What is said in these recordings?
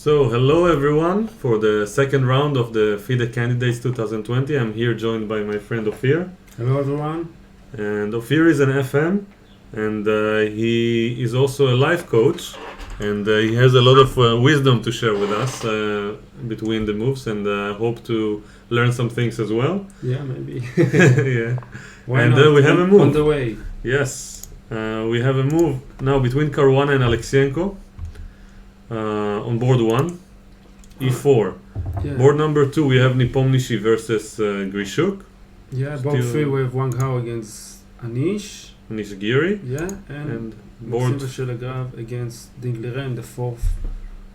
So, hello everyone for the second round of the FIDE Candidates 2020. I'm here joined by my friend Ofir. Hello everyone. And Ofir is an FM and he is also a life coach and he has a lot of wisdom to share with us between the moves, and I hope to learn some things as well. Yeah, maybe. Yeah. Why And not? we have a move. On the way. Yes, we have a move now between Caruana and Alexienko on board 1, e4. Yeah. Board number 2, we have Nepomniachtchi versus Grishuk, Yeah, board Still- 3 we have Wang Hao against Anish. Nishigiri, Yeah, and and board Maxim Shelegav against Dingliren, the fourth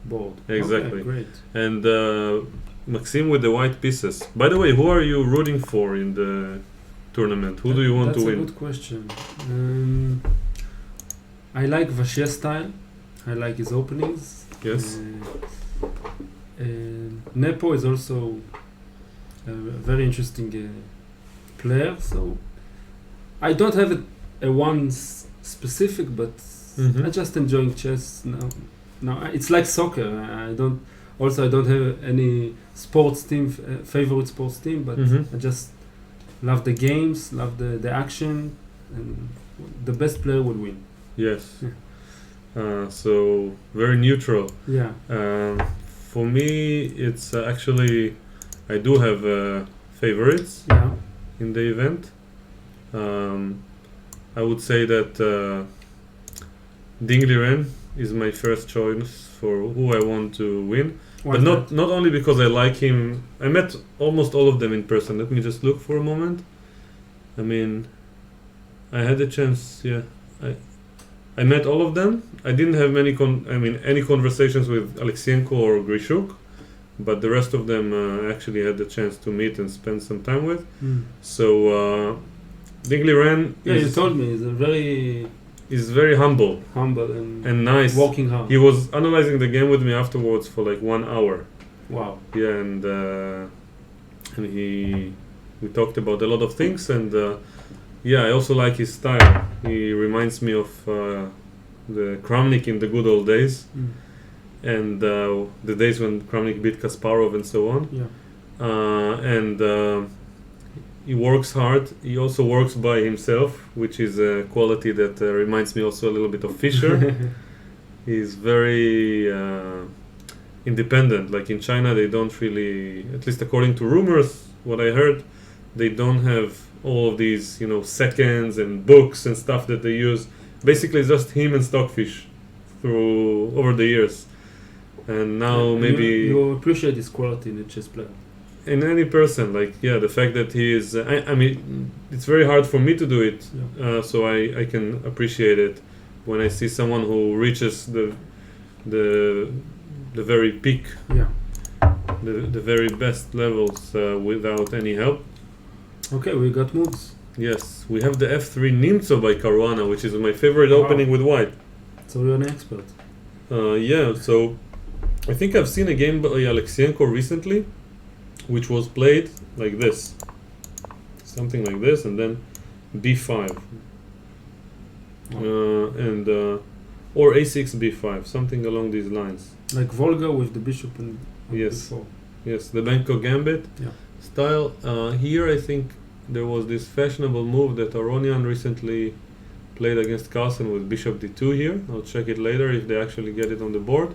board. Exactly. Okay, great. and Maxim with the white pieces. By the way, who are you rooting for in the tournament? Who do you want That's to a win? good question. I like Vashier's style. I like his openings. Yes. Nepo is also a very interesting player. So I don't have a one specific, but Mhm. I just enjoying chess now. It's like soccer. I don't have any sports team favorite sports team, but Mhm. I just love the games, love the action, and the best player will win. Yes. So very neutral. Yeah. For me, it's actually I do have favorites Yeah. in the event. I would say that Dingliren is my first choice for who I want to win, Why but is not only because I like him. I met almost all of them in person. Let me just look for a moment. I mean, I had a chance. Yeah, I met all of them. I didn't have any conversations with Alexienko or Grishuk, but the rest of them actually had the chance to meet and spend some time with. Mm. So Dingliren Yeah, you told me he's a very is very humble humble and nice. working hard. He was analyzing the game with me afterwards for like 1 hour. Wow. Yeah, and we talked about a lot of things, and yeah, I also like his style. He reminds me of the Kramnik in the good old days, Mm. and the days when Kramnik beat Kasparov and so on. Yeah. And he works hard. He also works by himself, which is a quality that reminds me also a little bit of Fischer. He's very independent. Like in China, they don't really, at least according to rumors, what I heard, they don't have all of these, seconds and books and stuff that they use. Basically, it's just him and Stockfish over the years. And now maybe you appreciate this quality in a chess player. in any person, the fact that he is, I mean, it's very hard for me to do it, Yeah. so I can appreciate it when I see someone who reaches the very peak, Yeah. the very best levels without any help. Okay, we got moves. Yes, we have the F3 Nimzo by Caruana, which is my favorite Wow. opening with white. So you're an expert. Yeah, so I think I've seen a game by Alexienko recently, which was played like this, something like this, and then b5, or a6 b5, something along these lines. Like Volga with the bishop and Yes. before. Yes, the Benko Gambit Yeah. style. Here I think there was this fashionable move that Aronian recently played against Carlsen with bishop d2 here. I'll check it later if they actually get it on the board.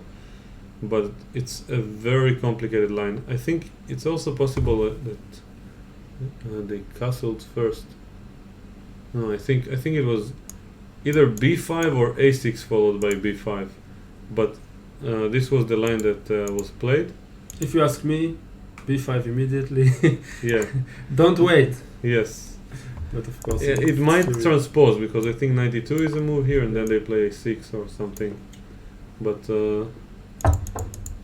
But it's a very complicated line. I think it's also possible that they castled first. No, I think it was either b5 or a6 followed by b5. But this was the line that was played. If you ask me, b5 immediately. Yeah. Don't wait. Yes. But of course. Yeah, it might transpose because I think 92 is a move here, and then they play a6 or something. But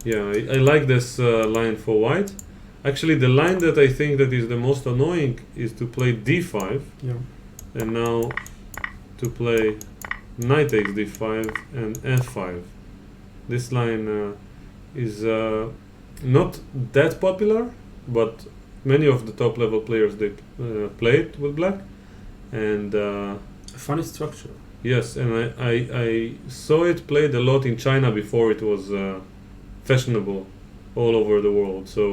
yeah, I like this line for white. Actually, the line that I think that is the most annoying is to play d5, Yeah. and now to play knight takes d5 and f5. This line is not that popular, but many of the top level players they play it with black, and Funny structure. yes, and I saw it played a lot in China before it was fashionable all over the world. So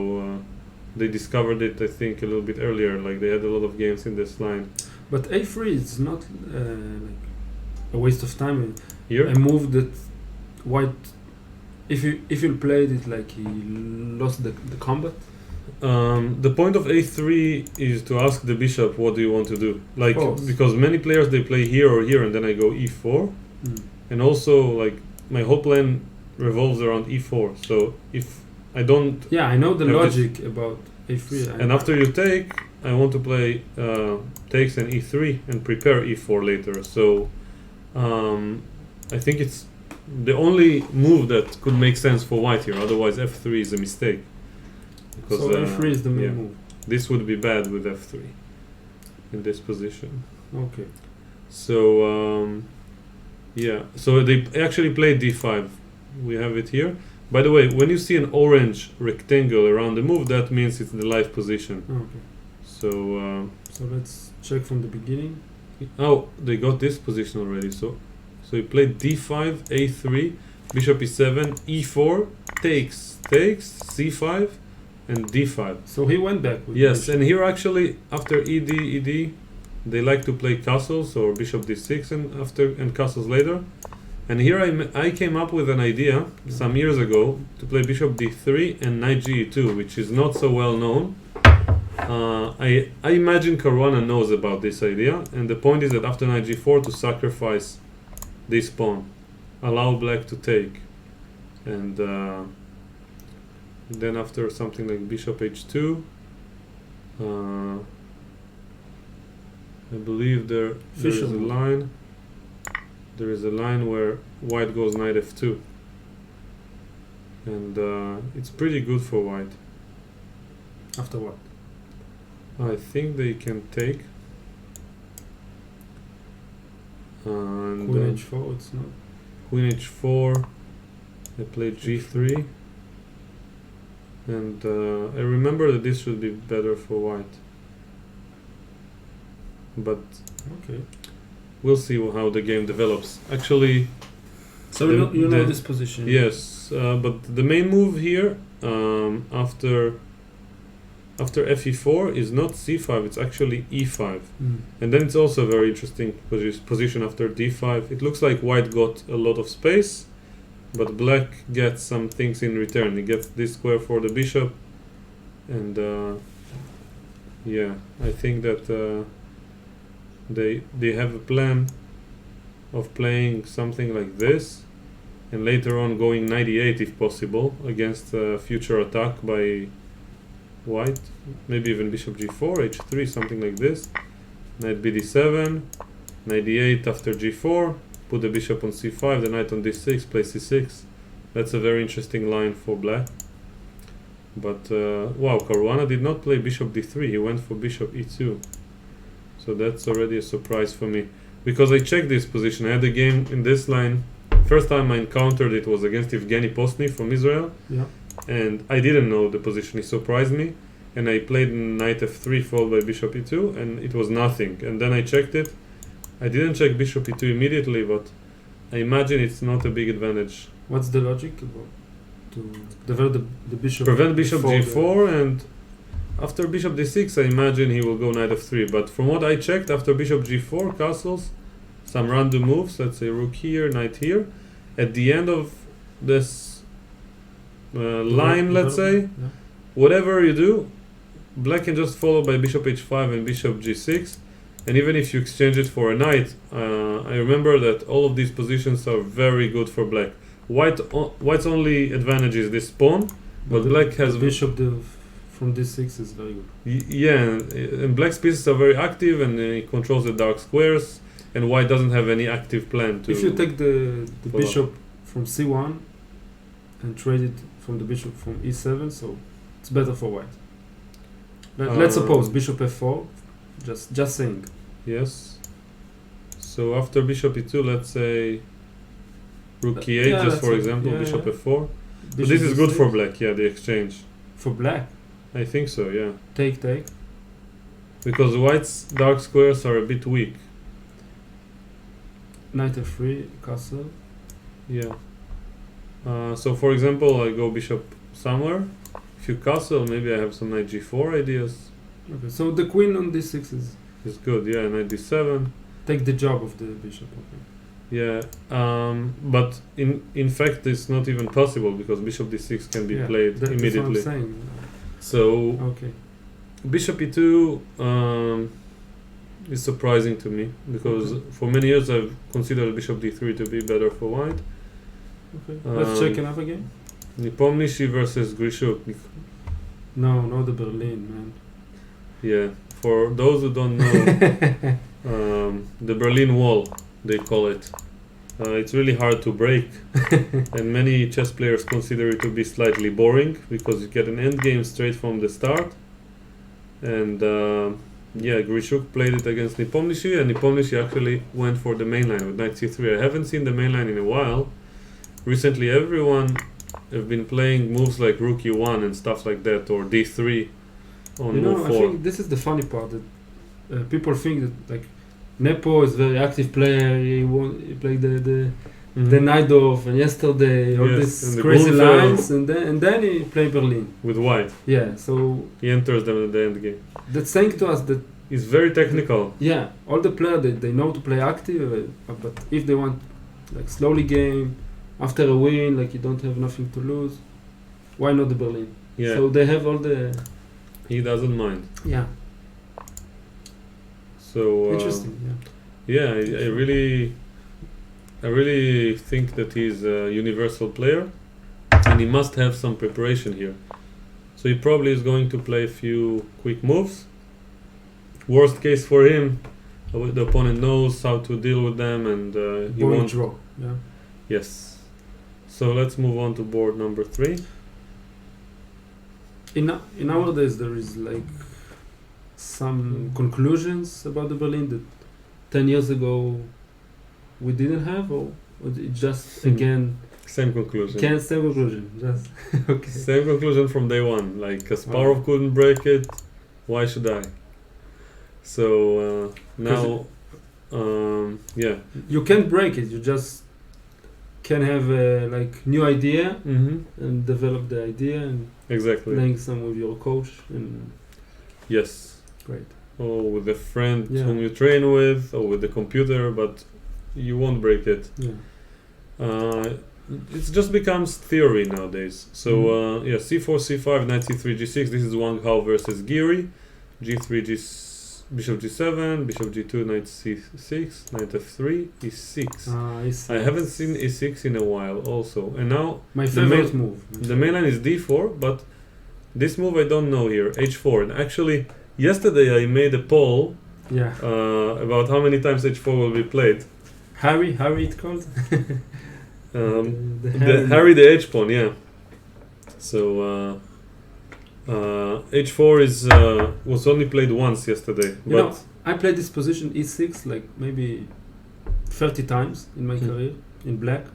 they discovered it, I think, a little bit earlier. Like they had a lot of games in this line. But A3 is not like a waste of time. Here, A move that white, if you played it like he lost the combat. the point of A3 is to ask the bishop, what do you want to do? Like, course. because many players, they play here or here, and then I go E4. And also, like, my whole plan revolves around E4. So if I don't... Yeah, I know the have logic about A3. And after you take, I want to play takes and E3 and prepare E4 later. So I think it's the only move that could make sense for white here. Otherwise, F3 is a mistake. Because, so A3 is the main move. This would be bad with F3 in this position. Okay. So yeah, so they actually played D5. We have it here. By the way, when you see an orange rectangle around the move, that means it's the live position. Okay. So So let's check from the beginning. oh, they got this position already. So he played D5, A3, Bishop E7, E4, takes, C5, and D5. So he went back with Yes, bishop. and here actually after ED, they like to play castles or Bishop D6 and castles later. And here I came up with an idea some years ago to play Bishop D3 and Knight Ge2, which is not so well known. I imagine Caruana knows about this idea, and the point is that after Knight G4 to sacrifice this pawn, allow black to take, and then after something like Bishop H2, I believe there is a line. There is a line where white goes Knight F2, and it's pretty good for white. After what? I think they can take. And Queen H4, it's not. Queen H4. I played G3. And I remember that this should be better for white. But Okay. we'll see how the game develops. Actually, So you know this position. yes, but the main move here after Fe4 is not C5, it's actually E5. And then it's also a very interesting position after D5. It looks like white got a lot of space, but black gets some things in return. He gets this square for the bishop, and yeah, I think that they have a plan of playing something like this, and later on going 98 if possible against a future attack by white, maybe even Bishop G4, H3, something like this. Knight BD7, 98 after G4, put the bishop on C5, the knight on D6, play C6. That's a very interesting line for black. But wow, Caruana did not play Bishop D3, he went for Bishop E2. So that's already a surprise for me. Because I checked this position, I had a game in this line. First time I encountered it was against Evgeny Postny from Israel. Yeah. And I didn't know the position, he surprised me. And I played Knight F3 followed by Bishop E2, and it was nothing. And then I checked it. I didn't check Bishop E2 immediately, but I imagine it's not a big advantage. What's the logic about to develop the bishop? Prevent Bishop before G4, and after Bishop D6 I imagine he will go Knight F3. But from what I checked, after Bishop G4 castles, some random moves, let's say Rook here, Knight here, at the end of this line, let's say, whatever you do, black can just follow by Bishop H5 and Bishop G6, and even if you exchange it for a knight, I remember that all of these positions are very good for black. White's only advantage is this pawn, but black has the bishop from D6 is very good. Yeah, and black's pieces are very active, and he controls the dark squares, and white doesn't have any active plan to. If you take the bishop from C1 and trade it from the bishop from E7, so it's better for white. Let's suppose bishop F4, just saying. Yes. So after Bishop E2, let's say Rook E8, yeah, just for example, Bishop F4. So this is good for black, yeah, the exchange. For black? I think so, yeah. Take. Because white's dark squares are a bit weak. Knight F3, castle. Yeah. So for example, I go bishop somewhere. If you castle, maybe I have some knight g4 ideas. Okay, so the queen on d6 is It's good, yeah, knight d7. take the job of the bishop. Okay. Yeah, but in fact it's not even possible because bishop d6 can be played immediately. That's what I'm saying. So Okay. bishop e2 is surprising to me because for many years I've considered bishop d3 to be better for white. Okay. Let's check another game. Nepomniachtchi versus Grishuk. No, the Berlin, man. Yeah, for those who don't know, the Berlin Wall, they call it. It's really hard to break, and many chess players consider it to be slightly boring because you get an endgame straight from the start. And Grishuk played it against Nepomniachtchi, and Nepomniachtchi actually went for the main line with knight c3. I haven't seen the main line in a while. Recently, everyone have been playing moves like rook e1 and stuff like that, or d3 on move 4. I think this is the funny part that people think that like Nepo is very active player. He played the Najdorf and yesterday all these crazy lines, and then he played Berlin with white. Yeah, so he enters them at the end game. That's saying to us that he's very technical. Yeah, all the players they know to play active, but if they want like slowly game after a win, like you don't have nothing to lose, why not the Berlin? Yeah. So they have all the. He doesn't mind. Yeah. So interesting. Yeah, I really think that he's a universal player, and he must have some preparation here. So he probably is going to play a few quick moves. Worst case for him, the opponent knows how to deal with them, and he won't draw. Yeah. Yes. So let's move on to board number 3. In our days, there is like some conclusions about the Berlin that 10 years ago we didn't have, or it just again same conclusion. Same conclusion. Just okay. Same conclusion from day one. Like Kasparov couldn't break it. Why should I? So now, you can't break it. You just can have a like new idea and develop the idea and exactly playing some with your coach and yes, great. Or with a friend whom you train with, or with the computer, but you won't break it. Yeah. It just becomes theory nowadays. So c4, c5, knight c3, g6. This is Wang Hao versus Giri. g3, bishop g7, bishop g2, knight c6, knight f3, e6. I haven't seen e6 in a while also. And now my favorite move. The main line is d4, but this move I don't know here, h4. And actually, yesterday I made a poll about how many times h4 will be played. Harry it's called? Harry the h-pawn, yeah. So h4 is was only played once yesterday. I played this position e6 like maybe 30 times in my career in black,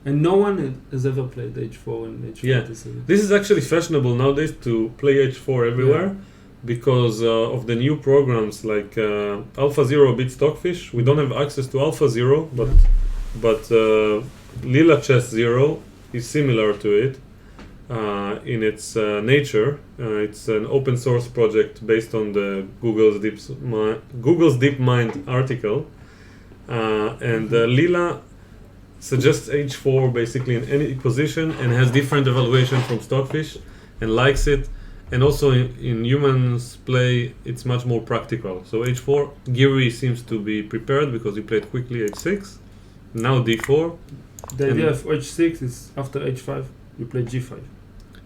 and no one has ever played h4 and h4. Yeah, this is actually fashionable nowadays to play h4 everywhere because of the new programs like AlphaZero beat Stockfish. We don't have access to AlphaZero, but Lila Chess Zero is similar to it. In its nature, it's an open source project based on the Google's DeepMind article, and Lila suggests h4 basically in any position and has different evaluation from Stockfish and likes it, and also in humans play it's much more practical. So h4, Giri seems to be prepared because he played quickly h6, now d4. The idea of h6 is after h5 you play g5.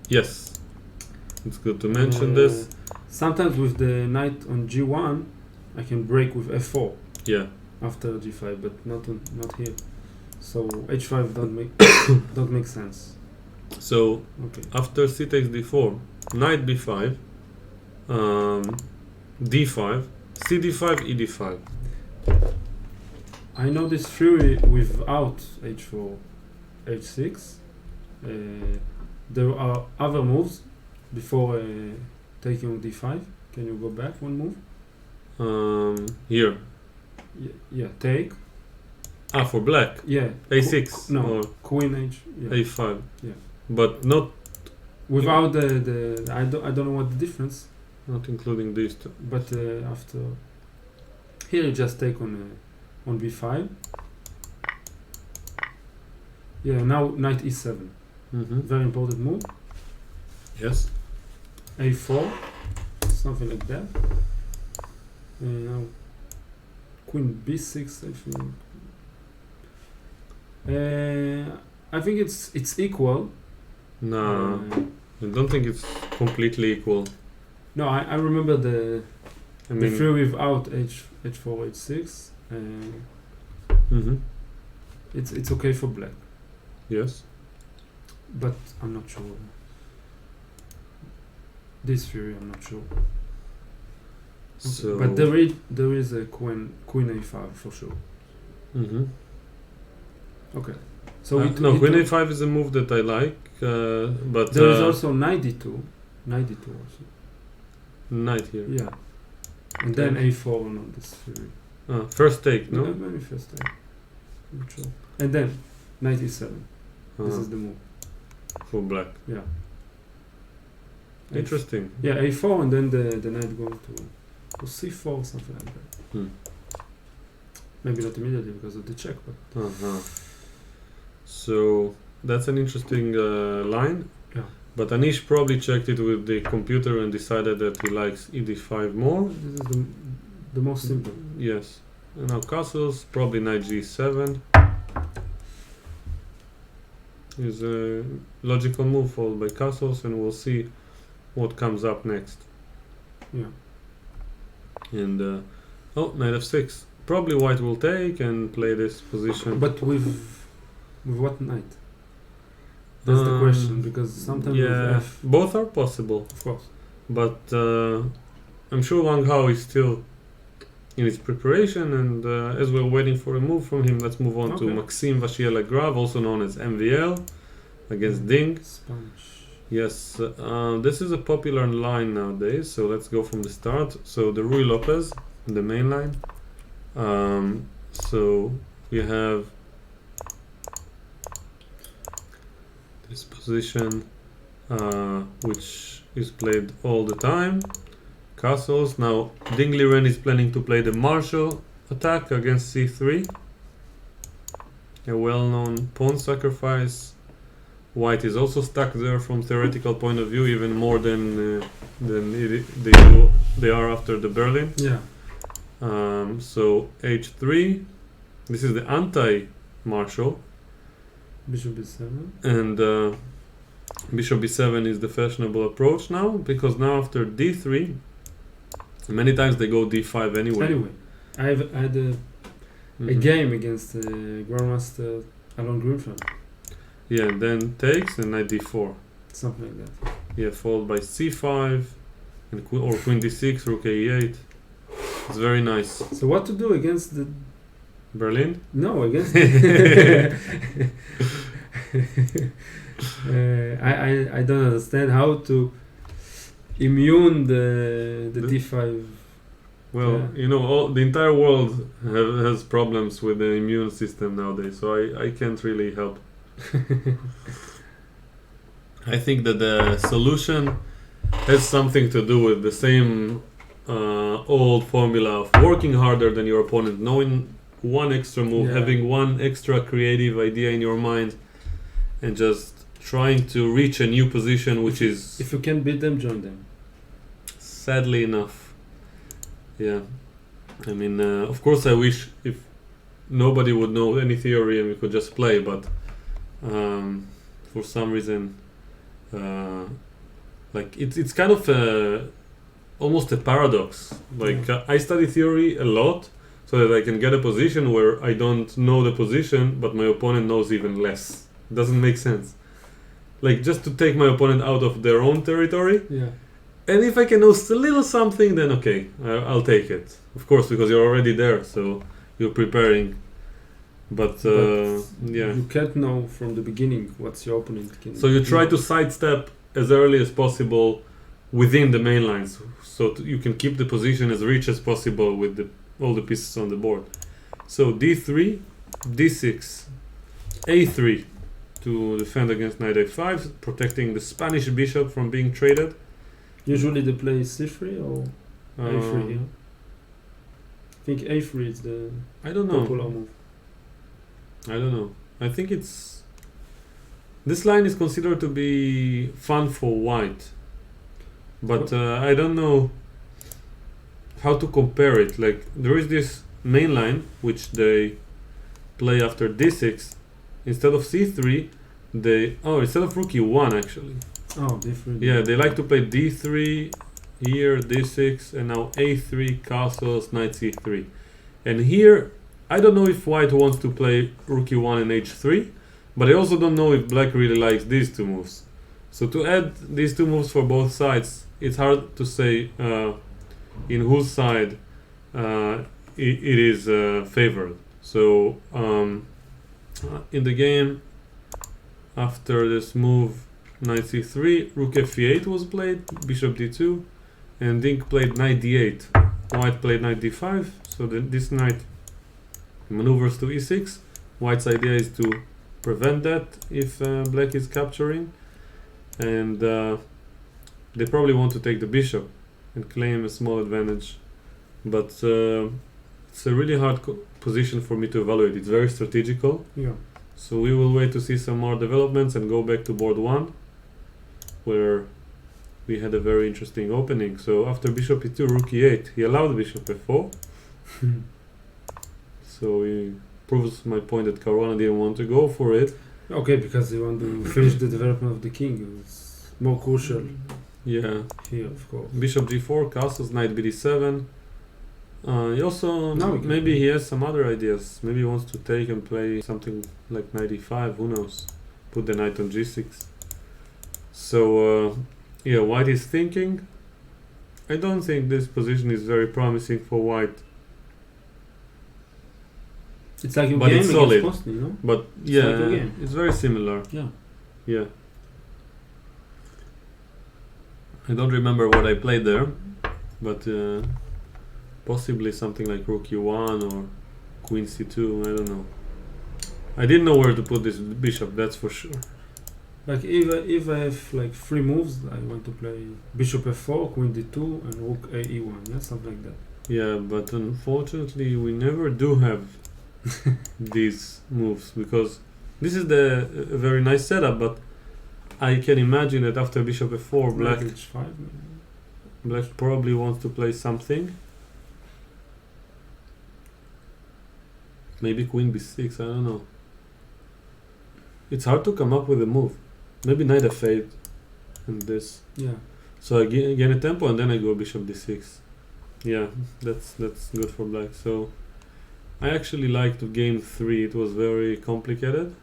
Yes, it's good to mention this. Sometimes with the knight on g1, I can break with f4. Yeah. After g5, but not here. So h5 don't make sense. So after c takes d4, knight b5, d5, c d5, e d5. I know this theory without h4, h6. There are other moves before taking on d5. Can you go back one move? Here. Yeah, take. For black. Yeah. A6 No. or Queen H. Yeah. A5. Yeah. But not Without the I don't know what the difference. not including these two. But after here you just take on b5. Yeah, now knight e7. Mm-hmm. Very important move. Yes. a4, something like that. Now queen b6. I think it's equal. No, I don't think it's completely equal. No, I remember the I theory without h4 h6. Mm-hmm. It's okay for black, Yes. but I'm not sure. This theory, I'm not sure. So. But there is a queen a5 for sure. Mm-hmm. Okay. So Queen a5 is a move that I like, but there is also knight d2 also. Knight here. Yeah, and then a4 on this theory. First take, no? Maybe first time. Not sure. And then knight e7. This is the move. For black. Yeah. Interesting. Yeah, a4 and then the knight goes to c4, something like that. Maybe not immediately because of the check, but. So that's an interesting line. Yeah. But Anish probably checked it with the computer and decided that he likes ed5 more. This is the most simple. Yes. And now castles, probably knight g7 is a logical move followed by castles, and we'll see what comes up next. Yeah. And knight f6. Probably white will take and play this position. But with what knight? That's the question, because sometimes with f, both are possible. of course. But I'm sure Wang Hao is still in his preparation, and as we're waiting for a move from him, let's move on to Maxime Vachier-Lagrave, also known as MVL, against Ding. Sponge. Yes, this is a popular line nowadays, so let's go from the start. So the Rui Lopez, the main line. So we have this position, which is played all the time. Castles. Now Ding Liren is planning to play the Marshall attack against c3, a well-known pawn sacrifice. White is also stuck there from theoretical point of view, even more than they are after the Berlin. Yeah. So h3. This is the anti-Marshall. Bishop b7. And bishop b7 is the fashionable approach now, because now after d3, many times they go d5 anyway. Anyway, I had a game against Grandmaster Alon Grunfeld. Yeah, and then takes and knight d4. Something like that. Yeah, followed by c5 and or queen d6, rook a8. It's very nice. So what to do against the Berlin? No, against I don't understand how to immune the d5. Well, you know, the entire world has problems with the immune system nowadays, so I can't really help. I think that the solution has something to do with the same old formula of working harder than your opponent, knowing one extra move, having one extra creative idea in your mind, and just trying to reach a new position, which is... If you can beat them, join them. Sadly enough. Yeah. I mean, of course I wish if nobody would know any theory and we could just play, but for some reason, like it's kind of almost a paradox. Like I study theory a lot so that I can get a position where I don't know the position, but my opponent knows even less. It doesn't make sense. Like just to take my opponent out of their own territory. Yeah. And if I can know a little something, then okay, I'll take it. Of course, because you're already there, so you're preparing. But yeah. You can't know from the beginning what's your opponent can. So you try to sidestep as early as possible within the main lines, so you can keep the position as rich as possible with all the pieces on the board. So d3, d6, a3 to defend against knight a5, protecting the Spanish bishop from being traded. Usually they play c3 or a3 here. Um, I think a3 is the I don't know. popular move. I don't know. I think it's... This line is considered to be fun for white. But I don't know how to compare it. Like, there is this main line, which they play after d6. Instead of c3, they... Oh, instead of rook e1, actually. Oh, different. Yeah, they like to play d3, here, d6, and now a3, castles, knight c3. And here, I don't know if white wants to play rook e1 and h3, but I also don't know if black really likes these two moves. So to add these two moves for both sides, it's hard to say in whose side it is favored. So in the game, after this move, knight c3, rook f8 was played, bishop d2, and Dink played knight d8. White played knight d5, so this knight maneuvers to e6. White's idea is to prevent that if black is capturing, and they probably want to take the bishop and claim a small advantage, but it's a really hard position for me to evaluate. It's very strategical. Yeah. So we will wait to see some more developments and go back to board 1, where we had a very interesting opening. So after bishop e2, rook e8, he allowed bishop f4. So he proves my point that Caruana didn't want to go for it. Okay, because they want to finish the development of the king. It's more crucial Yeah. here, of course. Bishop g4, castles, knight bd7. He also Now we can- maybe he has some other ideas. Maybe he wants to take and play something like knight e5. Who knows? Put the knight on g6. So yeah, white is thinking. I don't think this position is very promising for white. It's like your But game it's against solid. Boston, you know? But like yeah, a game. it's very similar. Yeah. Yeah. I don't remember what I played there, but possibly something like rook e1 or queen c2. I don't know. I didn't know where to put this bishop. That's for sure. Like if I have like 3 moves, I want to play bishop f4, queen d2, and rook a e1. Yeah, something like that. Yeah, but unfortunately, we never do have these moves, because this is a very nice setup. But I can imagine that after bishop f4, Knight h5. black probably wants to play something. Maybe queen b6. I don't know. It's hard to come up with a move. Maybe knight f8 and this. Yeah. So I gain a tempo and then I go bishop d6. Yeah, that's good for black. So I actually liked game 3. It was very complicated.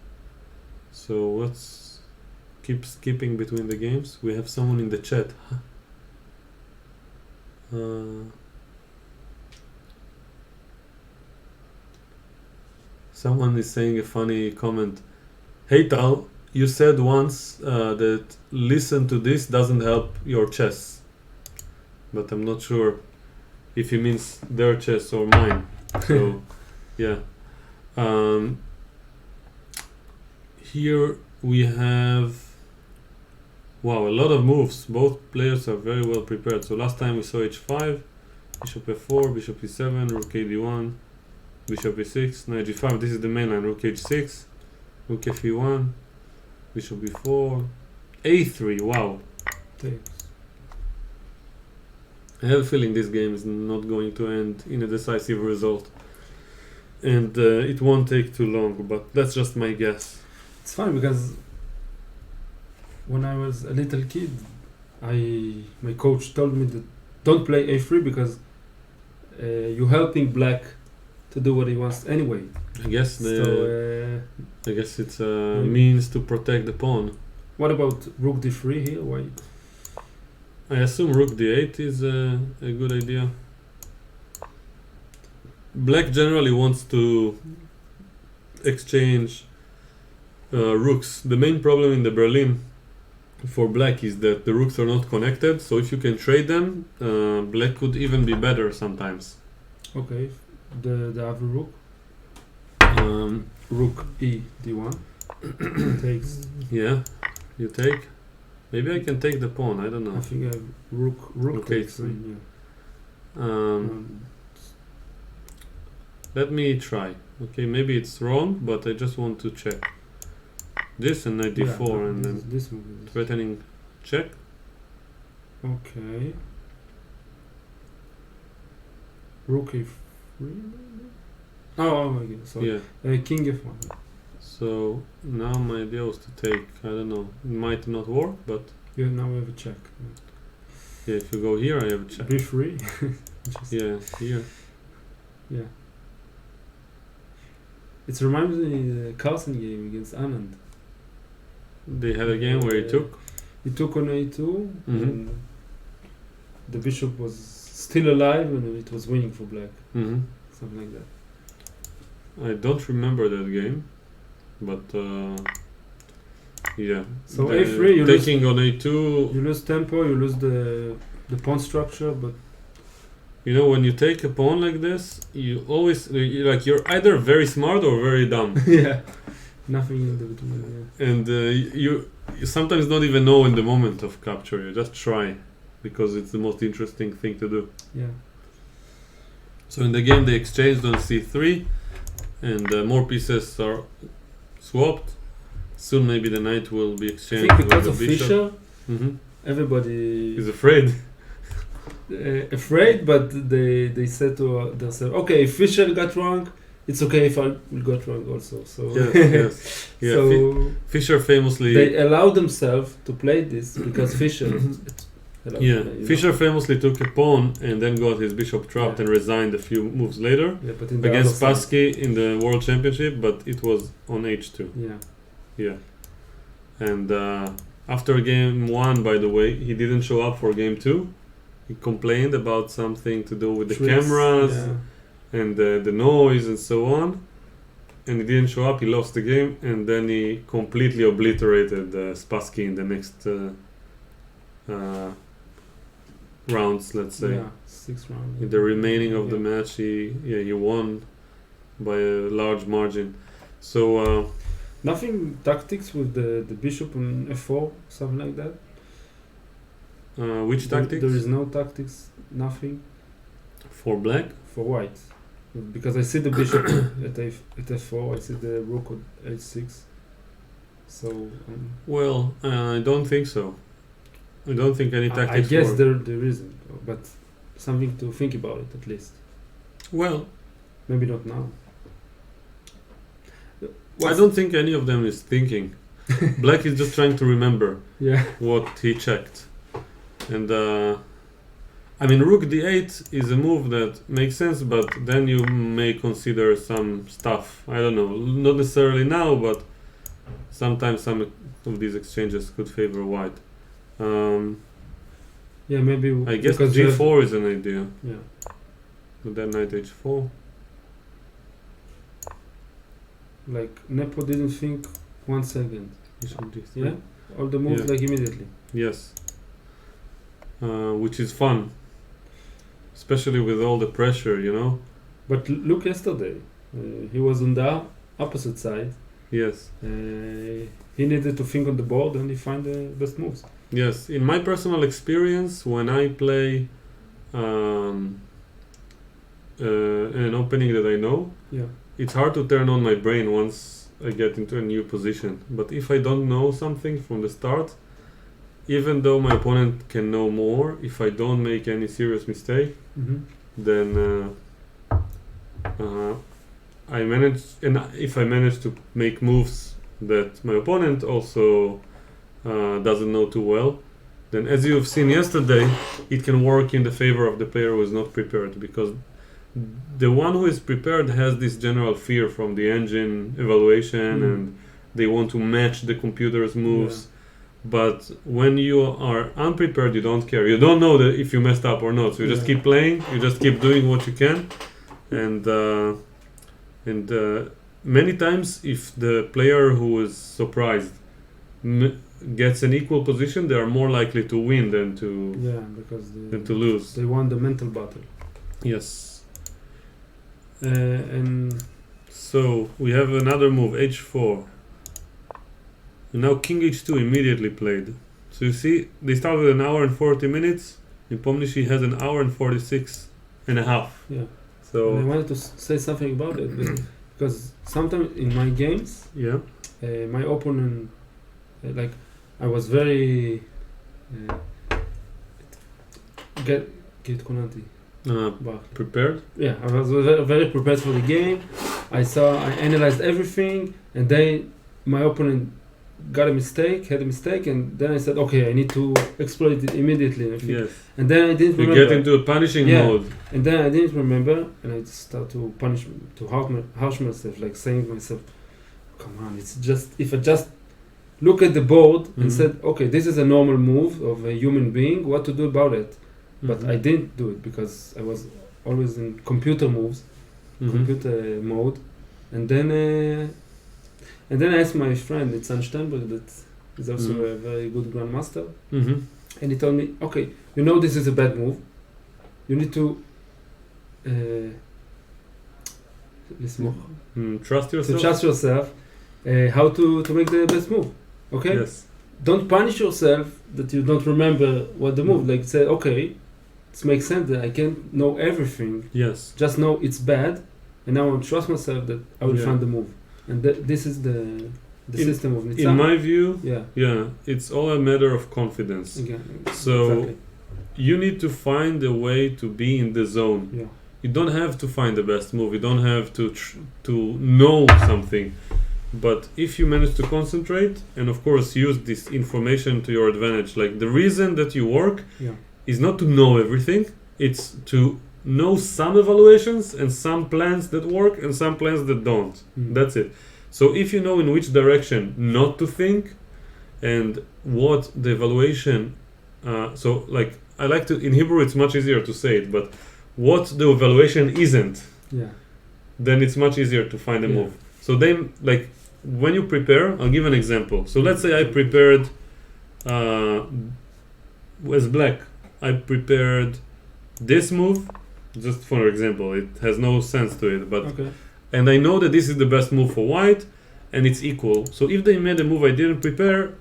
So let's keep skipping between the games. We have someone in the chat. Someone is saying a funny comment. Hey Tal, you said once that listen to this doesn't help your chess. But I'm not sure if he means their chess or mine. So, yeah. Here we have... Wow, a lot of moves. Both players are very well prepared. So last time we saw h5, bishop f4, bishop e7, rook ad1, bishop e6, knight g5. This is the main line. Rook h6, rook fe1, bishop b4, a3. Wow. Takes. I have a feeling this game is not going to end in a decisive result. And it won't take too long, but that's just my guess. It's funny because when I was a little kid, my coach told me that don't play a3 because you're helping black to do what he wants anyway. I guess I guess it's a means to protect the pawn. What about rook d3 here? Why? I assume rook d8 is a good idea. Black generally wants to exchange rooks. The main problem in the Berlin for black is that the rooks are not connected, so if you can trade them, black could even be better sometimes. Okay, the other rook. Rook E D1 takes. Yeah, you take. Maybe I can take the pawn. I don't know. I think I have rook Okay, takes. three. Yeah. Let me try. Okay, maybe it's wrong, but I just want to check. This and knight d4 and then this move. threatening check. Okay. Rook E3. Oh my god, sorry. Yeah. King F1. So now my idea was to take. I don't know. It might not work, but Yeah, now we have a check. yeah. If you go here, I have a check. B3. Yeah, here. Yeah. It reminds me of the Carlsen game against Anand. They had a game where he took. He took on A2, Mhm. and the bishop was still alive, and it was winning for black. Hmm. Something like that. I don't remember that game, but yeah. So A3, you lose, taking on A2. you lose tempo, you lose the pawn structure, but You know, when you take a pawn like this, you always you're either very smart or very dumb, yeah, nothing in the between. Yeah. and you sometimes don't even know in the moment of capture. You just try because it's the most interesting thing to do. Yeah. So in the game they exchanged on c3, and more pieces are swapped. Soon maybe the knight will be I exchanged think with because the of bishop. Fischer, everybody He's afraid. afraid, but they said to themselves, okay, if Fischer got wrong, it's okay if I will got wrong also. So Yes, yes. Yeah, so Fischer famously. they allow themselves to play this because Fischer. Yeah, Fischer famously took a pawn and then got his bishop trapped Yeah. and resigned a few moves later Yeah, but in the against other side. Spassky in the World Championship, but it was on h2. Yeah. Yeah, and after game 1, by the way, he didn't show up for game 2. He complained about something to do with the Tricks, cameras yeah. and the noise and so on, and he didn't show up. He lost the game, and then he completely obliterated Spassky in the next rounds, let's say. Yeah, 6 rounds. In the remaining of the Yeah. match, he won by a large margin. So Nothing tactics with the bishop on f4, something like that. which tactics There is no tactics, nothing for black? for white, because I see the bishop at f4. I see the rook at h6. So Well, I don't think so. I don't think any I tactics. guess work. there isn't, but something to think about it at least. Well, Maybe not now. I don't think any of them is thinking. Black is just trying to remember Yeah. what he checked, and I mean, rook d8 is a move that makes sense, but then you may consider some stuff. I don't know, not necessarily now, but sometimes some of these exchanges could favor white. Yeah, maybe. I guess because you have- g4 is an idea. Yeah. With that knight h4. Like Nepo didn't think 1 second. Bishop d3. Yeah. All the moves Yeah. like immediately. Yes. Which is fun, especially with all the pressure, you know. But look yesterday, he was on the opposite side. Yes. He needed to think on the board and he find the best moves. Yes. In my personal experience, when I play an opening that I know, Yeah. it's hard to turn on my brain once I get into a new position. But if I don't know something from the start, even though my opponent can know more, if I don't make any serious mistake, Mm-hmm. then I manage, and if I manage to make moves that my opponent also doesn't know too well, then as you've seen yesterday, it can work in the favor of the player who is not prepared, because the one who is prepared has this general fear from the engine evaluation and they want to match the computer's moves. Yeah. But when you are unprepared, you don't care. You don't know that if you messed up or not. So you just keep playing. You just keep doing what you can, and many times, if the player who is surprised gets an equal position, they are more likely to win than Because to lose. they won the mental battle. Yes. And So we have another move, h4. And now king h2 immediately played. So you see, they start with an hour and 40 minutes. Nepomniachtchi has an hour and 46 and a half. Yeah. So And I wanted to say something about it because sometimes in my games, yeah, my opponent, like, I was very get Konanti. prepared. Yeah, I was very prepared for the game. I analyzed everything, and then my opponent had a mistake, and then I said, okay, I need to exploit it immediately. Yes. And then I didn't You remember. get into a punishing mode. And then I didn't remember, and I start to harsh myself, like saying to myself, come on, it's just, if I just look at the board and said, okay, this is a normal move of a human being, what to do about it? But I didn't do it because I was always in computer moves, computer mode, and then I asked my friend, it's Steinberg, that is also a very good grandmaster, and he told me, okay, you know this is a bad move, you need to trust yourself. To trust yourself, how to make the best move, okay? Yes. Don't punish yourself that you don't remember what the move. Like, say, okay, it makes sense that I can't know everything. Yes. Just know it's bad, and now I trust myself that I will find the move. And this is the system of Nitzan. In my view, yeah, it's all a matter of confidence. Yeah, so exactly. You need to find a way to be in the zone. Yeah. You don't have to find the best move. You don't have to know something. But if you manage to concentrate and of course use this information to your advantage, like the reason that you work is not to know everything, it's to know some evaluations and some plans that work and some plans that don't. That's it. So if you know in which direction not to think and what the evaluation, so like I like to, in Hebrew it's much easier to say it, but what the evaluation isn't, then it's much easier to find a move. So then, like, when you prepare, I'll give an example. So let's say I prepared as black. I prepared this move, just for example. It has no sense to it, but and I know that this is the best move for white, and it's equal. So if they made a move I didn't prepare,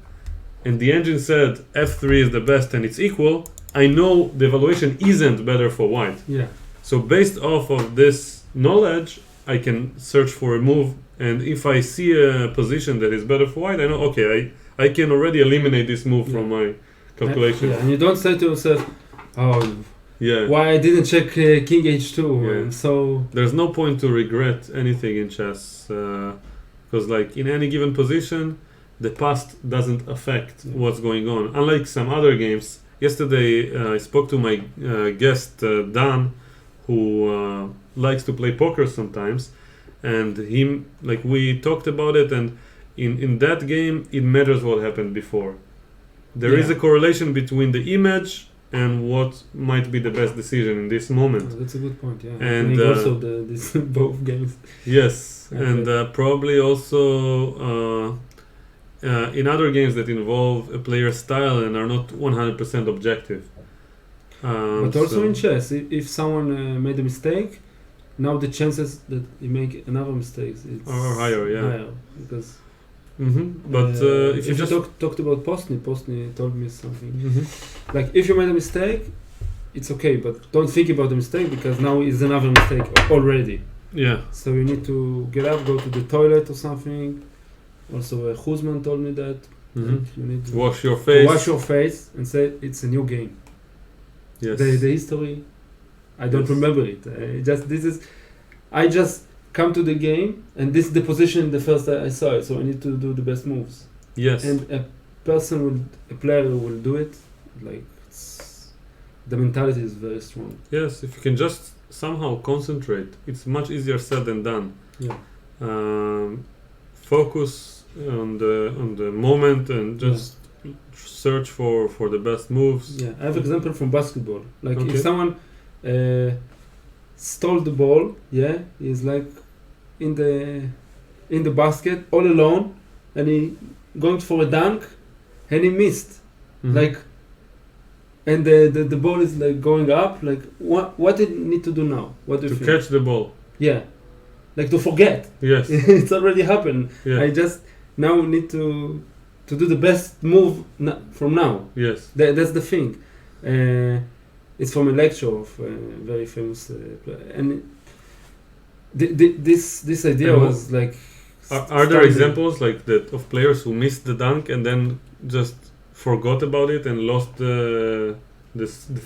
and the engine said F3 is the best and it's equal, I know the evaluation isn't better for white. Yeah. So based off of this knowledge, I can search for a move. And if I see a position that is better for white, I know, okay, I can already eliminate this move from my calculation. And you don't say to yourself, why I didn't check king h2. And so there's no point to regret anything in chess, because like in any given position, the past doesn't affect what's going on. Unlike some other games, yesterday I spoke to my guest Dan, who likes to play poker sometimes. And we talked about it, and in that game, it matters what happened before. There is a correlation between the image and what might be the best decision in this moment. That's a good point, And also this both games. Yes, and probably also in other games that involve a player's style and are not 100% objective. But also in chess, if someone made a mistake, now the chances that you make another mistake are higher, because. But if you just talked about Postny told me something. Like if you made a mistake, it's okay, but don't think about the mistake because now is another mistake already. Yeah. So you need to get up, go to the toilet or something. Also, Huzman told me that you need to wash your face and say it's a new game. Yes. The history, I don't remember it. I just come to the game, and this is the position the first I saw it. So I need to do the best moves. Yes. And a player will do it. Like the mentality is very strong. Yes, if you can just somehow concentrate, it's much easier said than done. Yeah. Focus on the moment and just search for the best moves. Yeah, I have an example from basketball. Like if someone stole the ball, he's like in the basket all alone, and he going for a dunk, and he missed. Like, and the ball is like going up. Like what did he need to do now? What do you think? To catch the ball. Yeah. like to forget. Yes. It's already happened. Yeah. I just now need to do the best move from now. Yes. That's the thing. It's from a lecture of a very famous and this idea And was like. Are there examples like that of players who missed the dunk and then just forgot about it and lost the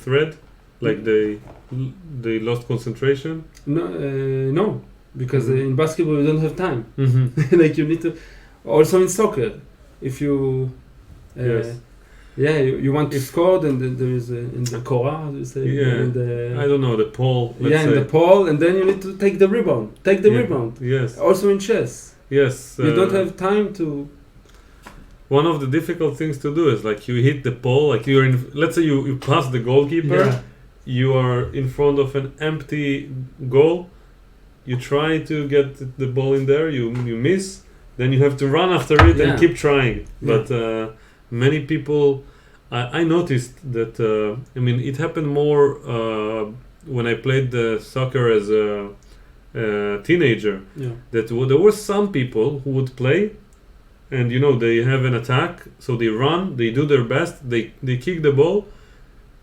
thread, like they lost concentration? No, because in basketball you don't have time. Mm-hmm. Like you need to. Also in soccer, if you. Yes. Yeah, you want to score, then there is in the Korah, how do you say? Yeah. I don't know, the pole. Let's say. In the pole, and then you need to take the rebound. Rebound. Yes. Also in chess. Yes. You don't have time to. One of the difficult things to do is like you hit the pole, like you're in. Let's say you pass the goalkeeper. Yeah. You are in front of an empty goal. You try to get the ball in there. You miss. Then you have to run after it and keep trying. But many people, I noticed that. I mean, it happened more when I played soccer as a teenager. Yeah. That there were some people who would play, and they have an attack, so they run, they do their best, they kick the ball,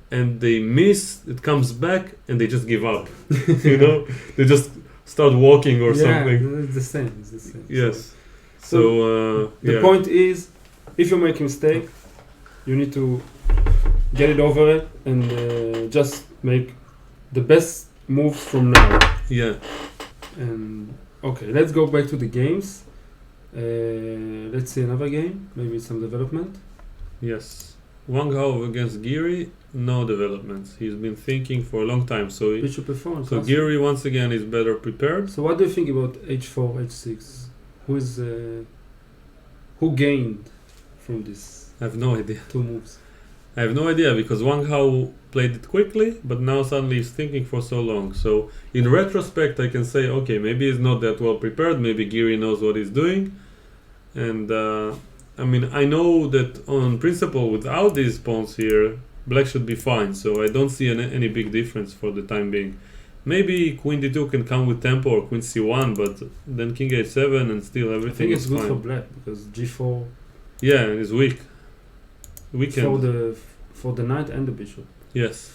and they miss. It comes back, and they just give up. They just start walking or something. Yeah, it's the same. Yes. So the point is, if you make a mistake, you need to get it over it and just make the best move from now. Yeah. And okay, let's go back to the games. Let's see another game, maybe some development. Yes. Wang Hao against Giri, no developments. He's been thinking for a long time. So Bishop F4. So Giri once again is better prepared. So what do you think about H4, H6? Who gained from this? I have no idea. Two moves. I have no idea because Wang Hao played it quickly, but now suddenly he's thinking for so long. So in retrospect, I can say, okay, maybe he's not that well prepared. Maybe Giri knows what he's doing. And I mean, I know that on principle, without these pawns here, black should be fine. So I don't see any big difference for the time being. Maybe Queen D2 can come with tempo or Queen C1, but then King H7 and still everything is fine. I think it's good for black because G4. Yeah, it's weak. Weekend. For the knight and the bishop. Yes.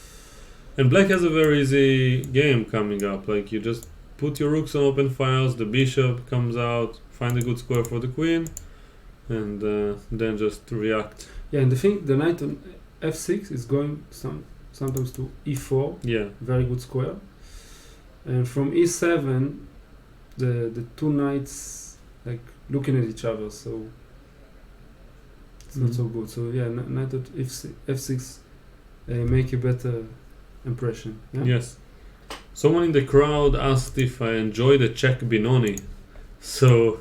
And black has a very easy game coming up. Like you just put your rooks on open files, the bishop comes out, find a good square for the queen, and then just react. Yeah, and the knight on F6 is going sometimes to E4. Yeah. Very good square. And from E7, the two knights like looking at each other, so it's not so good. So yeah, knight at F6 make a better impression. Yeah? Yes. Someone in the crowd asked if I enjoy the check Benoni. So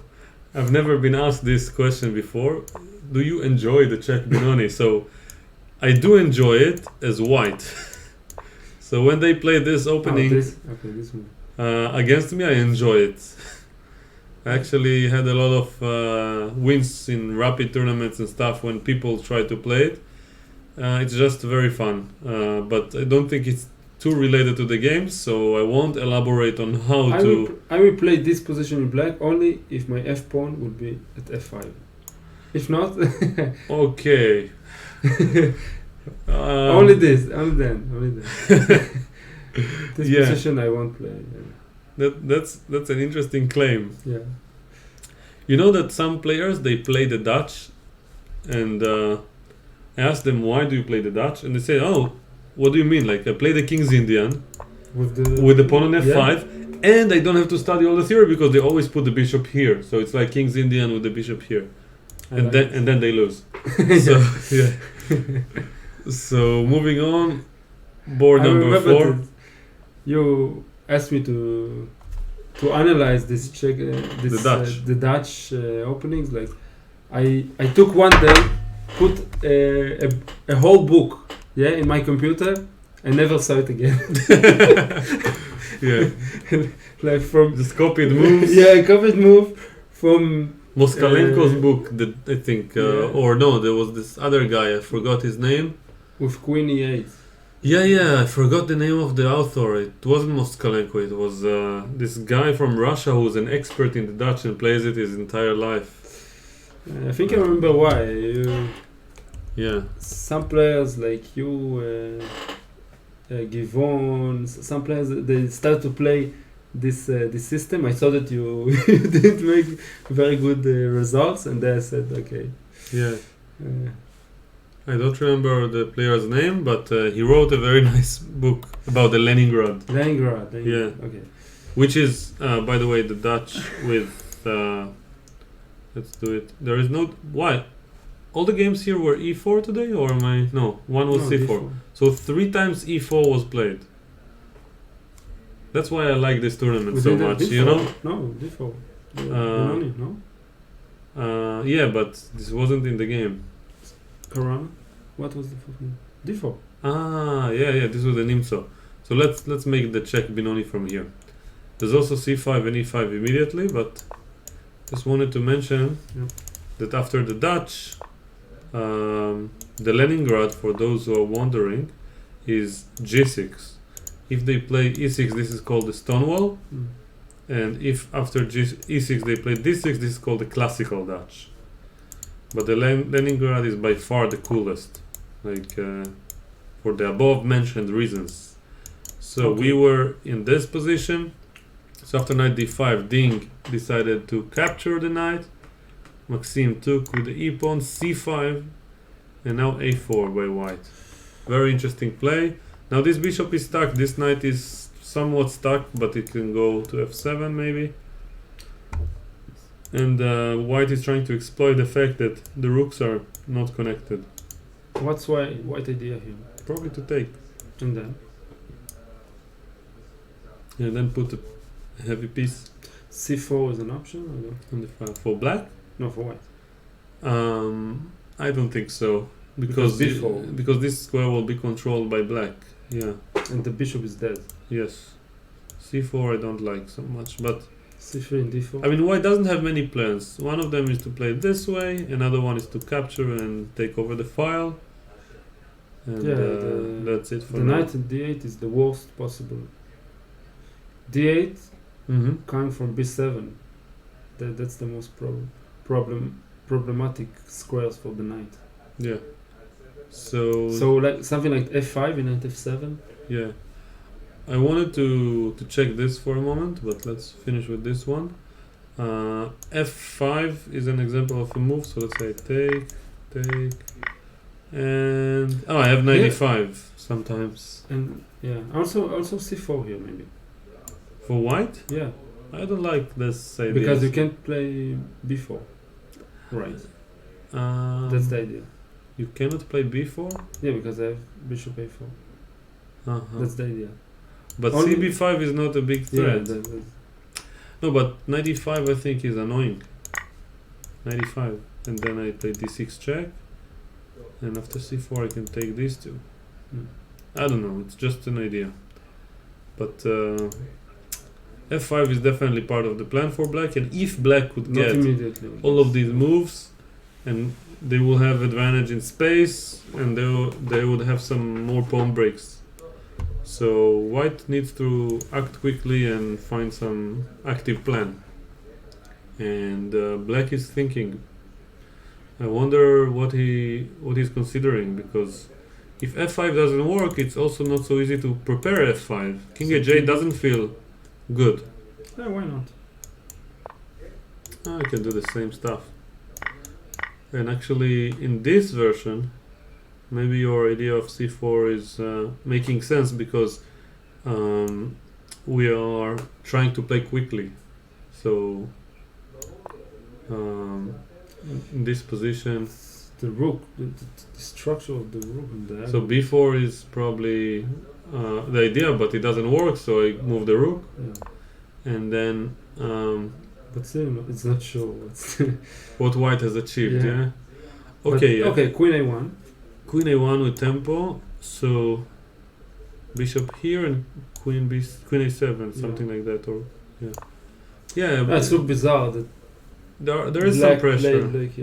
I've never been asked this question before. Do you enjoy the check Benoni? So I do enjoy it as white. So when they play this opening this move. Against me, I enjoy it. I actually had a lot of wins in rapid tournaments and stuff when people try to play it. It's just very fun, but I don't think it's too related to the games, so I won't elaborate on how I will play this position in black only if my f pawn would be at f5. If not, okay. only then. This position I won't play. Yeah. That's an interesting claim. Yeah. You know that some players they play the Dutch, and I asked them why do you play the Dutch, and they say, oh, what do you mean? Like I play the King's Indian with the pawn on F5, and I don't have to study all the theory because they always put the bishop here. So it's like King's Indian with the bishop here, and then they lose. So yeah. So moving on, board number 4. You asked me to analyze this check, the Dutch openings. Like I took one day, put a whole book, in my computer, and never saw it again. Yeah, like from just copied moves. Yeah, copied move from Moskalenko's book. That I think, or no, there was this other guy. I forgot his name. With Queen E8. Yeah, I forgot the name of the author. It wasn't Moskalenko, it was this guy from Russia who's an expert in the Dutch and plays it his entire life. I think I remember why. Yeah. Some players like you, Givon, some players they start to play this system. I saw that you didn't make very good results, and then I said, okay. Yeah. I don't remember the player's name, but he wrote a very nice book about the Leningrad. Leningrad. Yeah. Okay. Which is, by the way, the Dutch with. Let's do it. There is no. Why? All the games here were e4 today, or am I? No, one was c4. D4. So 3 times e4 was played. That's why I like this tournament We so did much, D4. you know? No, D4. No? Yeah, but this wasn't in the game. Karana? What was the first name? D4. Yeah, this was the Nimso. So let's make the check Benoni from here. There's also c5 and e5 immediately, but just wanted to mention that after the Dutch, the Leningrad, for those who are wondering, is g6. If they play e6, this is called the Stonewall, and if after e6 they play d6, this is called the classical Dutch. But the Leningrad is by far the coolest, like for the above mentioned reasons. So we were in this position. So after knight d5, Ding decided to capture the knight. Maxim took with the e-pawn, c5, and now a4 by white. Very interesting play. Now this bishop is stuck. This knight is somewhat stuck, but it can go to f7 maybe. And white is trying to exploit the fact that the rooks are not connected. What's white idea here? Probably to take. And then? And then put a heavy piece C4 is an option or no? on the file. For black? No, for white. I don't think so. Because this square will be controlled by black. Yeah. And the bishop is dead. Yes. c4 I don't like so much, but C3 and D4. I mean, white doesn't have many plans. One of them is to play it this way, another one is to capture and take over the file. And that's it for the now. knight in D8 is the worst possible. D8 coming from B7. That's the most problematic squares for the knight. Yeah. So like something like F5 and knight F7. Yeah. I wanted to check this for a moment, but let's finish with this one. F5 is an example of a move, so let's say take, and I have 95 sometimes. And also C4 here maybe. For white? Yeah. I don't like this idea. Because you can't play B4. Right. That's the idea. You cannot play b4? Yeah, because I have bishop A4. That's the idea. But cb5 is not a big threat. Yeah, no, but 95 I think is annoying. 95. And then I play d6 check. And after c4 I can take these two. I don't know, it's just an idea. But f5 is definitely part of the plan for black, and if black could get all of these moves, and they will have advantage in space, and they would have some more pawn breaks. So white needs to act quickly and find some active plan. And black is thinking. I wonder what he's considering, because if f5 doesn't work, it's also not so easy to prepare f5. King h8 doesn't feel good. Yeah, why not? I can do the same stuff. And actually, in this version, maybe your idea of c4 is making sense, because we are trying to play quickly. So in this position, the rook, the structure of the rook and the so b4 is probably the idea, but it doesn't work, so I move the rook. And then but still, it's not sure what white has achieved. Okay, queen a1. Queen a1 with tempo, so bishop here and queen a7, something like that, or That's so bizarre that there is some pressure. Like,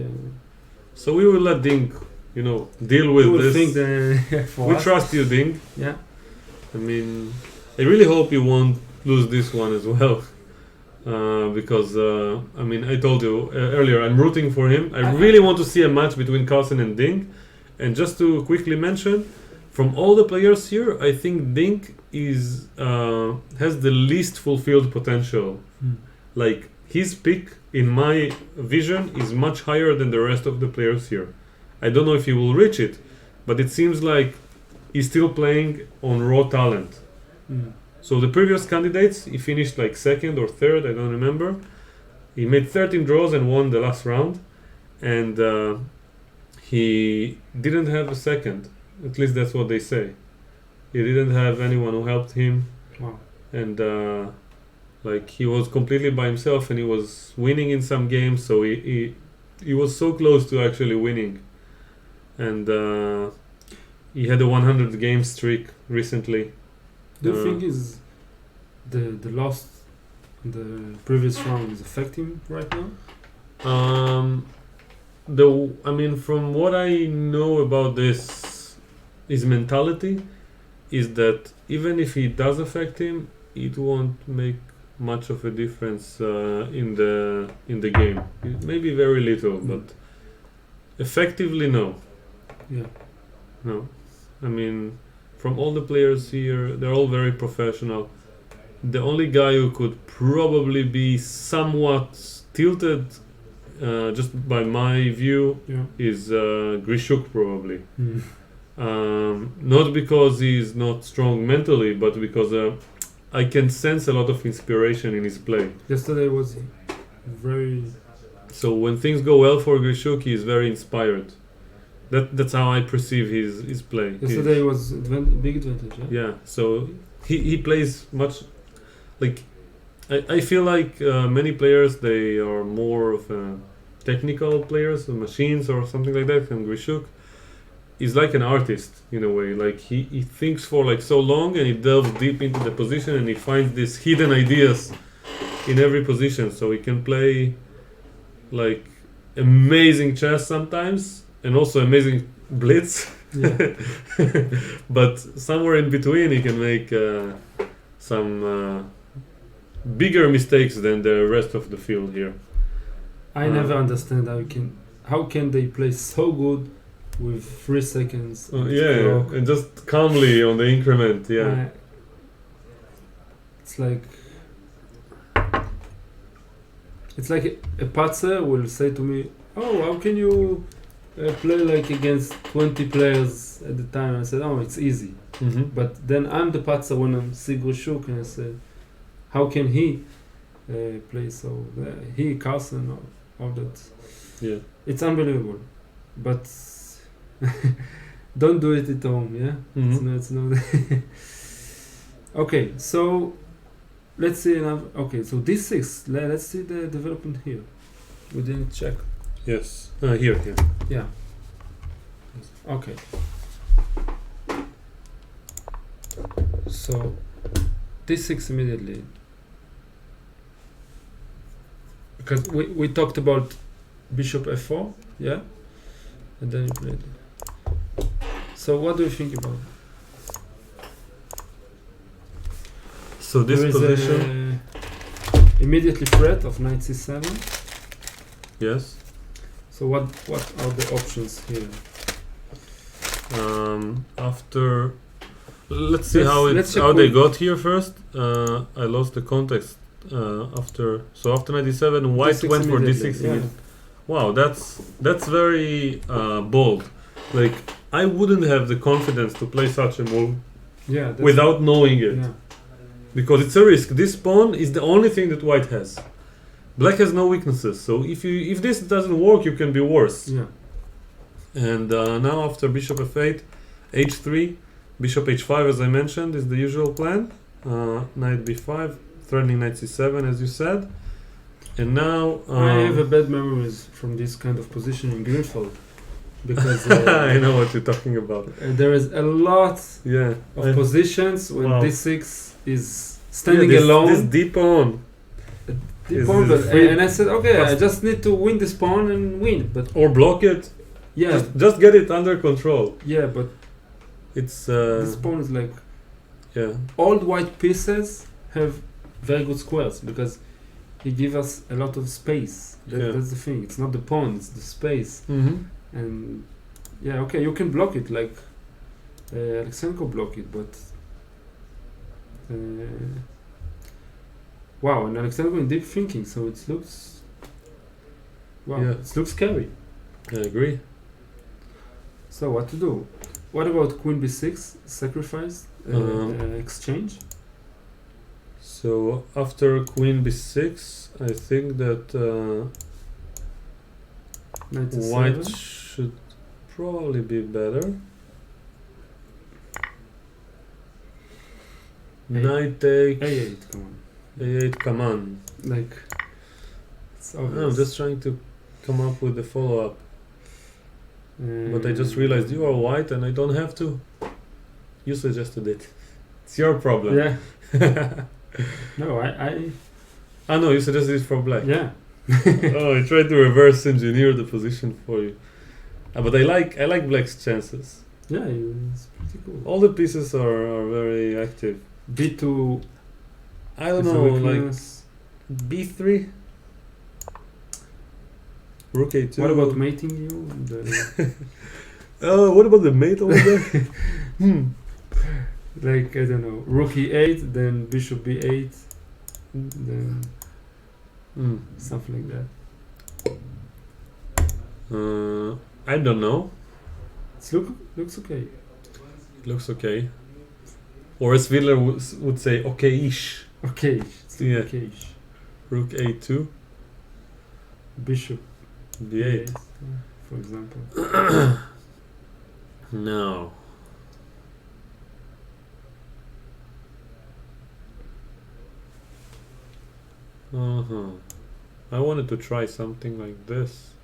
So we will let Ding, deal with You will this. think for We us. trust you, Ding. Yeah. I mean, I really hope you won't lose this one as well. Because, I told you earlier, I'm rooting for him. I really want to see a match between Carlsen and Ding. And just to quickly mention, from all the players here, I think Ding has the least fulfilled potential. Like, his pick, in my vision, is much higher than the rest of the players here. I don't know if he will reach it, but it seems like he's still playing on raw talent. So the previous candidates, he finished like second or third, I don't remember. He made 13 draws and won the last round. And he didn't have a second. At least that's what they say. He didn't have anyone who helped him. Wow. And he was completely by himself, and he was winning in some games. So he was so close to actually winning. And he had a 100 game streak recently. Do you think is the loss in the previous round is affecting right now? From what I know about his mentality is that even if it does affect him, it won't make much of a difference in the game. Maybe very little, but effectively, no. Yeah. No. From all the players here, they're all very professional. The only guy who could probably be somewhat tilted, just by my view, is Grishuk probably. Not because he's not strong mentally, but because I can sense a lot of inspiration in his play. Yesterday was very... So when things go well for Grishuk, he is very inspired. That's how I perceive his play. Yesterday was big advantage, yeah? Yeah, so he plays much... I feel like many players, they are more of technical players, machines or something like that, and Grishuk is like an artist in a way. Like he thinks for so long, and he delves deep into the position, and he finds these hidden ideas in every position. So he can play amazing chess sometimes, and also amazing blitz. Yeah. But somewhere in between, he can make some bigger mistakes than the rest of the field here. I never understand how can they play so good with 3 seconds. And just calmly on the increment. Yeah, it's like a patzer will say to me, "Oh, how can you play against 20 players at the time?" I said, "Oh, it's easy." But then I'm the patzer when I'm Grishuk, and I said, "How can he play so?" He, Carlsen, all that. Yeah, it's unbelievable. But don't do it at home. Yeah, it's not. Okay, so let's see another. Okay, so D6. Let's see the development here. We didn't check. Yes. Here. Yeah. Okay. So D6 immediately. Because we talked about Bishop F4, yeah? And then you played. So what do you think about it? So this position... immediately threat of knight c7. Yes. So what are the options here? After... Let's see how they got here first. I lost the context. After 97, white went for d6. Yeah. Wow, that's very bold. I wouldn't have the confidence to play such a move without knowing it. Yeah. Because it's a risk. This pawn is the only thing that white has. Black has no weaknesses, so if this doesn't work, you can be worse. Yeah. And now after bishop f8, h3, bishop h5, as I mentioned, is the usual plan. Knight b5, threatening knight c7, as you said. And now... I have a bad memories from this kind of position in Greenfield. Because I know what you're talking about. There is a lot of positions when d6 is standing alone. This deep pawn. And I said, okay, I just need to win this pawn and win. But or block it. Yeah, Just get it under control. yeah, but It's this pawn is like yeah. all white pieces have very good squares because he gives us a lot of space. Yeah. That's the thing. It's not the pawn; it's the space. Mm-hmm. And yeah, okay, you can block it like Alexenko block it, but wow, and Alexenko in deep thinking, so it looks wow, Yeah. it looks scary. I agree. So what to do? What about Queen B6 sacrifice exchange? So after Queen B6, I think that Knight to White 7. should probably be better. Knight takes A8, come on. A8, come on. Like it's obvious. I'm just trying to come up with the follow-up. But I just realized you are white and I don't have to. You suggested it. It's your problem. Yeah. No, I Ah no, you suggested it for black. yeah. Oh, I tried to reverse engineer the position for you. But I like black's chances. Yeah, it's pretty cool. All the pieces are very active. B2 I don't is a know, like weakness. B3, Rook A2. What about mating you? The, Oh, what about the mate over there? like I don't know, Rook E8, then Bishop B8, then something like that. I don't know. It looks okay. It looks okay. Or as Wheeler would say, okay-ish. Okay, it's Yeah. okay. Rook A2, Bishop B8. for example. No. I wanted to try something like this.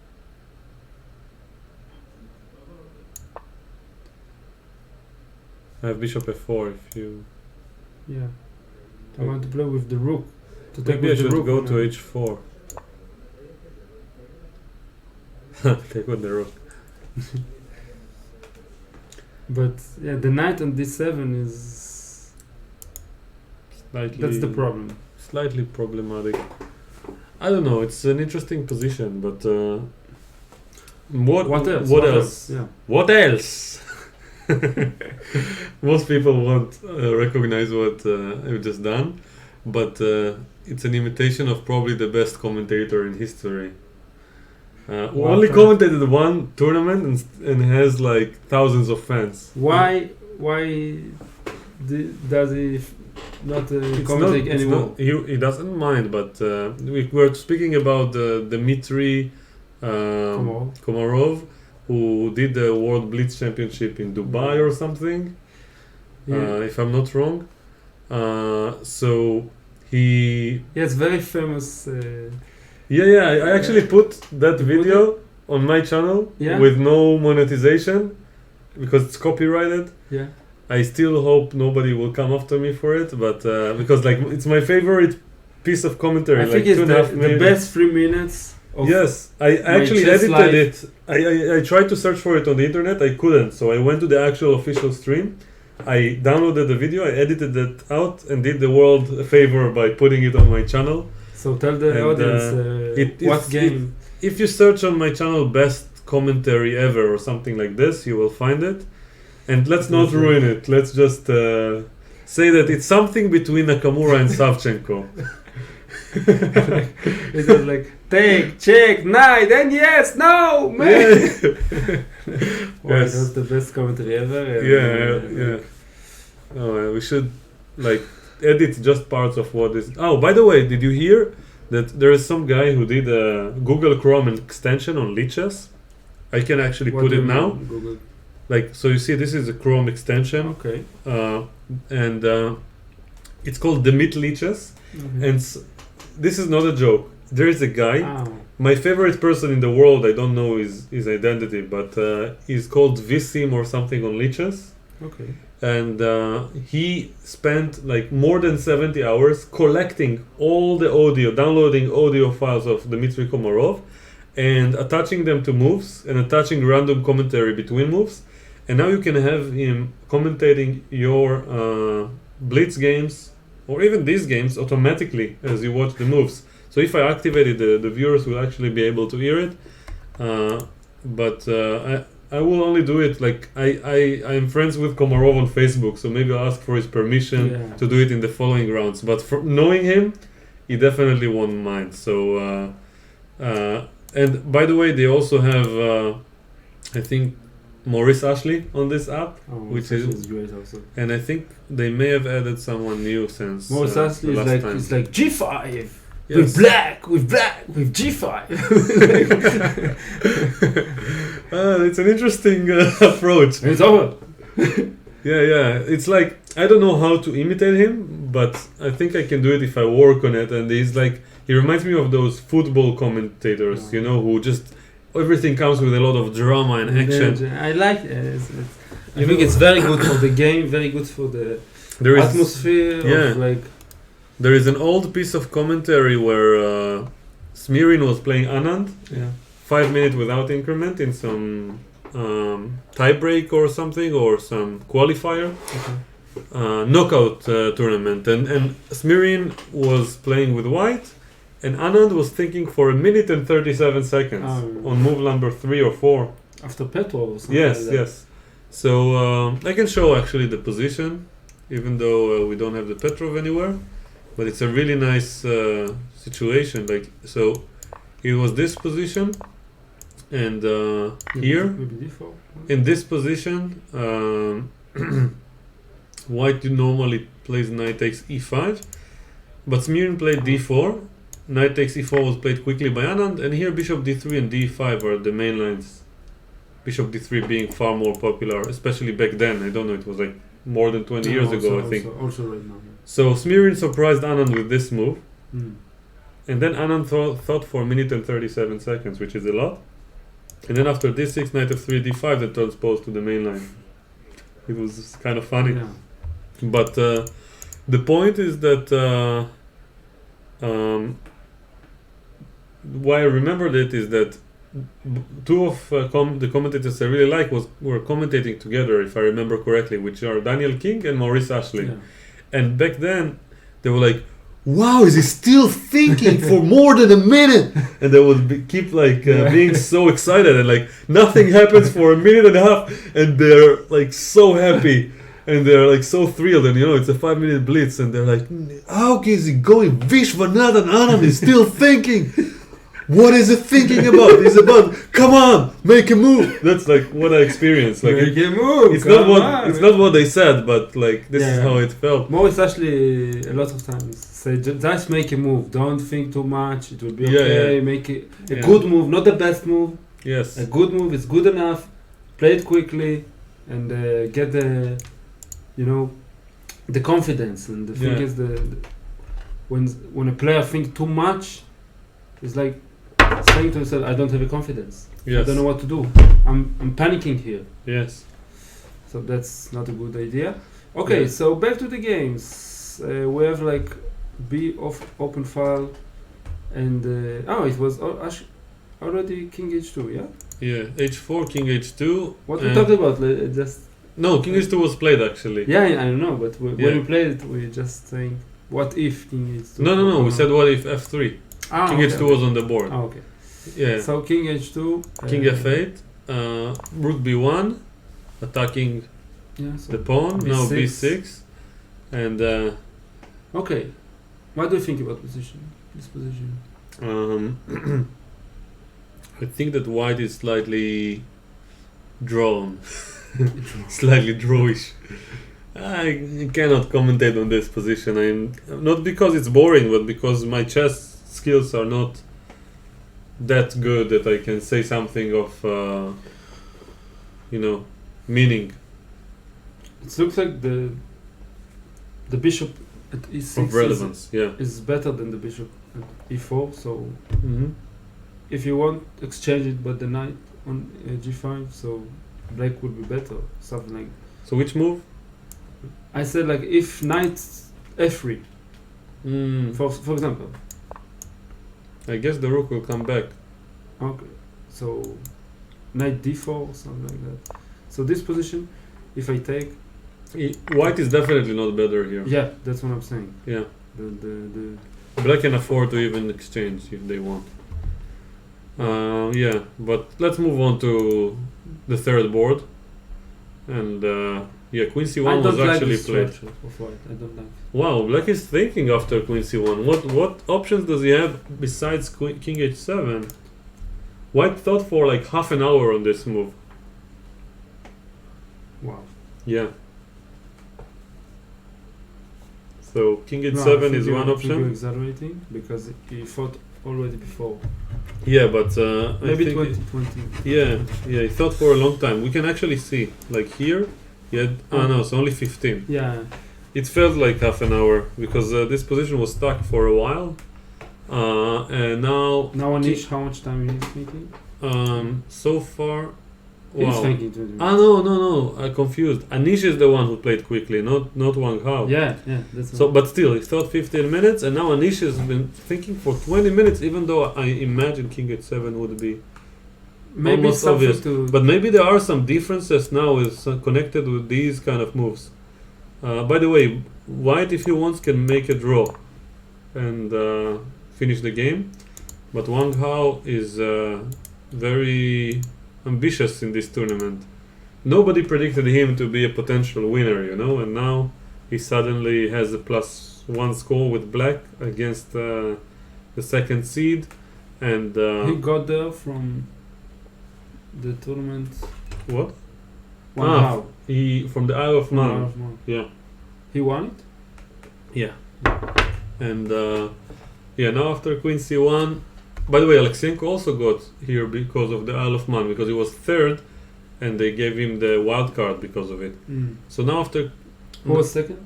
I have Bishop F4 if you... Yeah. I want to play with the rook. To take Maybe I with the should rook go and to then- H4. Take with the rook. But yeah, the knight on D7 is Slightly, that's the problem. Slightly problematic. I don't know, it's an interesting position, but what else? What else? Yeah. What else? Most people won't recognize what I've just done, but it's an imitation of probably the best commentator in history. Who only commentated one tournament and has like thousands of fans. Why does he not commentate anymore? He doesn't mind, but we were speaking about Dmitry Komarov, who did the World Blitz Championship in Dubai or something, if I'm not wrong. So he... Yes, very famous. I actually put that video on my channel with no monetization because it's copyrighted. Yeah. I still hope nobody will come after me for it, but because like it's my favorite piece of commentary. I think it's the best 3 minutes. Of Yes, I actually edited it. I tried to search for it on the internet. I couldn't, so I went to the actual official stream. I downloaded the video, I edited it out, and did the world a favor by putting it on my channel. So tell the audience what game. If you search on my channel "best commentary ever" or something like this, you will find it. And let's not ruin it. Let's just say that it's something between Nakamura and Savchenko. It was like take, check, knight, and yes, no, man. Wow, Yes. that was the best commentary ever. Yeah. Oh, we should like edit just parts of what is. Oh, by the way, did you hear that there is some guy who did a Google Chrome extension on leeches? I can actually What put do it you now. mean, Google? Like, so you see, this is a Chrome extension, Okay. and it's called Demit Leeches. Mhm. And this is not a joke. There is a guy. Ah, My favorite person in the world, I don't know his identity, but he's called Vissim or something on leeches. okay. And he spent like more than 70 hours collecting all the audio, downloading audio files of Dmitry Komarov, and attaching them to moves and attaching random commentary between moves. And now you can have him commentating your blitz games or even these games automatically as you watch the moves. So if I activated, the viewers will actually be able to hear it. But I will only do it like I'm friends with Komarov on Facebook, so maybe I'll ask for his permission to do it in the following rounds. But for knowing him, he definitely won't mind. So and by the way, they also have I think Maurice Ashley on this app, which is great also. And I think they may have added someone new since Maurice Ashley is like time. It's like G5 Yes. with G5. It's an interesting approach. And it's over. Yeah. It's like I don't know how to imitate him, but I think I can do it if I work on it. And he reminds me of those football commentators, who just everything comes with a lot of drama and action. I like it. I think it's very good for the game, very good for the atmosphere. Of like. There is an old piece of commentary where Smirin was playing Anand, 5 minutes without increment in some tiebreak or something, or some qualifier, knockout tournament. And Smirin was playing with white, and Anand was thinking for 1 minute and 37 seconds on move number 3 or 4. After Petrov or something Yes, like that. yes. So I can show actually the position, even though we don't have the Petrov anywhere. But it's a really nice situation. Like, so it was this position, and here in this position, white normally plays knight takes e5, but Smirin played d4. Knight takes e4 was played quickly by Anand, and here bishop d3 and d5 are the main lines. Bishop d3 being far more popular, especially back then. I don't know, it was like more than 20 years ago, I think. Also right now. So Smirin surprised Anand with this move, and then Anand thought for 1 minute and 37 seconds, which is a lot. And then after d6, knight f3, d5, that transposed to the main line. It was kind of funny. Yeah. But the point is that why I remembered it is that two of the commentators I really like were commentating together, if I remember correctly, which are Daniel King and Maurice Ashley. Yeah. And back then, they were like, "Wow, is he still thinking for more than a minute?" And they would keep being so excited, and like nothing happens for a minute and a half, and they're like so happy, and they're like so thrilled, and it's a 5-minute blitz, and they're like, "How is he going? Vishwanath Anand is still thinking. What is it thinking about? He's about, come on, make a move." That's like what I experienced. Like make a move. It's not what they said, but like this is how it felt. Maurice Ashley a lot of times say just make a move. Don't think too much. It will be okay. Make it a good move, not the best move. Yes. A good move is good enough. Play it quickly and get the confidence. And the thing is when a player thinks too much, it's like saying to himself, I don't have a confidence. Yes. I don't know what to do. I'm panicking here. Yes. So that's not a good idea. Okay, so back to the games. We have like B of open file, and it was already King H2, yeah? Yeah, H4, King H2. What we talked about? No, King H2 was played actually. Yeah, I don't know, but when we played it, we just saying, what if King H2? No. We said what if F3. King H2 was on the board. Oh, okay. Yeah. So King H2. King F8. Rook B1, attacking the pawn. B6. Now B6, and okay. What do you think about this position? I think that white is slightly drawn, slightly drawish. I cannot commentate on this position. I'm not because it's boring, but because my chess skills are not that good that I can say something of meaning. It looks like the bishop at e6 of relevance, is better than the bishop at e4. So if you want, exchange it, but the knight on g5. So black would be better, something like. So which move? I said like if knight f3, for example. I guess the rook will come back. Okay, so knight d4, something like that. So this position, if I take, White is definitely not better here. yeah, that's what I'm saying. Yeah. The Black can afford to even exchange if they want. Yeah, but let's move on to the third board. And yeah, Queen C1 I was don't like actually the played. structure of white. I don't like. Wow, Black is thinking after Queen C1. What options does he have besides King H7? White thought for like half an hour on this move. Wow. Yeah. So King No, I H7 think is you're- one I think you're option. exaggerating because he fought already before. Yeah, but Maybe I think 2020. yeah, he thought for a long time. We can actually see, like here, he had, no, it's only 15. Yeah. It felt like half an hour because this position was stuck for a while. And now, Now Anish, how much time he's thinking? so far, He's wow. thinking 20 minutes. No, I'm confused. Anish is the one who played quickly, not Wang Hao. Yeah, that's So, but still, he thought 15 minutes, and now Anish has been thinking for 20 minutes, even though I imagine King H7 would be maybe almost something obvious. to. But maybe there are some differences now with connected with these kind of moves. By the way, White, if he wants, can make a draw and finish the game. But Wang Hao is very ambitious in this tournament. Nobody predicted him to be a potential winner, and now he suddenly has a +1 score with Black against the second seed. And he got there from the tournament. what? One how? He from the Isle of From Man. Isle of Man. Yeah. He won it? Yeah. And yeah, now after Queen C1, by the way, Alexenko also got here because of the Isle of Man, because he was third and they gave him the wild card because of it. So now after Who was second?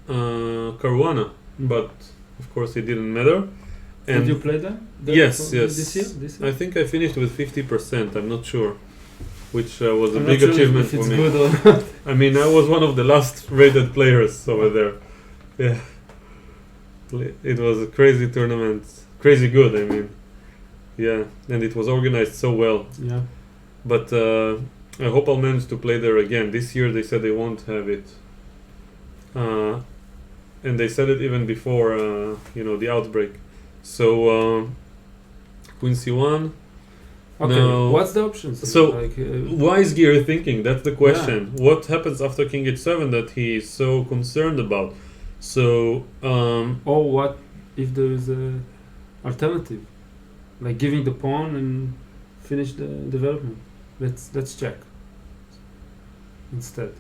Caruana, but of course it didn't matter. Did And you play them? yes. This year? This year? I think I finished with 50%, I'm not sure, which was a I'm big not sure achievement if for it's me. good or not. I mean, I was one of the last rated players over there. Yeah. It was a crazy tournament. Crazy good, I mean. Yeah, and it was organized so well. Yeah. But I hope I'll manage to play there again. This year they said they won't have it. And they said it even before, the outbreak. So, Queen C1. Okay. Now- What's the options? So, Like, Why is Gear thinking? That's the question. What happens after King H7 that he is so concerned about? So, or what if there is a alternative, like giving the pawn and finish the development? Let's check instead.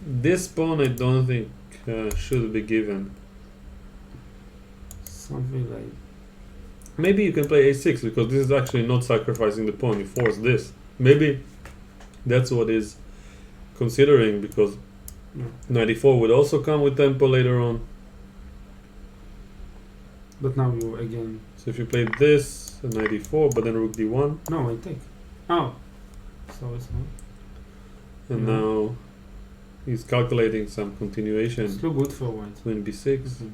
this pawn I don't think should be given. Something like Maybe you can play a6 because this is actually not sacrificing the pawn. You force this. Maybe that's what he's considering, because no. 94 would also come with tempo later on. But now you again. So if you play this, 94, but then rook d1, No, I take. Oh, so it's not. and Yeah. now he's calculating some continuation. It's still good for white. Queen b6. Mhm.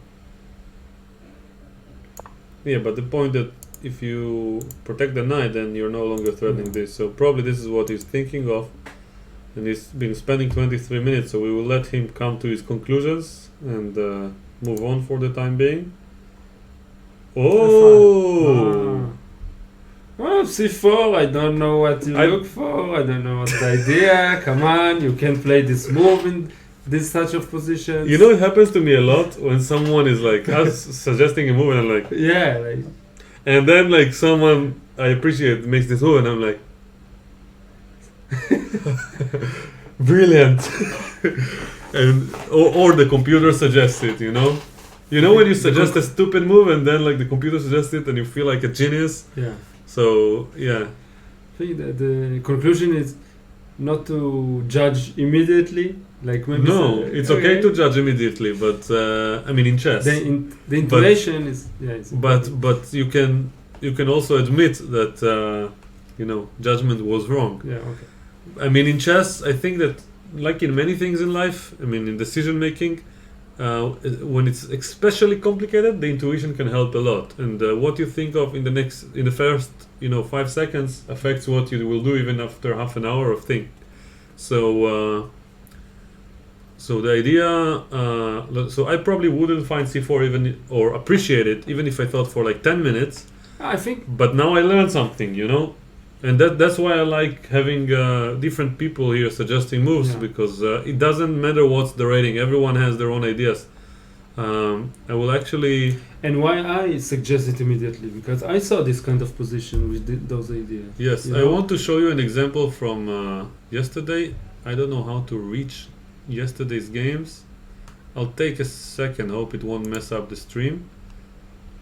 Yeah, but the point that if you protect the knight, then you're no longer threatening Mhm. this. So probably this is what he's thinking of, and he's been spending 23 minutes. So we will let him come to his conclusions and move on for the time being. Oh, Well, C4, I don't know what to I- look for. I don't know what's the idea. Come on, you can play this move in this such of positions. it happens to me a lot when someone is like us suggesting a move, and I'm like, Yeah, like and then like someone I appreciate makes this move, and I'm like, brilliant. And or the computer suggests it, when you suggest a stupid move and then like the computer suggests it and you feel like a genius. yeah. So yeah, I think that the conclusion is not to judge immediately. Like maybe no, say, it's okay to judge immediately, but I mean in chess. The intonation is it's But important. you can also admit that judgment was wrong. Yeah, okay. I mean in chess, I think that like in many things in life, I mean in decision making, when it's especially complicated, the intuition can help a lot. And what you think of in the first 5 seconds affects what you will do even after half an hour of thinking. So the idea, so I probably wouldn't find C4 even or appreciate it even if I thought for like 10 minutes. I think. But now I learned something, and that's why I like having different people here suggesting moves, because it doesn't matter what's the rating. Everyone has their own ideas. I will actually. And why I suggest it immediately, because I saw this kind of position with those ideas. Yes, I want to show you an example from yesterday. I don't know how to reach yesterday's games. I'll take a second. Hope it won't mess up the stream.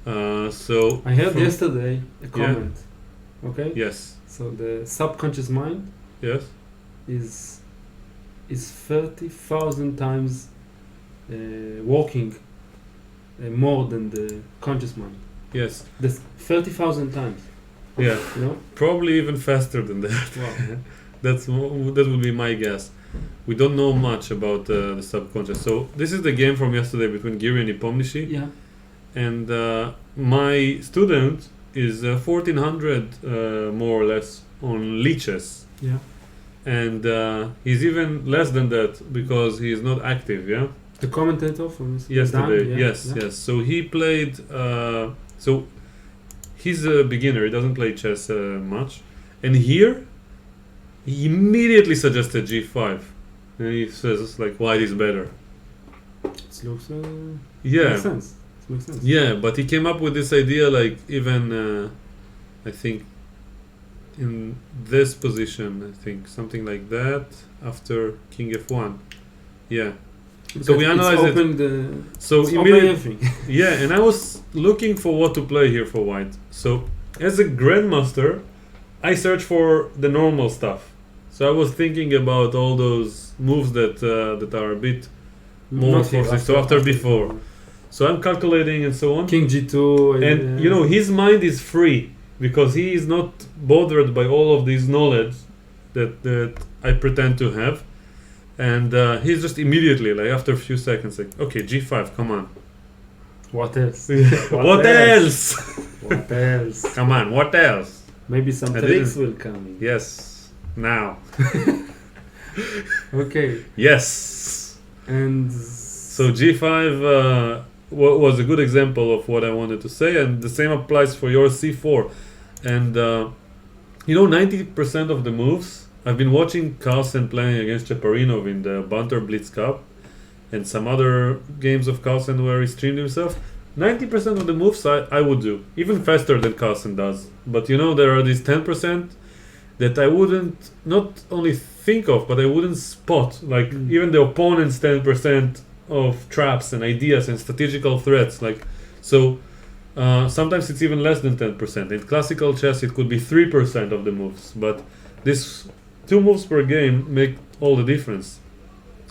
So I heard yesterday a comment. Okay. Yes. So the subconscious mind. Yes. Is 30,000 times working more than the conscious mind. Yes. That's 30,000 times. Yeah. Probably even faster than that. Wow. That would be my guess. We don't know much about the subconscious. So this is the game from yesterday between Giri and Ipomnishi. Yeah. And my student is 1400 more or less on leeches. Yeah. And he's even less than that because he is not active. Yeah. The commentator from yesterday. Dan, Yes. So he played. So he's a beginner. He doesn't play chess much. And here, he immediately suggested G5. And he says like, white is better. It looks. Makes sense. Makes sense. Yeah, but he came up with this idea like even I think in this position, I think something like that after King F1. Yeah. So we analyzed it. So immediately, yeah, and I was looking for what to play here for white. So as a grandmaster, I searched for the normal stuff. So I was thinking about all those moves that are a bit more forcing. So after before. So I'm calculating and so on. King G2. And his mind is free because he is not bothered by all of this knowledge that I pretend to have. And he's just immediately, like after a few seconds, like, okay, G5, come on. What else? What else? What else? Come on, what else? Maybe some tricks will come in. Yes, now. Okay. Yes. And so G5 was a good example of what I wanted to say, and the same applies for your C4. And 90% of the moves, I've been watching Carlsen playing against Chaparinov in the Banter Blitz Cup and some other games of Carlsen where he streamed himself. 90% of the moves I would do, even faster than Carlsen does. But there are these 10% that I wouldn't not only think of, but I wouldn't spot. Like even the opponent's 10% of traps and ideas and strategical threats. Like so, sometimes it's even less than 10%. In classical chess, it could be 3% of the moves. But this 2 moves per game make all the difference.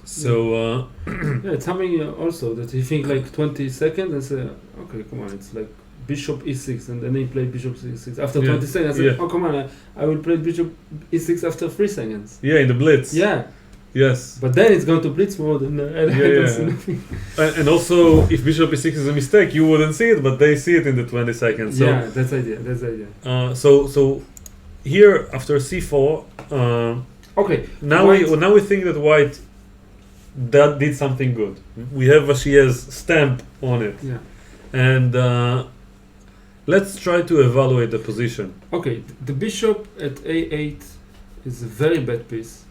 So it's something also that you think like 20 seconds and say, okay, come on, it's like bishop e6, and then he played bishop e6 after 20 seconds. I said, oh come on, I will play bishop e6 after 3 seconds. Yeah, in the blitz. Yeah. Yes. But then it's going to blitz mode, and I don't see nothing. And also, if bishop e6 is a mistake, you wouldn't see it, but they see it in the 20 seconds. So, yeah, that's the idea. So here after c4, okay. Now we think that white that did something good. We have Vashia's stamp on it. Yeah. And let's try to evaluate the position. Okay, the bishop at a8 is a very bad piece,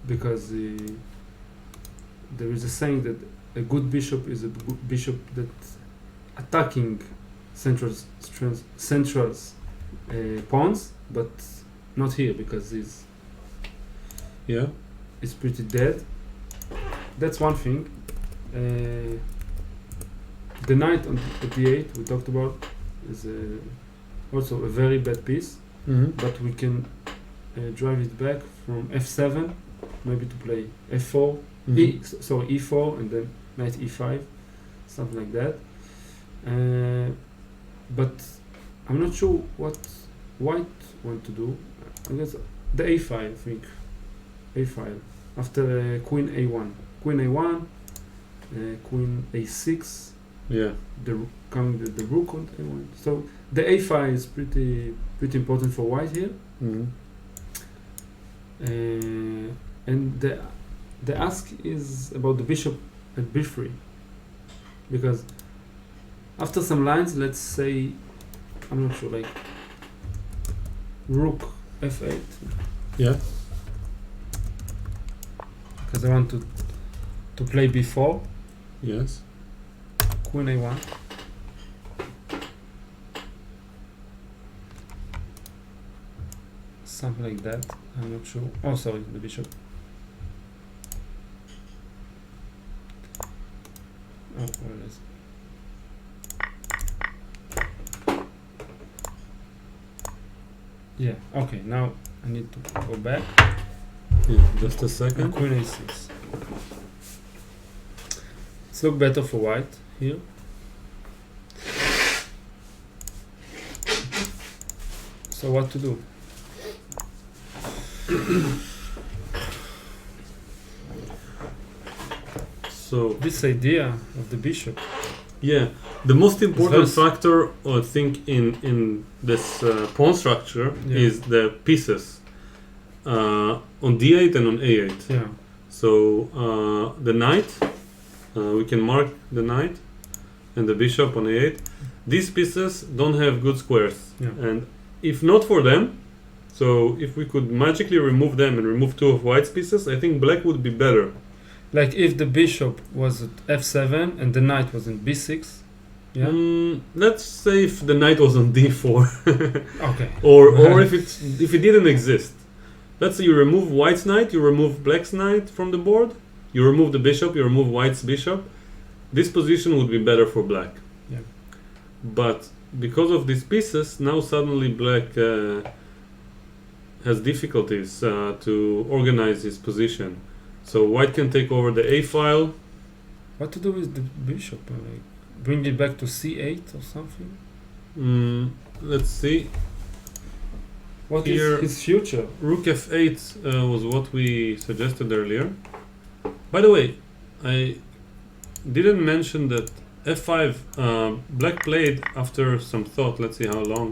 because there is a saying that a good bishop is a good bishop that's attacking centrals pawns, but not here because it's pretty dead. That's one thing. The knight on d8 we talked about is also a very bad piece, but we can drive it back from f7, maybe to play f4, e4, and then knight e5, something like that. But I'm not sure what white want to do. I guess the a file, I think. A file after queen a1. Queen a1, queen a6. Yeah. Coming the rook on a1. So the a file is pretty important for white here. Mm-hmm. And the ask is about the bishop at b3, because after some lines, let's say, I'm not sure, like rook f8. Yeah. Because I want to play b4. Yes. Queen a1. Something like that. I'm not sure. Oh, sorry, the bishop. Oh, where is it? Yeah, okay, now I need to go back. Yeah, just a second. And queen a6. It's look better for white here. So what to do? So This idea of the bishop. yeah, the most important It's very factor I think in this pawn structure Yeah. is the pieces on d8 and on a8. Yeah. So the knight, we can mark the knight and the bishop on a8. These pieces don't have good squares, Yeah. and if not for them, so if we could magically remove them and remove two of white's pieces, I think black would be better. Like if the bishop was at f7 and the knight was in b6. Yeah. Let's say if the knight was on d4, Okay. or if it didn't exist. Let's say you remove white's knight, you remove black's knight from the board, you remove the bishop, you remove white's bishop. This position would be better for black. Yeah. But because of these pieces, now suddenly black has difficulties to organize his position. So white can take over the a file. What to do with the bishop? Like bring it back to c8 or something? Let's see. What Here- is his future? Rook f8 was what we suggested earlier. By the way, I didn't mention that f5 black played after some thought. Let's see how long.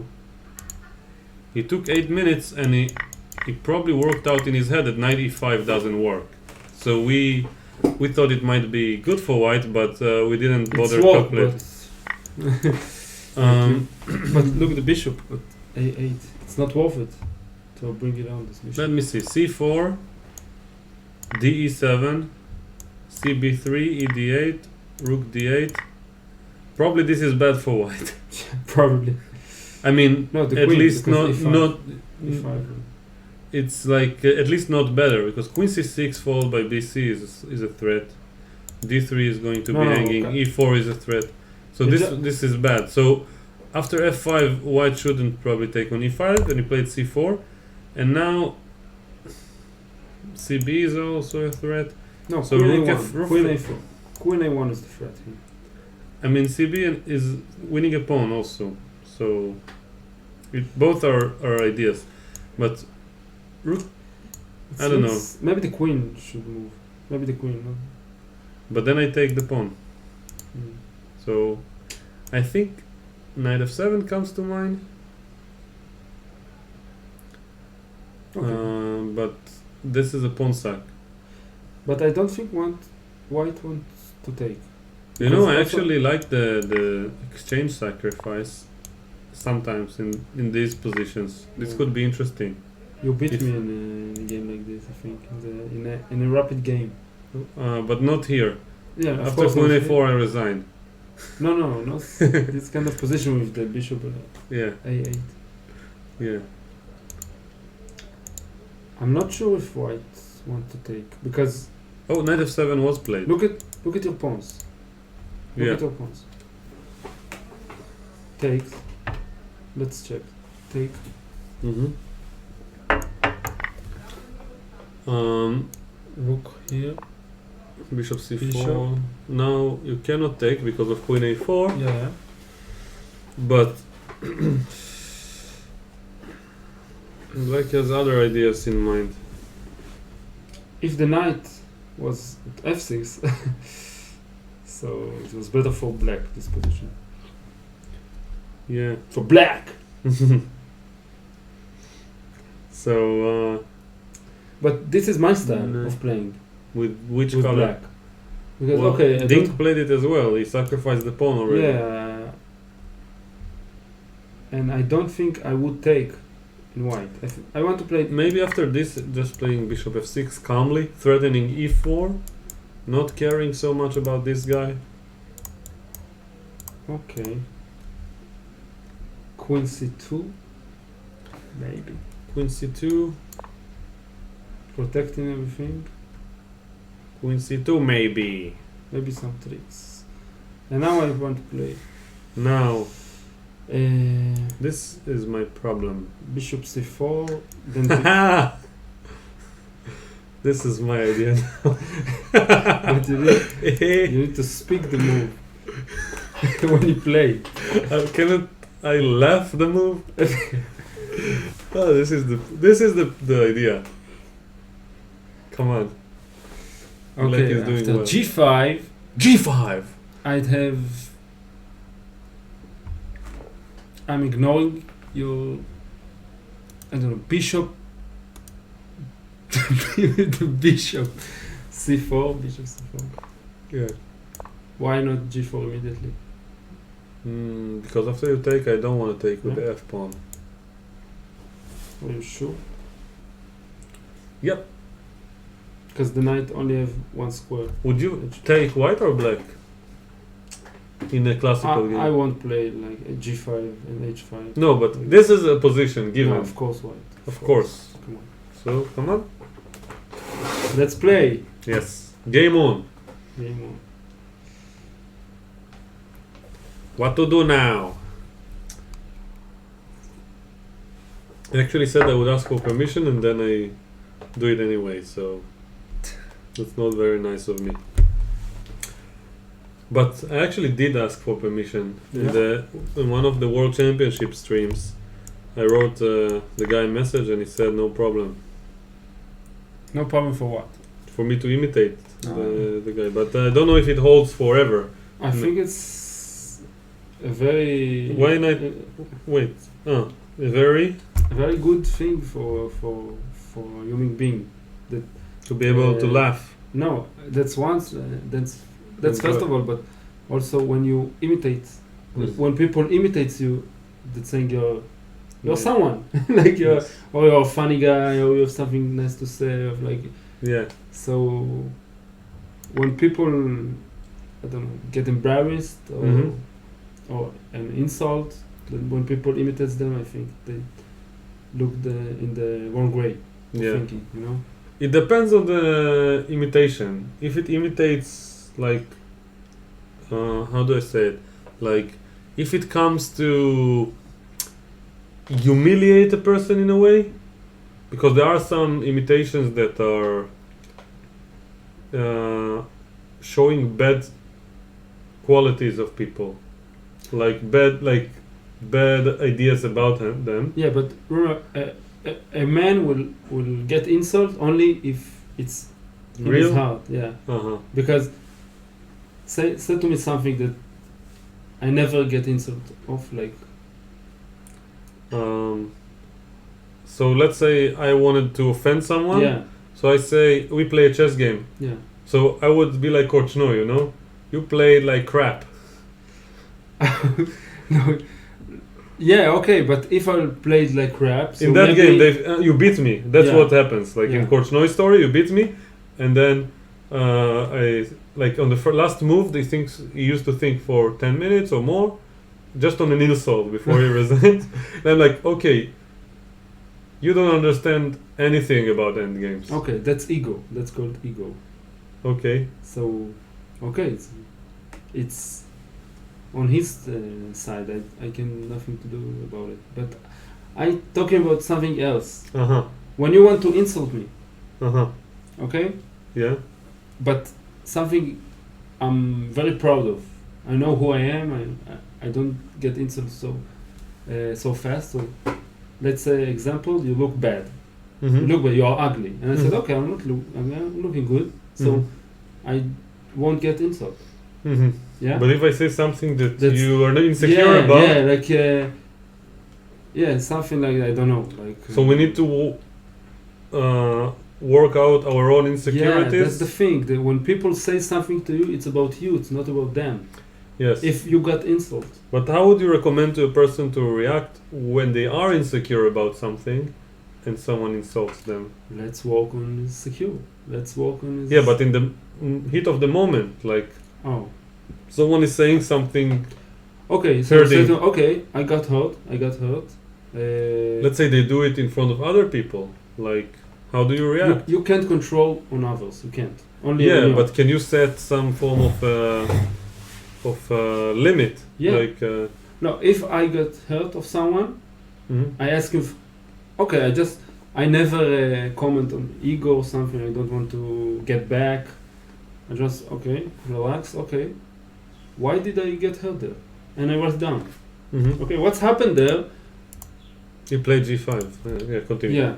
He took 8 minutes and he probably worked out in his head that knight e5 doesn't work. So we thought it might be good for white, but we didn't bother calculate. But look at the bishop at a8. It's not worth it to bring it down this bishop. Let me see. c4, de7, cb3, ed8, rook d8. Probably this is bad for white. Probably. I mean, No, the at queen, least because not. e5. It's like at least not better, because queen c6 followed by bc is a threat. d3 is going to be hanging. Okay. e4 is a threat. So this is bad. So after f5, white shouldn't probably take on e5, and he played c4, and now cb is also a threat. No, So queen rook a1. f- rook Queen f- a4. Queen a1 is the threat here. I mean, cb is winning a pawn also. So both are ideas, but rook. I don't know. Maybe the queen should move. Maybe the queen. No? But then I take the pawn. Mm. So I think knight f7 comes to mind. Okay. But this is a pawn sack. But I don't think white wants to take. You know, Because I also- actually like the exchange sacrifice sometimes in these positions. This Yeah. could be interesting. You beat If- me in a game like this, I think, in a rapid game. But not here. Yeah, of After course. queen not- a4, I resigned. No, not this kind of position with the bishop Yeah, a8. yeah. I'm not sure if white want to take, because Oh, knight f7 was played. look at your pawns. Look Yeah. at your pawns. Takes. Let's check. Take. Mm-hmm. Rook here. Bishop c4. Bishop. Now you cannot take because of queen a4. Yeah. But black has other ideas in mind. If the knight was at f6, So it was better for black, this position. Yeah. For black! So, But this is my style No. of playing with which with color? black. Because, Well, okay, I Dink don't- played it as well. He sacrificed the pawn already. yeah. And I don't think I would take in white. I want to play. Maybe after this, just playing bishop f6 calmly, threatening e4, not caring so much about this guy. Okay. Queen c2. Maybe. Queen c2, Protecting everything. queen c2 maybe. Maybe some tricks. And now I want to play Now, uh, this is my problem. bishop c4. Then This is my idea now. but you need to speak the move when you play. Cannot I laugh the move? Oh, this is the idea. Come on. Black Okay, is doing after well. g5, G5. I'd have. I'm ignoring your. I don't know, bishop. The bishop c4, bishop c4. Yeah. Why not g4 immediately? Because after you take, I don't want to take with Yeah. the f pawn. Are you sure? Yep. Because the knight only have one square. Would you take white or black in a classical game? I won't play like a g5 and h5. No, but this is a position given. No, of course white. Of course. Come on. So come on. Let's play. Yes. Game on. Game on. What to do now? I actually said I would ask for permission and then I do it anyway, so that's not very nice of me. But I actually did ask for permission. In one of the World Championship streams, I wrote the guy a message and he said no problem. No problem for what? For me to imitate the guy. But I don't know if it holds forever. I think it's a very Why not? Wait. A very... a very good thing for a human being. To be able to laugh. No, that's once. That's first of all, but also when you imitate, when people imitate you, that's saying you're Yeah. someone like you're Yes. or you're a funny guy or you have something nice to say or like Yeah. so. When people, I don't know, get embarrassed or Mhm. or an insult, then when people imitate them, I think they look in the wrong way of Yeah. thinking. You know. It depends on the imitation. If it imitates like, how do I say it? Like, if it comes to humiliate a person in a way, because there are some imitations that are showing bad qualities of people, like bad ideas about them. Yeah, but remember, a man will get insult only if it's in his Real? heart. Yeah, Uh-huh. because say to me something that I never get insult of, like So let's say I wanted to offend someone. yeah, So I say we play a chess game. yeah. So I would be like Korchno, you know? You played like crap. No, yeah, okay, but if I played like crap, so In that maybe game, you beat me. That's Yeah. what happens. Like in Yeah. Korchno's story, you beat me, and then I like on the last move, he used to think for 10 minutes or more, just on an insult before he resigned. And I'm like, okay, you don't understand anything about endgames. Okay, that's ego. That's called ego. Okay. So, okay, it's on his side. I can nothing to do about it. But I talking about something else. Uh-huh. When you want to insult me, Uh-huh. okay, Yeah. but something I'm very proud of. I know who I am. I don't get insulted so fast. So, let's say example, you look bad. Mm-hmm. You look bad. You are ugly, and I said, Mhm. okay, I'm looking good. So Mhm. I won't get insult. Mm-hmm. Yeah. But if I say something that That's- you are not insecure about, something like I don't know, like. so we need to work out our own insecurities. Yeah, that's the thing. That when people say something to you, it's about you. It's not about them. Yes. If you got insult. But how would you recommend to a person to react when they are insecure about something and someone insults them? Let's work on secure. Let's work on. Yeah, but in the heat of the moment, like someone is saying something. Okay, so hurting. okay, I got hurt. Let's say they do it in front of other people. Like, how do you react? You can't control on others. You can't. Only Yeah, on you. but can you set some form of limit? Yeah. Like, No, if I got hurt of someone, I ask him. I never comment on ego or something. I don't want to get back. I just relax. Okay, why did I get hurt there? And I was down. Okay, what's happened there? You played G5. Yeah, continue. Yeah.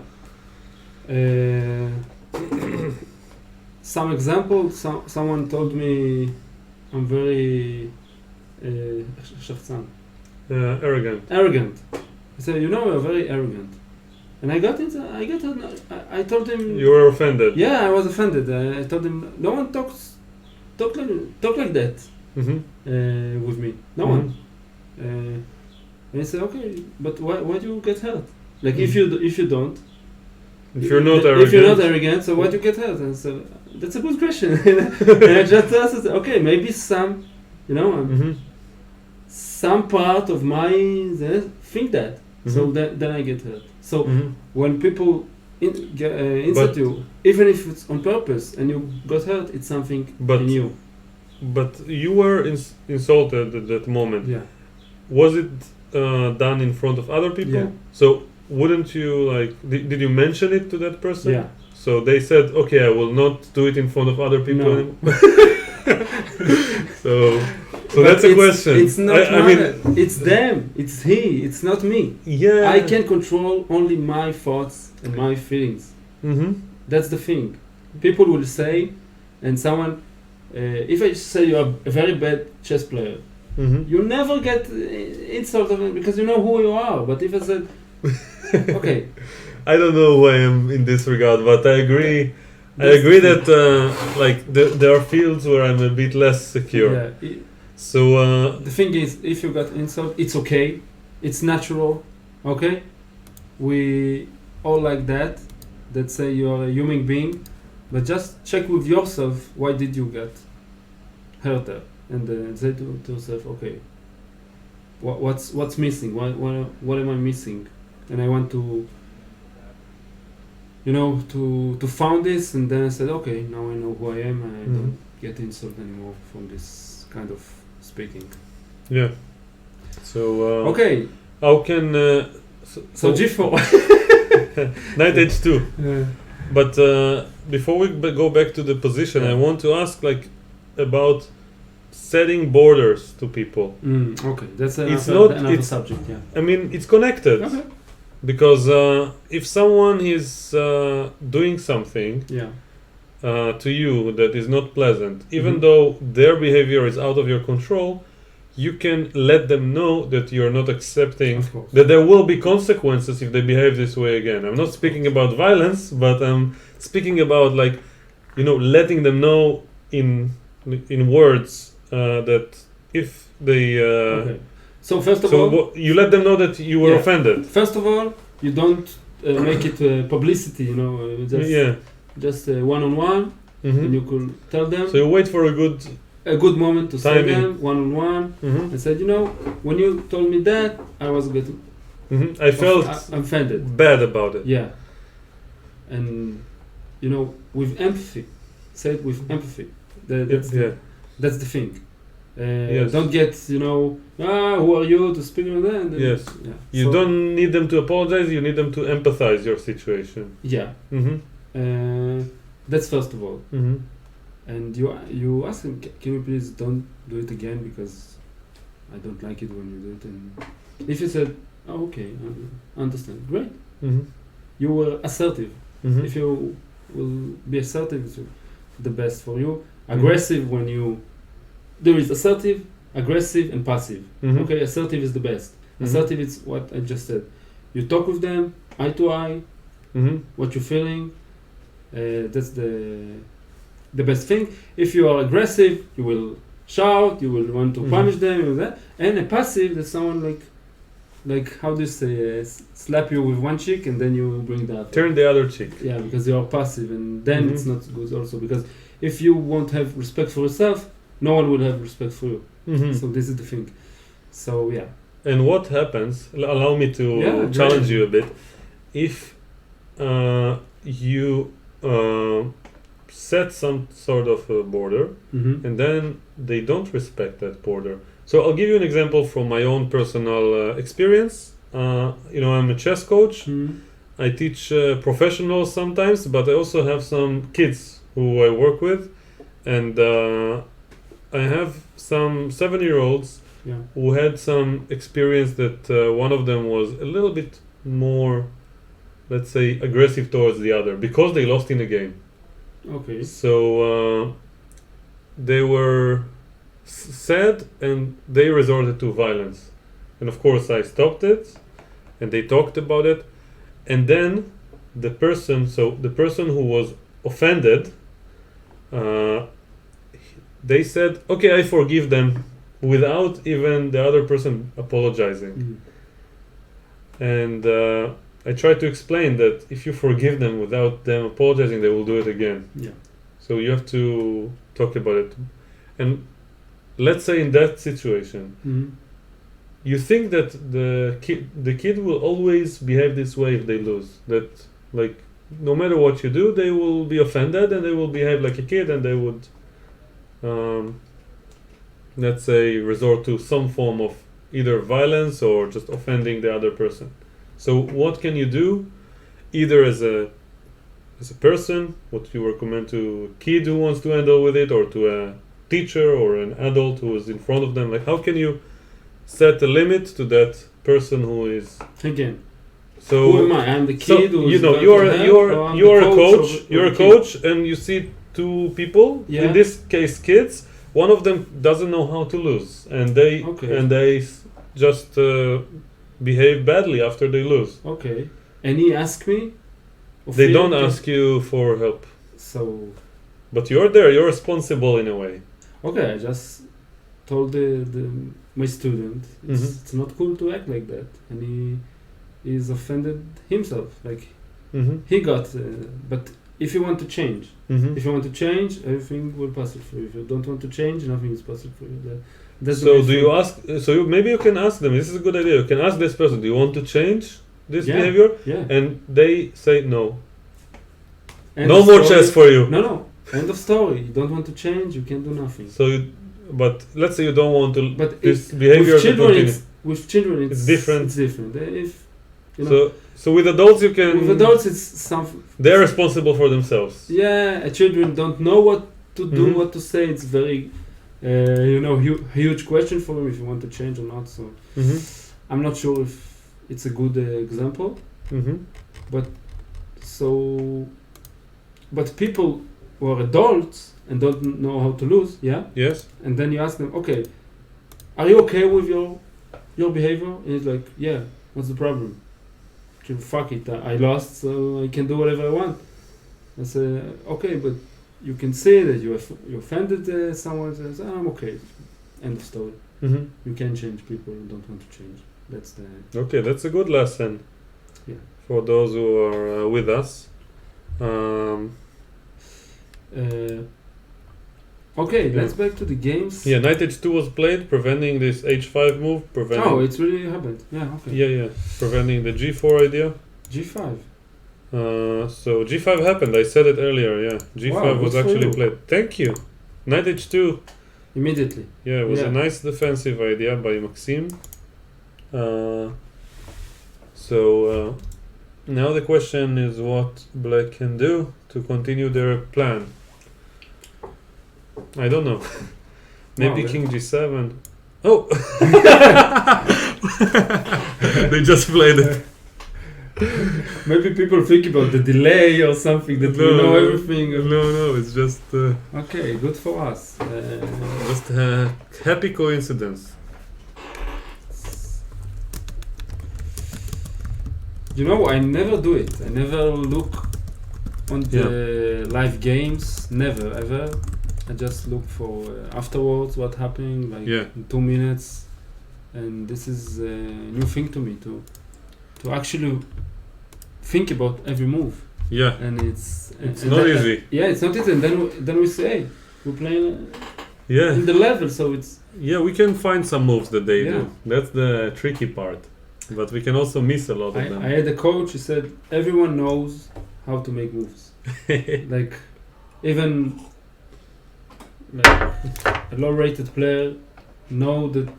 Some example. Someone told me I'm very Arrogant. arrogant. He said, you're very arrogant. And I told him. You were offended. Yeah, I was offended. I told him no one talk like that with me. No one. And he said, okay, but why do you get hurt? Like if you don't. If you're not arrogant. If you're not arrogant, so why do you get hurt? And so that's a good question. And I just asked, okay, maybe some, some part of my think that. So then I get hurt. So when people insult you, even if it's on purpose and you got hurt, it's something in you. But you were insulted at that moment. Yeah. Was it done in front of other people? Yeah. So wouldn't you did you mention it to that person? Yeah. So they said, okay, I will not do it in front of other people No. anymore. So that's a question. It's not it's them. It's he. It's not me. Yeah. I can control only my thoughts and my feelings. That's the thing. People will say, and someone, if I say you are a very bad chess player, you never get insulted because you know who you are. But if I said, okay, I don't know who I am in this regard, but I agree. I agree that there are fields where I'm a bit less secure. Yeah. So the thing is, if you got insult, it's okay. It's natural. Okay, we all like that. That say you are a human being, but just check with yourself. Why did you get hurt there? And say to yourself, okay, what's missing? What am I missing? And I want to. To found this, and then I said, okay, now I know who I am, and I don't get insulted anymore from this kind of speaking. Yeah. So okay. How can so G4 Knight H2? Yeah. But before we go back to the position, I want to ask about setting borders to people. Okay, that's another subject. Yeah. I mean, it's connected. Okay. Because if someone is doing something to you that is not pleasant, even though their behavior is out of your control, you can let them know that you're not accepting, that there will be consequences if they behave this way again. I'm not speaking about violence, but I'm speaking about letting them know in words that if they... okay. So first of all, you let them know that you were offended. First of all, you don't make it publicity. Just one-on-one, and you could tell them. So you wait for a good moment to say them one-on-one, and said, when you told me that, I was getting. I felt offended, bad about it. Yeah, and with empathy, say it with empathy. That's the thing. Don't get who are you to speak on that? Yes. Yeah. You don't need them to apologize. You need them to empathize your situation. Yeah. That's first of all. And you ask him, can you please don't do it again because I don't like it when you do it. And if you said, oh, okay, I understand, great. You were assertive. If you will be assertive, it's the best for you. Aggressive when you there is assertive, aggressive, and passive. Mhm. Okay, assertive is the best. Mhm. Assertive is what I just said. You talk with them eye to eye, Mhm. what you're feeling. That's the best thing. If you are aggressive, you will shout, you will want to Mhm. punish them, you know that. And a passive, that's someone like how do you say, slap you with one cheek and then you bring the other. Turn the other cheek. Yeah, because you are passive, and then Mhm. it's not good also, because if you won't have respect for yourself, no one will have respect for you. Mhm. So this is the thing. So yeah. And what happens? Allow me to Yeah, challenge great. you a bit. If you set some sort of a border, Mm-hmm. and then they don't respect that border. So I'll give you an example from my own personal experience. I'm a chess coach. Mm-hmm. I teach professionals sometimes, but I also have some kids who I work with, and I have some 7-year-olds Yeah. who had some experience that one of them was a little bit more, let's say, aggressive towards the other because they lost in a game. Okay. So they were sad and they resorted to violence. And of course, I stopped it and they talked about it. And then the person who was offended, they said, okay, I forgive them without even the other person apologizing. Mm-hmm. And I tried to explain that if you forgive them without them apologizing, they will do it again. Yeah. So you have to talk about it. And let's say in that situation, Mm-hmm. you think that the kid will always behave this way if they lose. That like no matter what you do, they will be offended and they will behave like a kid and they would, let's say, resort to some form of either violence or just offending the other person. So what can you do, either as a person, what you recommend to a kid who wants to handle with it, or to a teacher or an adult who is in front of them? Like, how can you set a limit to that person who is? Again, So who am I? I'm the so kid. you know you are a coach. You're a coach, and you see two people. Yeah. In this case, kids. One of them doesn't know how to lose, and they just behave badly after they lose. Okay. And he asked me. They don't ask you for help, So. but you're there. You're responsible in a way. Okay, I just told my student it's not cool to act like that, and he is offended himself. Like he got, but if you want to change, if you want to change, everything will pass it for you. If you don't want to change, nothing is possible for you. That's So do you ask? So maybe you can ask them. This is a good idea. You can ask this person, "Do you want to change this behavior?" Yeah. And they say no. End No of more story. chess for you. No. End of story. You don't want to change, you can do nothing. So, but let's say you don't want to. But this behavior with to children, continue. with children, It's different. It's different. If you know, So with adults you can. with adults, it's something. They're responsible for themselves. Yeah, children don't know what to do, Mhm. what to say. It's very, huge question for them if you want to change or not. So I'm not sure if it's a good example. But people who are adults and don't know how to lose, yeah. Yes. And then you ask them, okay, are you okay with your behavior? And it's like, yeah. What's the problem? Fuck it, I lost, so I can do whatever I want. I say, okay, but you can say that you offended someone. Says, I'm okay. End of story. You can change people who don't want to change. That's the. Okay, that's a good lesson. Yeah. For those who are with us. Okay, let's back to the games. Yeah, knight h2 was played, preventing this h5 move. Oh, it's really happened. Yeah, okay. Yeah. Preventing the g4 idea. G5. So g5 happened. I said it earlier. Yeah, g5 was actually played. Thank you. Knight h2. Immediately. Yeah, it was a nice defensive idea by Maxim. Now the question is what black can do to continue their plan. I don't know. Maybe king g7. Oh! They just played it. Maybe people think about the delay or something that we know everything. No, it's just Okay, good for us. just a happy coincidence. You know, I never do it. I never look on the live games. Never, ever. I just look for afterwards what happened, like in 2 minutes. And this is a new thing to me, to actually think about every move. Yeah. And it's not easy. Yeah, it's not easy. And then we say, we're playing in the level, so it's... Yeah, we can find some moves that they do. That's the tricky part. But we can also miss a lot of them. I had a coach who said, everyone knows how to make moves. Like, even like, a low-rated player know that,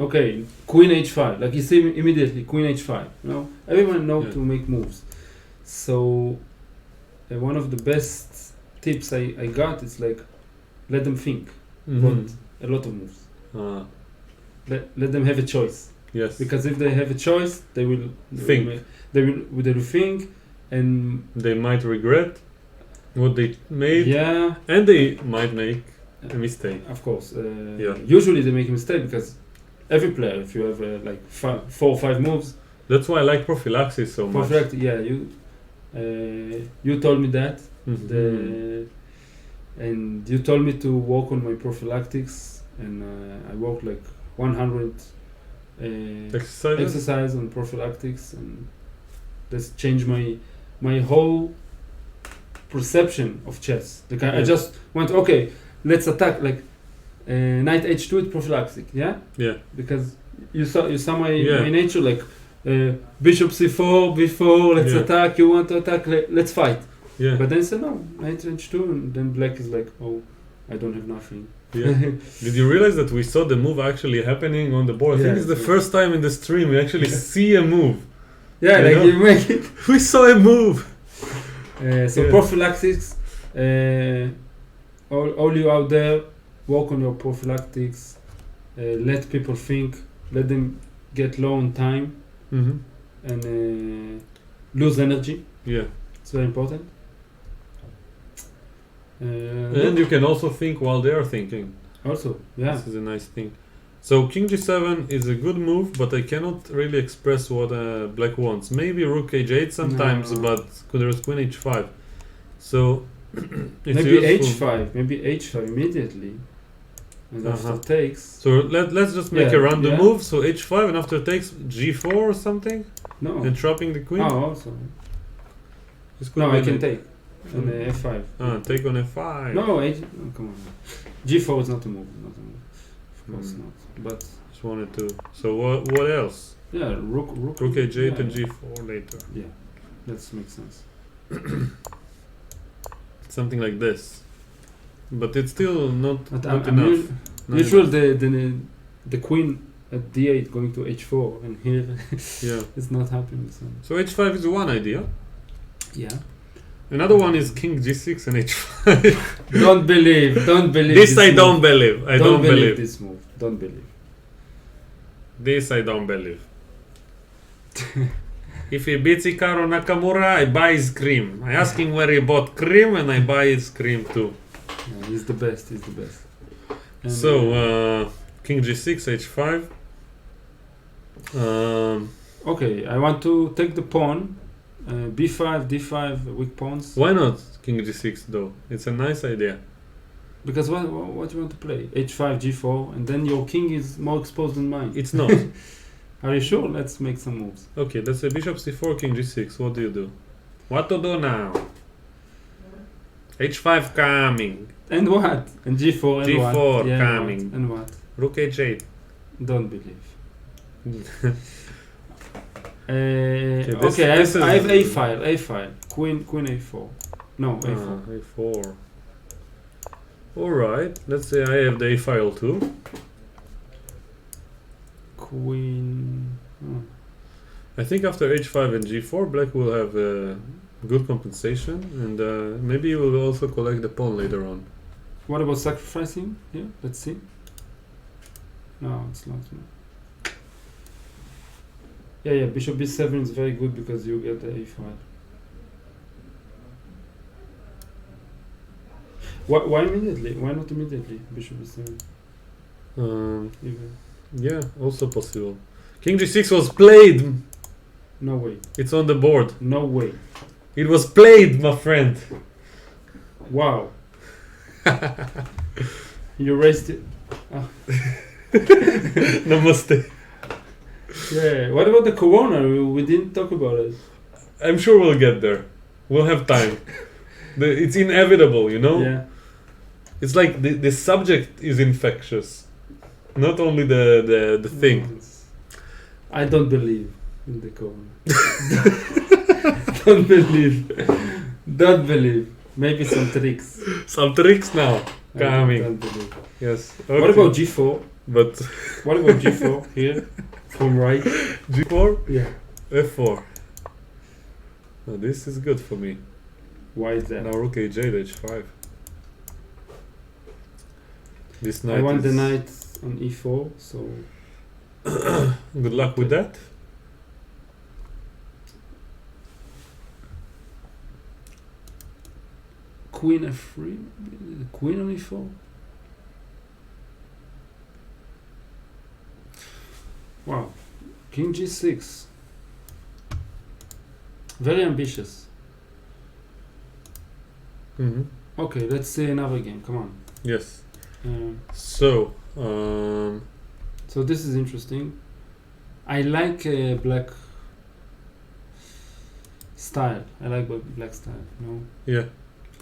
okay, queen h5. Like, you see immediately, queen h5. You know? Everyone knows to make moves. So, one of the best tips I got is like, let them think about a lot of moves. Let them have a choice. Yes. Because if they have a choice, they will think. They will think, and they might regret what they made. Yeah. And they might make a mistake. Of course. Usually they make a mistake because every player, if you have like 4 or 5 moves. That's why I like prophylaxis so much. Yeah. You told me that. And you told me to work on my prophylactics, and I worked like 100 exercise on prophylactics, and that's changed my whole perception of chess. Like I just went, okay, let's attack, like knight h2 with prophylactic, yeah, because you saw my nature, like bishop c4, b4, let's attack. You want to attack? Let's fight. Yeah. But then I said no, knight h2, and then black is like, oh, I don't have nothing. Yeah. Did you realize that we saw the move actually happening on the board? I think it's the first time in the stream we actually see a move. Yeah, you make it. We saw a move. Prophylactics, all you out there, work on your prophylactics. Let people think. Let them get low on time and lose energy. Yeah, it's very important. And you can also think while they are thinking. Also, yeah. This is a nice thing. So king g7 is a good move, but I cannot really express what black wants. Maybe rook h8 sometimes, but there's queen h5. So maybe h5, maybe h5 immediately. And after takes. So let's just make a random move. So h5 and after takes g4 or something. No. And trapping the queen. Oh, also. No, I can take. On f5. Take on f5. No, come on. G4 is not a move. Of course not. But just wanted to. So what else? Yeah, rook h8 and g4 later. Yeah, that makes sense. Something like this, but it's still not enough. Usually the queen at d8 going to h4, and here it's not happening. So h5 is one idea. Yeah. Another one is king g6 and h5. Don't believe. This I don't believe. I don't believe this move. Don't believe. This I don't believe. If he beats Hikaru Nakamura, I buy his cream. I ask him where he bought cream, and I buy his cream too. Yeah, he's the best. And so king g6, h5. Okay, I want to take the pawn. b5, d5, weak pawns. Why not king g6 though? It's a nice idea. Because what you want to play? h5, g4, and then your king is more exposed than mine. It's not. Are you sure? Let's make some moves. Okay, that's a bishop c4, king g6. What do you do? What to do now? h5 coming. And what? And g4 and g4 what? Yeah, coming. And what? Rook h8. Don't believe. Okay, I have a file. Queen a4. No, a4. a4. Alright, let's say I have the a file too. Queen. I think after h5 and g4, black will have good compensation, and maybe he will also collect the pawn later on. What about sacrificing? Yeah, let's see. No, it's not. Yeah, bishop b7 is very good because you get the e5. Why immediately? Why not immediately? Bishop b7. Even. Yeah, also possible. King g6 was played. No way. It's on the board. No way. It was played, my friend. Wow. You raised it. Oh. Namaste. Yeah. What about the corona? We didn't talk about it. I'm sure we'll get there. We'll have time. It's inevitable, you know? Yeah. It's like the subject is infectious. Not only the thing. I don't believe in the corona. Don't believe. Don't believe. Maybe some tricks. Some tricks now coming. Don't believe. Yes. Okay. What about g4? But What about g4 here? From right? g4, Yeah. f4. Now this is good for me. Why is that? Now rook aj to h5. This knight I want is the knight on e4, so good luck with that. queen f3, queen on e4. Wow, king g6. Very ambitious. Mm-hmm. Okay, let's see another game. Come on. Yes. Um, So, so this is interesting. I like black style. I like black style. You know, yeah.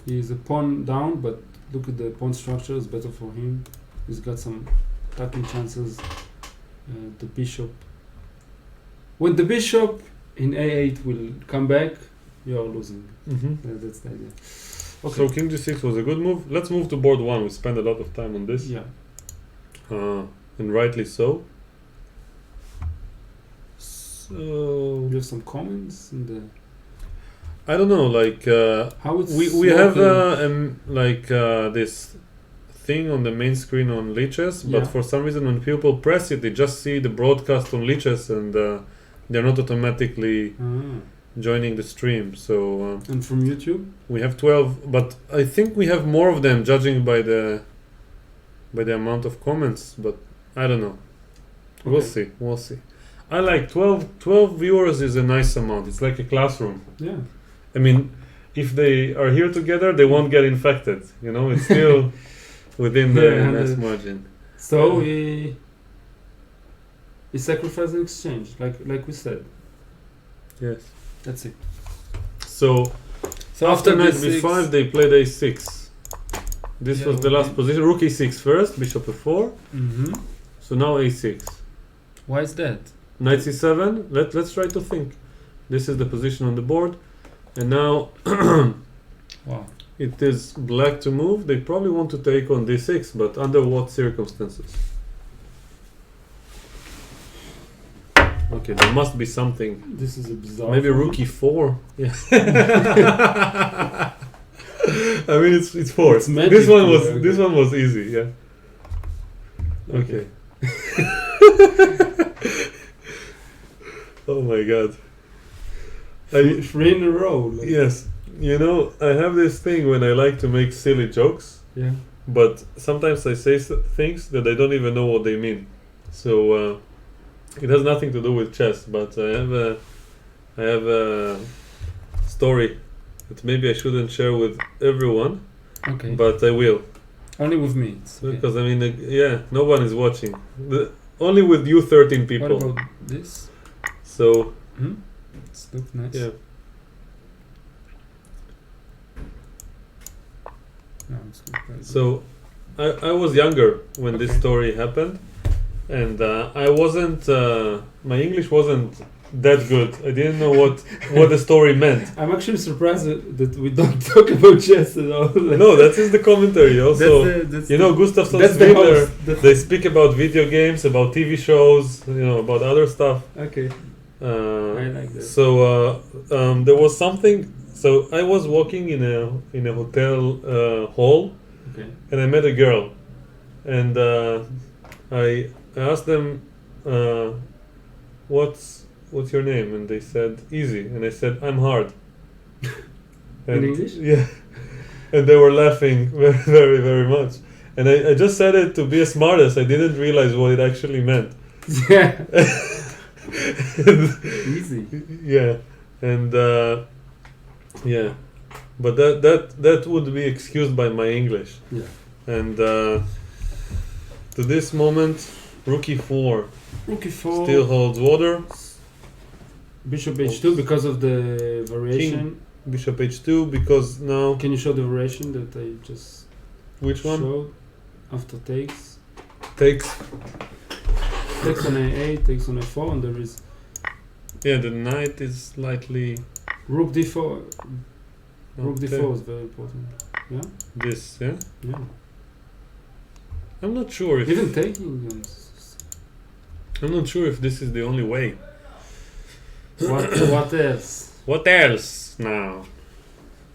he's a pawn down, but look at the pawn structure. It's better for him. He's got some attacking chances. The bishop. When the bishop in a8 will come back, you are losing. Mm-hmm. That's the idea. Okay. So king g6 was a good move. Let's move to board 1. We spent a lot of time on this. Yeah. And rightly so. So You have some comments in the. I don't know, like How it's we have working. this thing on the main screen on Lichess, but Yeah. for some reason when people press it, they just see the broadcast on Lichess and they're not automatically joining the stream. So And from YouTube. we have 12, but I think we have more of them judging by the amount of comments, but I don't know. We'll Okay. see. I like 12 viewers is a nice amount. It's like a classroom. Yeah. I mean, if they are here together, they won't get infected. You know, it's still within the Yeah, nice margin. So he sacrificed an exchange, like we said. Yes. That's it. So after knight b5, they played a6. This Yeah, was the last okay. position. Rook e6 first, bishop f4. Mm-hmm. So now a6. Why is that? Knight c7. Let's try to think. This is the position on the board, and now Wow. it is black to move. They probably want to take on d6, but under what circumstances? Okay, there must be something. This is a bizarre. Maybe form. rook e4. Yeah. I mean, it's 4. It's magic, This one was yeah, okay. this one was easy. Yeah. Okay. Oh my God. Three in a row. Like. Yes. You know, I have this thing when I like to make silly jokes, Yeah. but sometimes I say things that I don't even know what they mean. So it has nothing to do with chess, but I have a story that maybe I shouldn't share with everyone, Okay. but I will. Only with me. It's okay. Because I mean, no one is watching. Only with you 13 people. What about this? So It's look nice. yeah. No, it's not very good. So I was younger when this Okay. story happened, and I wasn't. My English wasn't that good. I didn't know what the story meant. I'm actually surprised that we don't talk about chess at all. No, that is the commentary. Also, that's you know, Gustafsson that's the Swindler. host. That's They speak about video games, about TV shows, you know, about other stuff. okay. I like that. So there was something. So I was walking in a hotel hall, Okay. and I met a girl, and I asked them, what's your name? And they said, easy. And I said, I'm hard. In English? Yeah. And they were laughing very, very, very much. And I just said it to be a smartass. I didn't realize what it actually meant. Yeah. Easy. Yeah. And yeah. But that would be excused by my English. Yeah. And to this moment, Rook e4 still holds water. Bishop h2 because of the variation. Bishop h2 because now... Can you show the variation that I just Which one? showed? After takes. Takes On a8, takes on a4, and there is... Yeah, the knight is slightly... Rook d4. Rook Okay. d4 is very important. Yeah? This, yeah? Yeah. I'm not sure if... Even taking... I'm not sure if this is the only way. What else? What else now?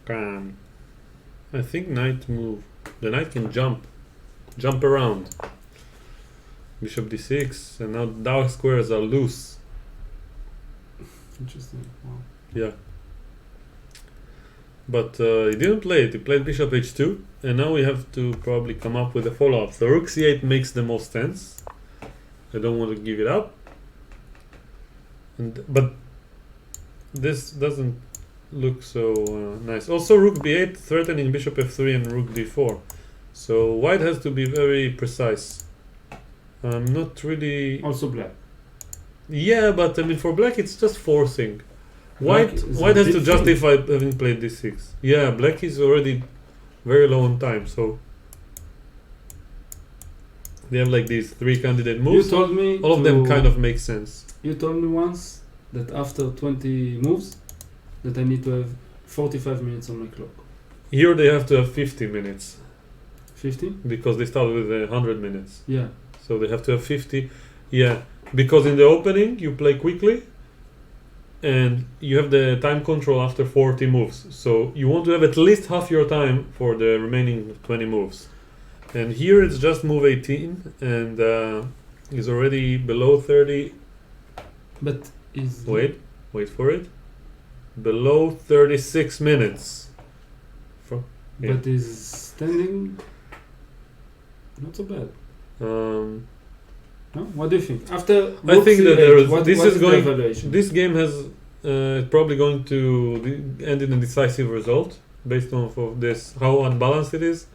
I think knight move. The knight can jump around. Bishop d6, and now dark squares are loose. Interesting. Wow. Yeah. But he didn't play it. He played bishop h2, and now we have to probably come up with a follow-up. So rook c8 makes the most sense. I don't want to give it up. But this doesn't look so nice. Also, rook b8 threatening bishop f3 and rook d4. So white has to be very precise. I'm not really... Also black. Yeah, but I mean for black it's just forcing. White Black has is to a big justify having played d6. Yeah, black is already very low on time, so they have like these 3 candidate moves. You told me all of them kind of make sense. You told me once that after 20 moves that I need to have 45 minutes on my clock. Here they have to have 50 minutes 50? because they start with 100 minutes. Yeah. So they have to have 50. Yeah, because in the opening you play quickly and you have the time control after 40 moves. So you want to have at least half your time for the remaining 20 moves. And here it's just move 18 and is already below 30. But is... Wait for it. Below 36 minutes. Yeah. But is standing not so bad. No? What do you think? After I think that there is, what this is is going. the evaluation? This game has probably going to end in a decisive result based on of this how unbalanced it is.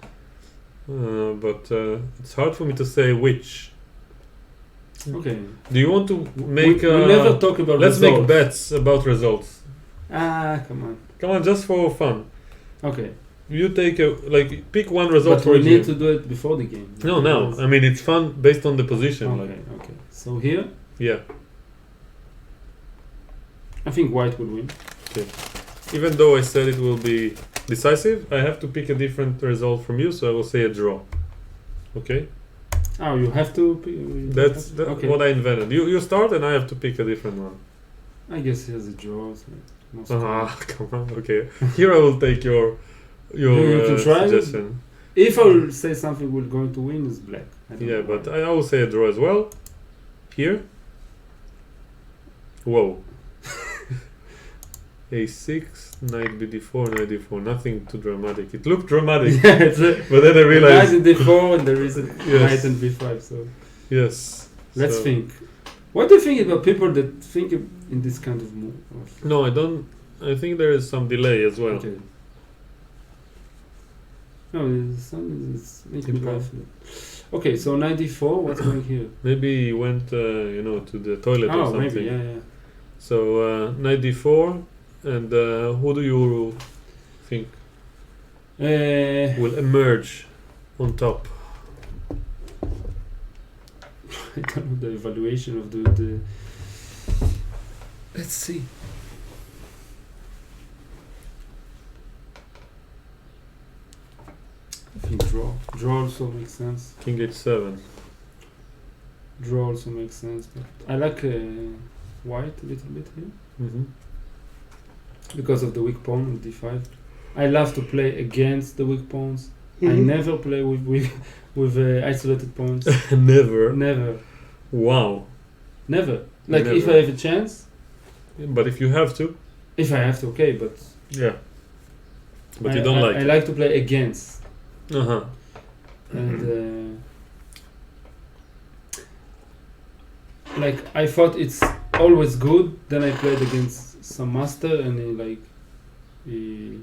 But it's hard for me to say which. Okay. Do you want to make? We never talk about let's results. make bets about results. Come on. Come on, just for fun. Okay. You take pick one result But for we each need game. to do it before the game. No. I mean, it's fun based on the position. Okay. Okay. So here, Yeah. I think white will win. Even though I said it will be decisive, I have to pick a different result from you, so I will say a draw. Okay? Oh, you have to. That's okay. what I invented. You start and I have to pick a different one. I guess here's a draw. So most Come on. Okay. Here I will take your You can try. suggestion. If I will say something we're going to win is black. I don't Yeah, know but why. I will say a draw as well. Here. Whoa. A6, knight bd4, knight d4. Nothing too dramatic. It looked dramatic, Yeah, it's a but then I realized. knight in d4 and there is a Yes. knight in b5. So Yes. let's so- think. What do you think about people that think in this kind of move? No, I don't. I think there is some delay as well. Okay. No, the sun is making me laugh. Okay, so 94. What's going here? Maybe he went, to the toilet or Oh, something. maybe. Yeah. So knight d4, and who do you think will emerge on top? I don't know the evaluation of the. Let's see. I think draw. Draw also makes sense. King h7. Draw also makes sense. But I like white a little bit here Mm-hmm. because of the weak pawn on d5. I love to play against the weak pawns. I Mhm. never play with isolated pawns. Never. Never. Wow. Never. Like if Never. I have a chance, But if you have to, If I have to, okay, but yeah. But you don't I like. like to play against, Uh-huh. and like I thought it's always good. Then I played against some master, and he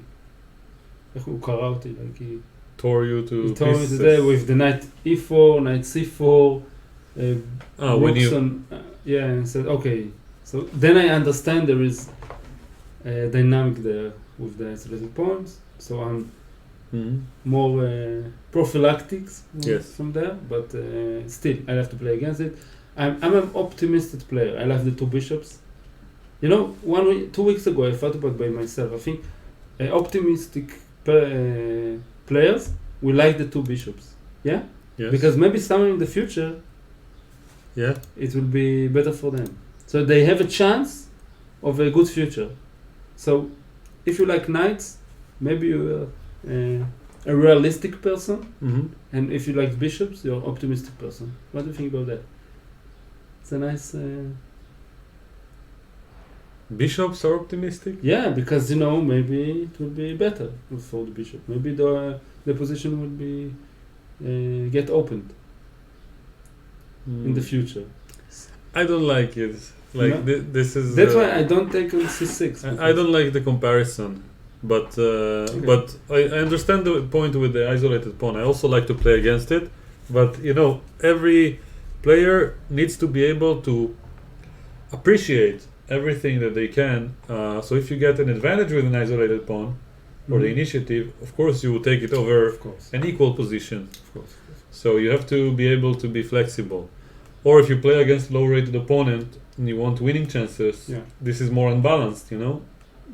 איך הוא קרא אותי, like he Tore you to he told me pieces. today with the knight e4, knight c4, When you yeah, and said okay. So then I understand there is a dynamic there with the isolated pawns. So I'm Mhm. more prophylactic Yes. from there, but still I have to play against it. I'm an optimistic player. I love the two bishops. You know, 2 weeks ago I thought about by myself. I think optimistic players will like the two bishops. Yeah, yes. because maybe somewhere in the future Yeah. it will be better for them. So they have a chance of a good future. So if you like knights, maybe you're a realistic person, Mm-hmm. and if you like bishops, you're an optimistic person. What do you think about that? It's a nice... Bishops are optimistic. yeah, because you know, maybe it will be better for the bishop. Maybe the position will be get opened in the future. I don't like it. Like No? this is. That's why I don't take on c6. I don't like the comparison, but but I understand the point with the isolated pawn. I also like to play against it, but you know, every player needs to be able to appreciate everything that they can. So if you get an advantage with an isolated pawn or the initiative, of course you will take it over Of course. an equal position. Of course. So you have to be able to be flexible. Or if you play against low-rated opponent and you want winning chances, Yeah. this is more unbalanced, you know?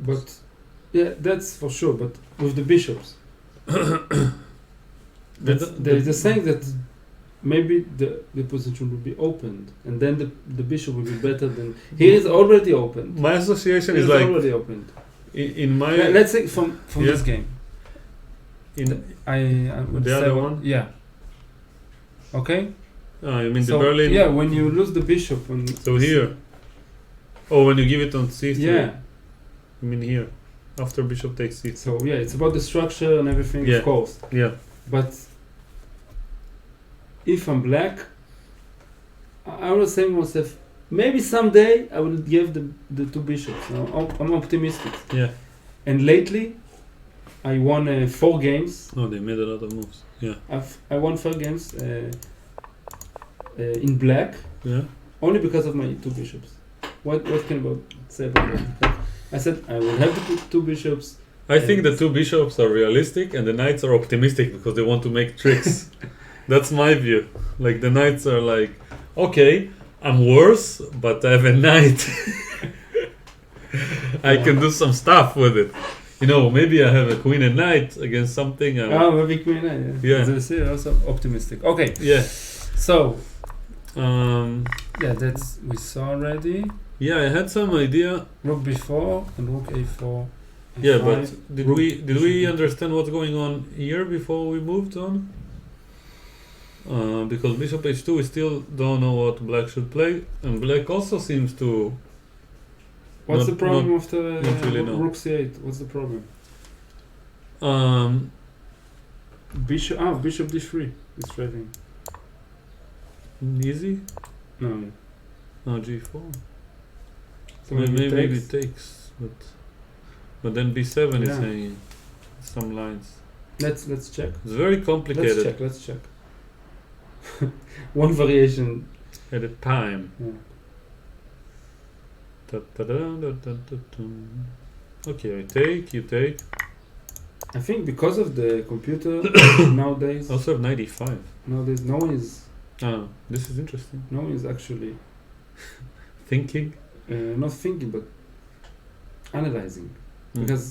But yeah, that's for sure. But with the bishops, they're saying that maybe the position will be opened, and then the bishop will be better than he is already opened. My association He is is like already opened. in my Let's say from Yeah. this game. in I would The say other one? Yeah. Okay. you mean So the Berlin? yeah, when you lose the bishop on So here. Oh, when you give it on c3. yeah. You mean here, after bishop takes c3. So yeah, it's about the structure and everything, Yeah. of course. Yeah. But if I'm black, I was saying to myself, maybe someday I will give the two bishops. You know, I'm optimistic. Yeah. And lately, I won 4 games. Oh, they made a lot of moves. Yeah. I won 4 games in black Yeah. only because of my two bishops. What can I say about that? I said I will have the two bishops. I think the two bishops are realistic and the knights are optimistic because they want to make tricks. That's my view. Like the knights are like, okay, I'm worse, but I have a knight. I can do some stuff with it. You know, maybe I have a queen and knight against something. Maybe queen knight. Yeah. So you see, also optimistic. Okay, Yeah. so Um, yeah, that's we saw already. yeah, I had some idea. Rook b4 and rook a4. Yeah, a5. but did Rook we bishop understand what's going on here before we moved on? Because bishop h2, we still don't know what black should play, and black also seems to. What's Not- the problem after not really know. rook c8? What's the problem? Bishop d3 is threatening. Easy. No. No, g4. So Maybe takes. it takes, but then b7 is Yeah. saying some lines. Let's check. It's very complicated Let's check. One variation. at a time. Yeah. Okay, I take, you take. I think because of the computer nowadays, Also have 95. no one is This is interesting. actually Thinking. not thinking but analyzing. Mm. Because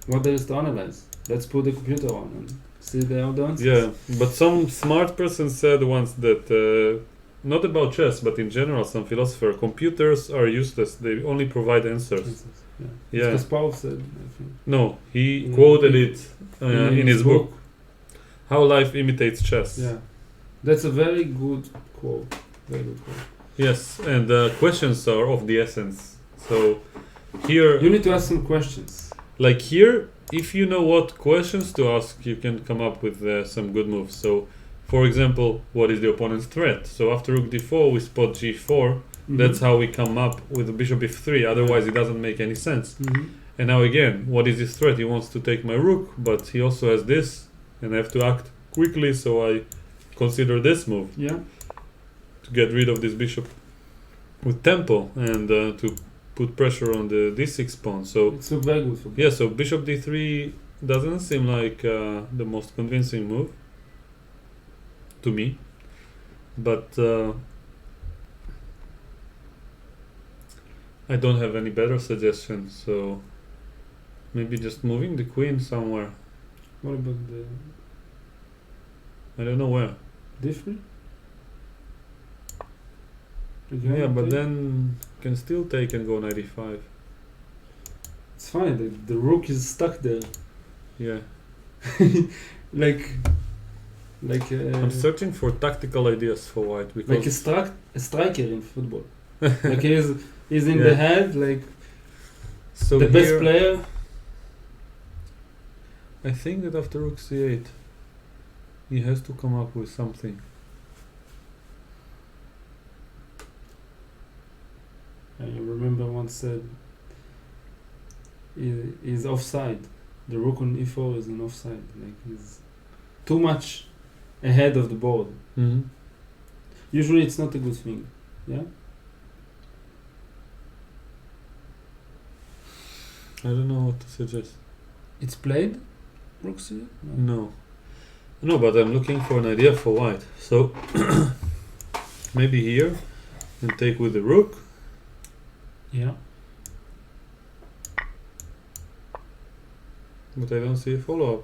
what there is to analyze? Let's put the computer on and see the answers. Yeah, but some smart person said once that not about chess, but in general, some philosopher, computers are useless. They only provide answers. Yeah. Yeah. Kasparov said, I think. No, he Mm. quoted it in his book. book. How Life Imitates Chess. Yeah. That's a very good quote. Very good quote. Yes, and questions are of the essence. So here, You need to ask some questions. like here, if you know what questions to ask, you can come up with some good moves. So, for example, what is the opponent's threat? So after rook d4, we spot g4. That's how we come up with the bishop f3. Otherwise, it doesn't make any sense. And now again, what is his threat? He wants to take my rook, but he also has this, and I have to act quickly. So I consider this move Yeah. to get rid of this bishop with tempo and to put pressure on the d6 pawn. So It's look very good for yeah, so bishop d3 doesn't seem like the most convincing move to me, but I don't have any better suggestions. So maybe just moving the queen somewhere. What about the I don't know where. d3? Yeah, but then can still take and go 95. It's fine. The rook is stuck there. Yeah. like I'm searching for tactical ideas for white because like a striker in football. Like he's in Yeah. the head, like so the best here, player. I think that after rook c8 he has to come up with something. I remember once said is offside. The rook on e4 is an offside. Like he's too much ahead of the board. Mm-hmm. Usually it's not a good thing. Yeah. I don't know what to suggest. It's played. Rook c8. No, but I'm looking for an idea for white. So maybe here and take with the rook. Yeah. But I don't see a follow-up.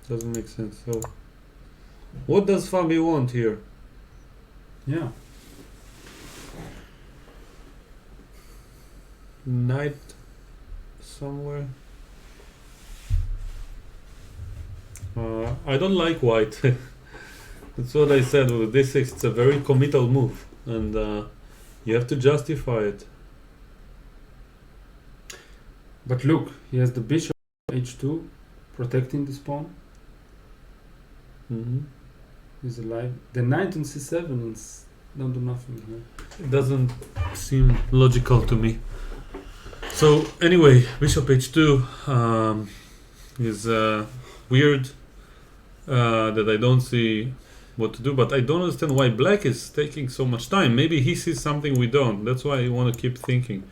Doesn't make sense. So what does Fabi want here? Yeah. Knight somewhere. I don't like white. That's what I said with this. It's a very committal move, and you have to justify it. But look, he has the bishop h2 protecting this pawn. Mm-hmm. He's alive. The knight on c7 is don't do nothing here. It doesn't seem logical to me. So anyway, bishop h2 is weird that I don't see what to do, but I don't understand why black is taking so much time. Maybe he sees something we don't. That's why I want to keep thinking.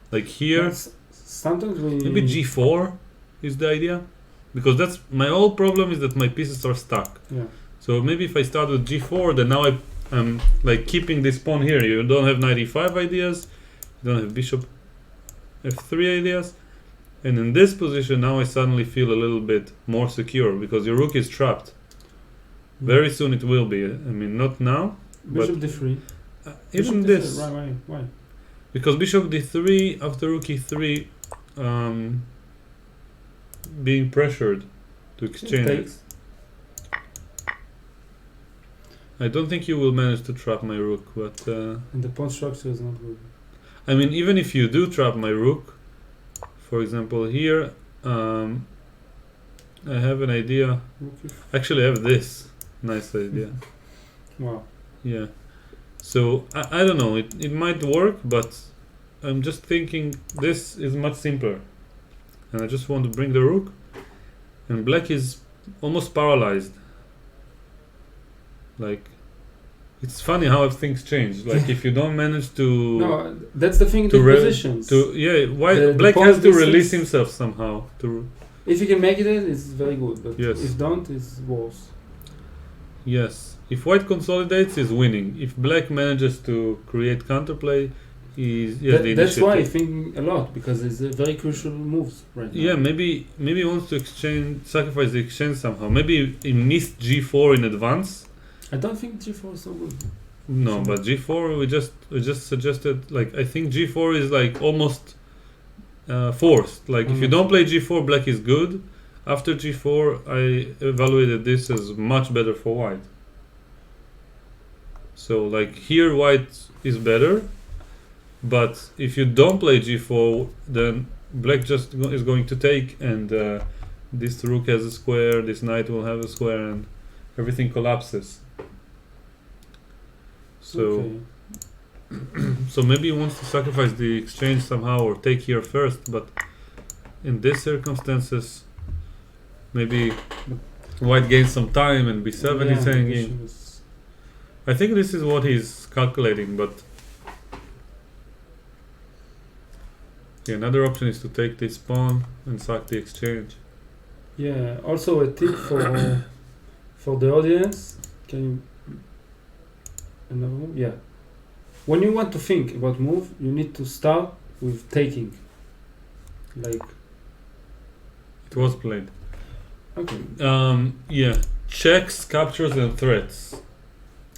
Like here, Sometimes we maybe g4 is the idea, because that's my whole problem is that my pieces are stuck. Yeah. So maybe if I start with g4, then now I'm like keeping this pawn here. You don't have knight e5 ideas, you don't have bishop f3 ideas, and in this position now I suddenly feel a little bit more secure because your rook is trapped. Very soon it will be. I mean, not now. Bishop d3. Even Bishop this, D3. Why? because bishop d3 after rook e3, being pressured to exchange it. Takes. I don't think you will manage to trap my rook, but And the pawn structure is not good. I mean, even if you do trap my rook, for example here, I have an idea. Rook if- Actually, I have this nice idea. Wow. Yeah. So I don't know. It might work, but I'm just thinking this is much simpler, and I just want to bring the rook, and black is almost paralyzed. Like, it's funny how things change. Like if you don't manage to No, that's the thing. to The re- positions. why The black pawn has to d6 release himself somehow to. If you can make it, it's very good. But Yes. if don't, it's worse. Yes, if white consolidates, he's winning. If black manages to create counterplay, he's the That's why I initiative. think a lot, because it's a very crucial moves right now. Yeah, maybe he wants to sacrifice the exchange somehow. Maybe he missed g4 in advance. I don't think g4 is so good. No, So- but g4 we just suggested. Like I think g4 is like almost forced. Like if you don't play g4, black is good. After g4, I evaluated this as much better for white. So like here, white is better, But if you don't play g4, then black just is going to take, and this rook has a square, this knight will have a square, and everything collapses. So, so maybe he wants to sacrifice the exchange somehow or take here first, but in these circumstances, maybe white gains some time and b7 is hanging. I think this is what he's calculating, but yeah, another option is to take this pawn and sack the exchange. Yeah, also a tip for the audience. Can you another move? Yeah. When you want to think about move, you need to start with taking. Like it was played. Okay. Yeah, checks, captures, and threats.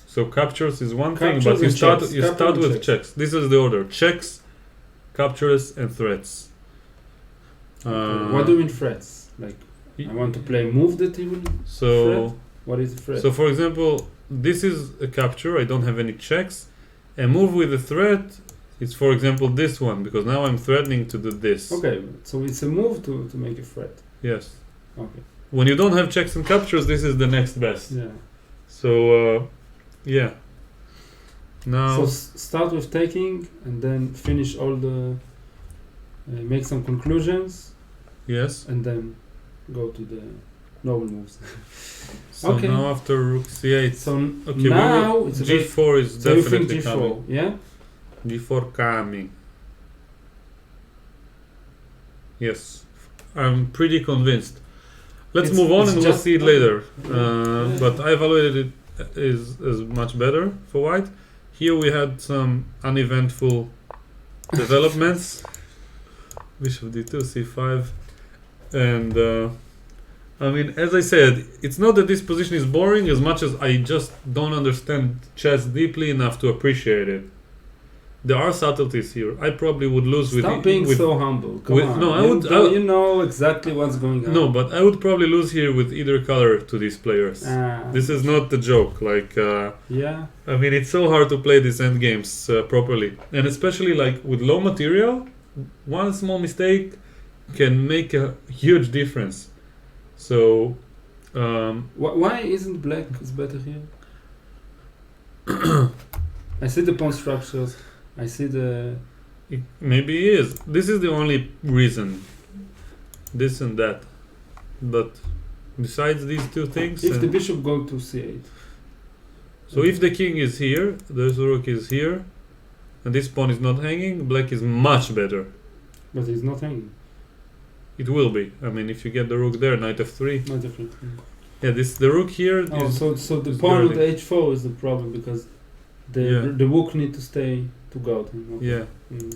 So captures is one thing, Captures but you and start checks. you Capture start and with checks. checks. This is the order: checks, captures, and threats. What do you mean threats? Like I want to play move that he will So threat? What is the threat? so for example, this is a capture. I don't have any checks. A move with a threat is, for example, this one, because now I'm threatening to do this. Okay, so it's a move to make a threat. Yes. Okay. When you don't have checks and captures, this is the next best. Yeah. So yeah. Now So start with taking and then finish all the make some conclusions yes. and then go to the normal moves. So Okay. now after rook c8. So Okay, now it's a very- g4 is so you think definitely G4, coming. yeah? g4 coming. Yes, I'm pretty convinced. Let's It's- move on it's and we'll just- see it later. Yeah. But I evaluated it as much better for white. Here we had some uneventful developments. Bishop d2, c5, and I mean, as I said, it's not that this position is boring as much as I just don't understand chess deeply enough to appreciate it. There are subtleties here. I probably would lose Stop being with so humble. Come with- on. no, I you, would- don't- I- you know exactly what's going on. no, but I would probably lose here with either color to these players. This is not the joke. Like, Yeah. I mean, it's so hard to play these end games properly, and especially like with low material, one small mistake can make a huge difference. So, Why isn't black is better here? I see the pawn structures. I see the. maybe he is. This is the only reason. This and that, but besides these two things, If the bishop go to c8. so if the king is here, the rook is here, and this pawn is not hanging, black is much better. But it's not hanging. It will be. I mean, if you get the rook there, knight f3. No different. Yeah, the rook here Oh, is so the is pawn with guarding. h4 is the problem because Yeah. the rook need to stay to guard him. Okay. yeah. Mm.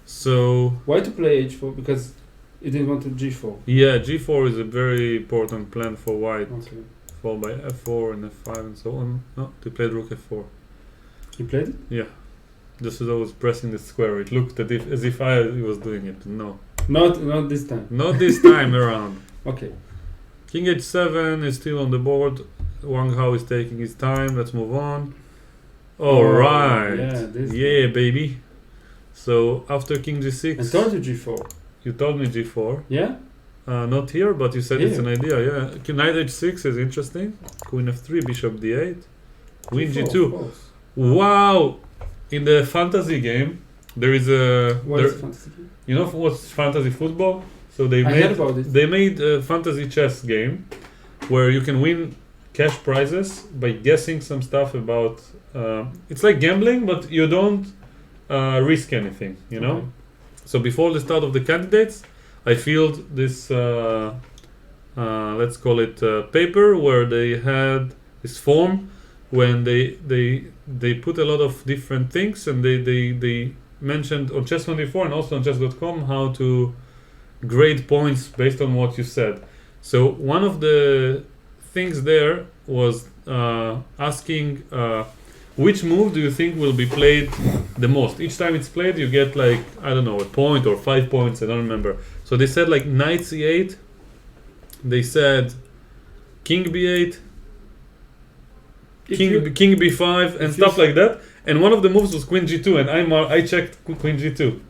So Why to play h4? Because it didn't want to g4. yeah, g4 is a very important plan for white. Okay. Followed by f4 and f5 and so on. No, they played rook f4. You played it? Just as I was pressing the square, it looked as if I was doing it. No, Not this time. not this time around. Okay. King h7 is still on the board. Wang Hao is taking his time. Let's move on. All right. Yeah, this. Yeah, baby. So after king g6, I told you g4. you told me g4. Yeah. Not here, but you said it's Here. an idea. Yeah. Knight h6 is interesting. Queen f3, bishop d8, queen G4, g2. of course. Wow. In the fantasy game, there is a. What there- is fantasy game? You know what's fantasy football? So I heard about it. they made a fantasy chess game where you can win cash prizes by guessing some stuff about. It's like gambling, but you don't risk anything. You know. Okay. So before the start of the candidates, I filled this. Let's call it paper where they had this form when they put a lot of different things and they mentioned on chess24 and also on chess.com how to grade points based on what you said. So one of the things there was asking which move do you think will be played the most. Each time it's played you get like, I don't know, a point or 5 points, I don't remember. So they said like knight c8, they said king b8, If king you- king b5 and if you stuff s- like that, And one of the moves was queen g2, and I checked queen g2.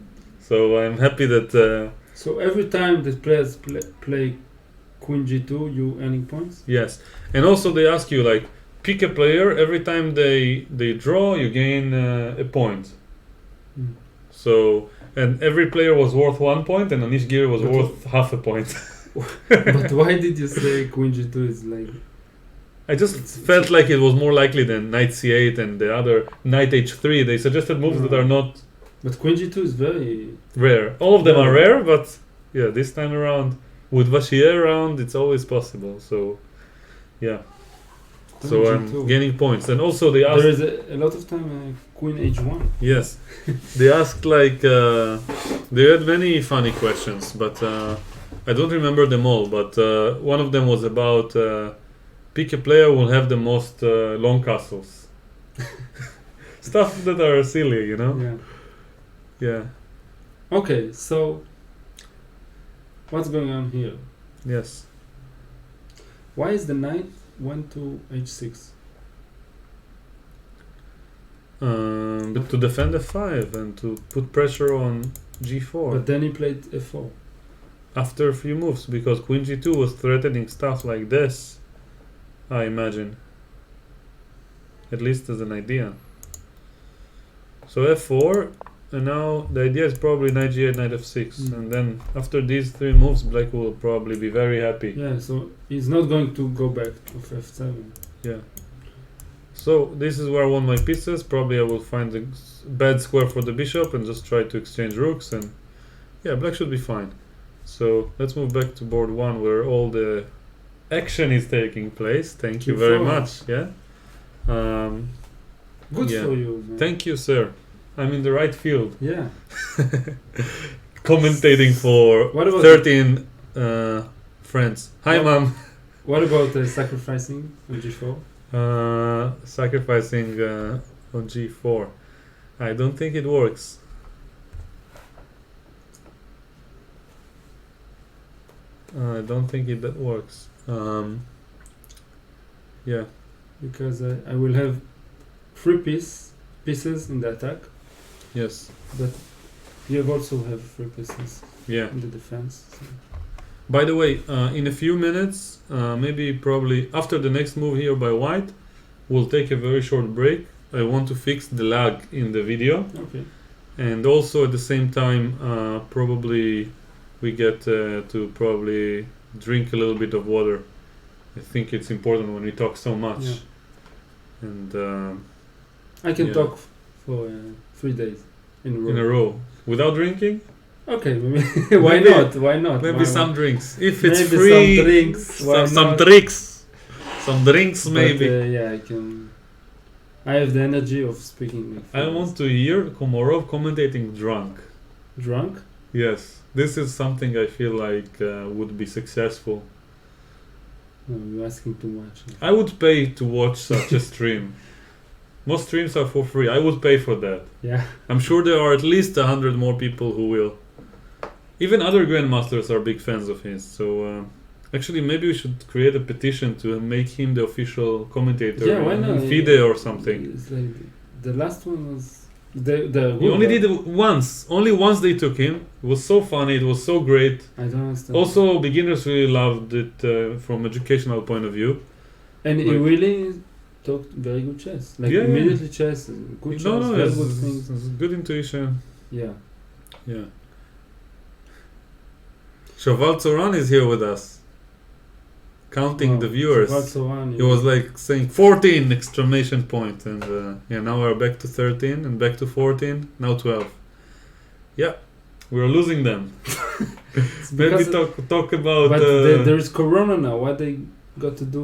So I'm happy that... So every time the players play queen g2, you earning points? Yes. And also they ask you, like, pick a player. Every time they draw, you gain a point. Mm. So, and every player was worth 1 point, and Anish Giri was worth half a point. But why did you say queen g2 is like... I just felt like it was more likely than knight c8 and the other knight h3. They suggested moves that are not... But queen g2 is very... rare. All of them are rare, but yeah, this time around, with Vashier around, it's always possible. So, yeah. Queen So G2. I'm gaining points. And also they asked... There is a lot of time queen h1. Yes. They asked like... they had many funny questions, but I don't remember them all. But one of them was about... pick a player who will have the most long castles. Stuff that are silly, you know? Yeah. Yeah. Okay, so what's going on here? Yes. Why is the knight went to h6? But to defend f5 and to put pressure on g4. But then he played f4. After a few moves, because queen g2 was threatening stuff like this, I imagine. At least as an idea. So f4, and now the idea is probably knight g8, knight f6, and then after these three moves, black will probably be very happy. Yeah, so he's not going to go back to f7. Yeah. So this is where I want my pieces. Probably I will find a bad square for the bishop and just try to exchange rooks, and yeah, black should be fine. So let's move back to board 1 where all the action is taking place. Thank you very much. Yeah. Good yeah. for you, man. Thank you, sir. I'm in the right field. Yeah. Commentating for What about 13 friends. Hi, mom. What about sacrificing on g4? Sacrificing on g4. I don't think it works. I don't think it works. Yeah. Because I will have 3 pieces in the attack. Yes. But you also have 3 pieces Yeah. in the defense. So. By the way, in a few minutes, maybe probably after the next move here by white, we'll take a very short break. I want to fix the lag in the video. Okay. And also at the same time, probably we get to probably drink a little bit of water. I think it's important when we talk so much. Yeah. And I can yeah. talk for 3 days in a row. Without drinking? Okay, maybe. Why Maybe- not? Why not? Maybe Why some not? drinks. If it's Maybe free, some drinks. Why some not? tricks. Some drinks But, maybe. yeah, I can. I have the energy of speaking. I want to hear Komorov commentating drunk. Drunk? Yes, this is something I feel like would be successful. No, you're asking too much. I would pay to watch such a stream. Most streams are for free. I would pay for that. Yeah. I'm sure there are at least 100 more people who will. Even other grandmasters are big fans of his. So actually, maybe we should create a petition to make him the official commentator Yeah, why in not? FIDE or something. It's like the last one was the He only did it once. Only once they took him. It was so funny. It was so great. I don't understand. Also, beginners really loved it from educational point of view. And he like- really talked very good chess. Like Yeah, immediately chess, good chess, No, very it's, good things. it's good intuition. Yeah. Yeah. Shaval Tzoran is here with us, counting Wow. the viewers. Also one, He was like saying 14 exclamation point, and yeah, now we're back to 13 and back to 14, now 12. Yeah, we're losing them. Maybe talk about. But there is Corona now. What they got to do?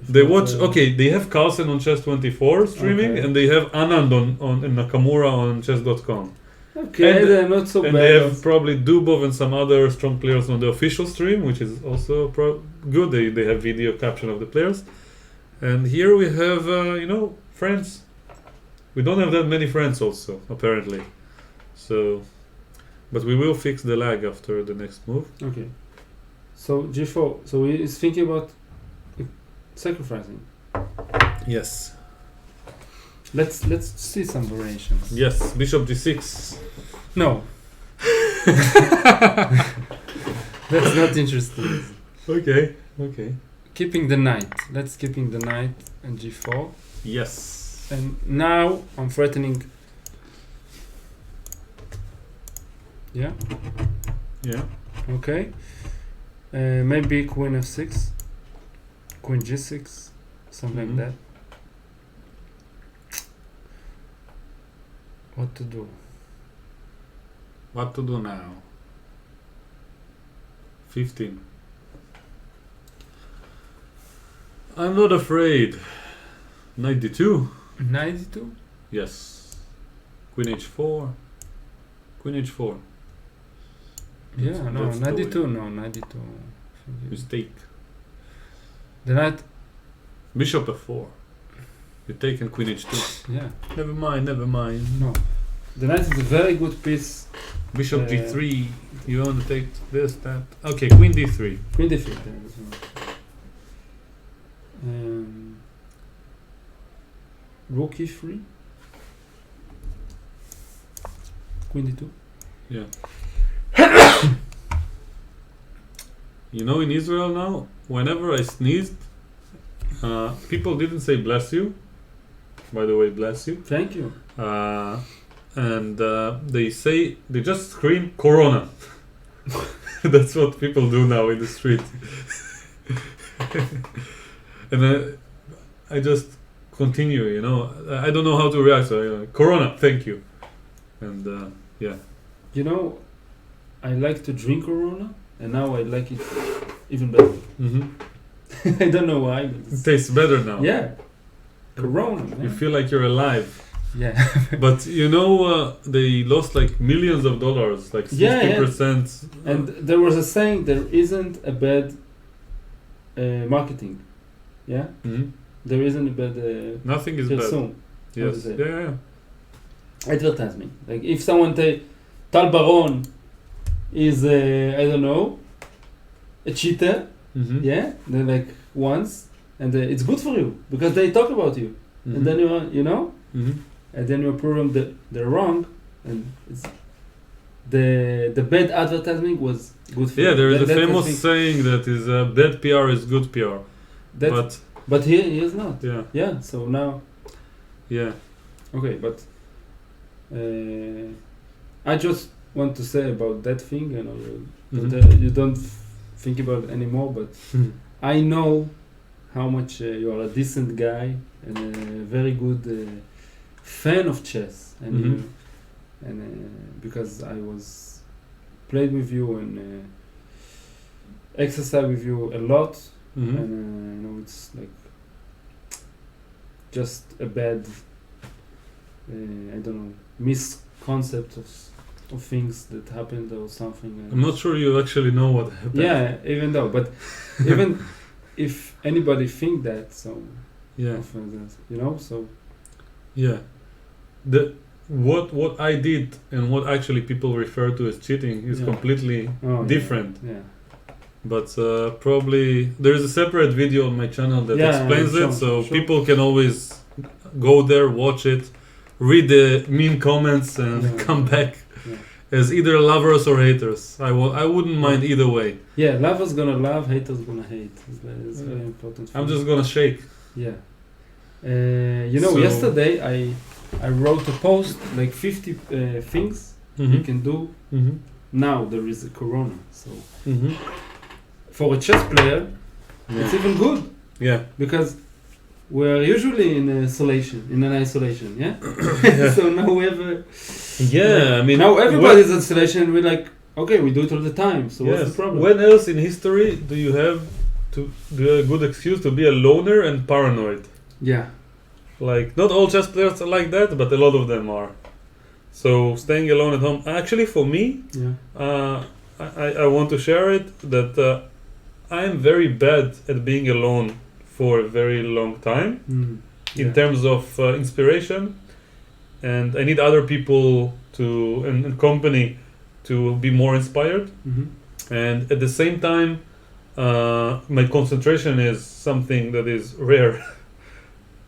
They watch. Okay, they have Carlsen on Chess24 streaming, Okay. and they have Anand on and Nakamura on Chess.com. Okay, And- they're not so And bad. they have probably Dubov and some other strong players on the official stream, which is also good. They have video caption of the players. And here we have, friends. We don't have that many friends also, apparently. So, but we will fix the lag after the next move. Okay. So G4. So he is thinking about sacrificing. Yes. Let's see some variations. Yes, bishop g6. No. That's not interesting. Okay. Keeping the knight. Let's keeping the knight and g4. Yes. And now I'm threatening. Yeah. Yeah. Okay. Maybe queen f6, queen g6, something like that. What to do? What to do now? 15. I'm not afraid. Knight d2. Knight d2? Yes. Queen h4. Queen h4. Yeah, no, that's knight the d2, no, knight d2. Mistake. The knight. Bishop f4. You take and queen h2. Yeah. Never mind. No. The knight is a very good piece. Bishop d3. You want to take this, that. Okay, queen d3. Queen d3. Rook e3. Queen d2. Yeah. You know, in Israel now, whenever I sneezed, people didn't say bless you. By the way, bless you. Thank you. And they just scream Corona. That's what people do now in the street. And I just continue, you know. I don't know how to react. So Corona, thank you. And yeah. You know, I like to drink Corona, and now I like it even better. Mm-hmm. I don't know why. But It tastes better now. yeah, Corona. Man. You feel like you're alive. Yeah. But you know, they lost like millions of dollars, like 60%. And there was a saying, there isn't a bad marketing. Yeah? Mhm. There isn't a bad Nothing is bad. pursuit. Yes. How to Yeah. Advertisement. Like if someone say Tal Baron is, I don't know, a cheater, Mm-hmm. yeah? They're like once, and it's good for you because they talk about you. Mm-hmm. And then you know, Mm-hmm. and then you prove them that they're wrong, and it's the bad advertising was good for Yeah, you. there is a That's the famous thing. saying that is bad PR is good PR. That's, But but he is not. yeah, Yeah, so now, yeah. okay, but I just want to say about that thing, you know, Mhm. you don't think about it anymore, but I know how much you are a decent guy and a very good fan of chess, and Mhm. you, and because I was played with you and exercise with you a lot, Mhm. and you know it's like just a bad I don't know misconcept of things that happened or something. I'm not sure you actually know what happened. Yeah, even though, but even if anybody think that, so Yeah. you know, so Yeah. What I did and what actually people refer to as cheating is Yeah. completely oh, different. Yeah. But probably there is a separate video on my channel that Yeah, explains sure, it, so sure. people can always go there, watch it, read the mean comments, and Yeah. come back Yeah. as either lovers or haters. I wouldn't mind either way. Yeah, lovers gonna love, haters gonna hate. It's very important. I'm thing. just gonna shake. Yeah. You know, So- yesterday I wrote a post like 50 things you can do. Mm-hmm. Now there is a corona, so Mm-hmm. for a chess player, it's Yeah. even good Yeah. because we're usually in isolation. Yeah. So now we have a. Yeah, I mean, Now everybody's in isolation. And we're like, okay, we do it all the time. So what's yes. the problem? When else in history do you have a good excuse to be a loner and paranoid? Yeah. Like, not all chess players are like that, but a lot of them are. So staying alone at home. Actually, for me, Yeah. I want to share it that I am very bad at being alone for a very long time in Yeah. terms of inspiration, and I need other people and company to be more inspired. Mm-hmm. And at the same time, my concentration is something that is rare.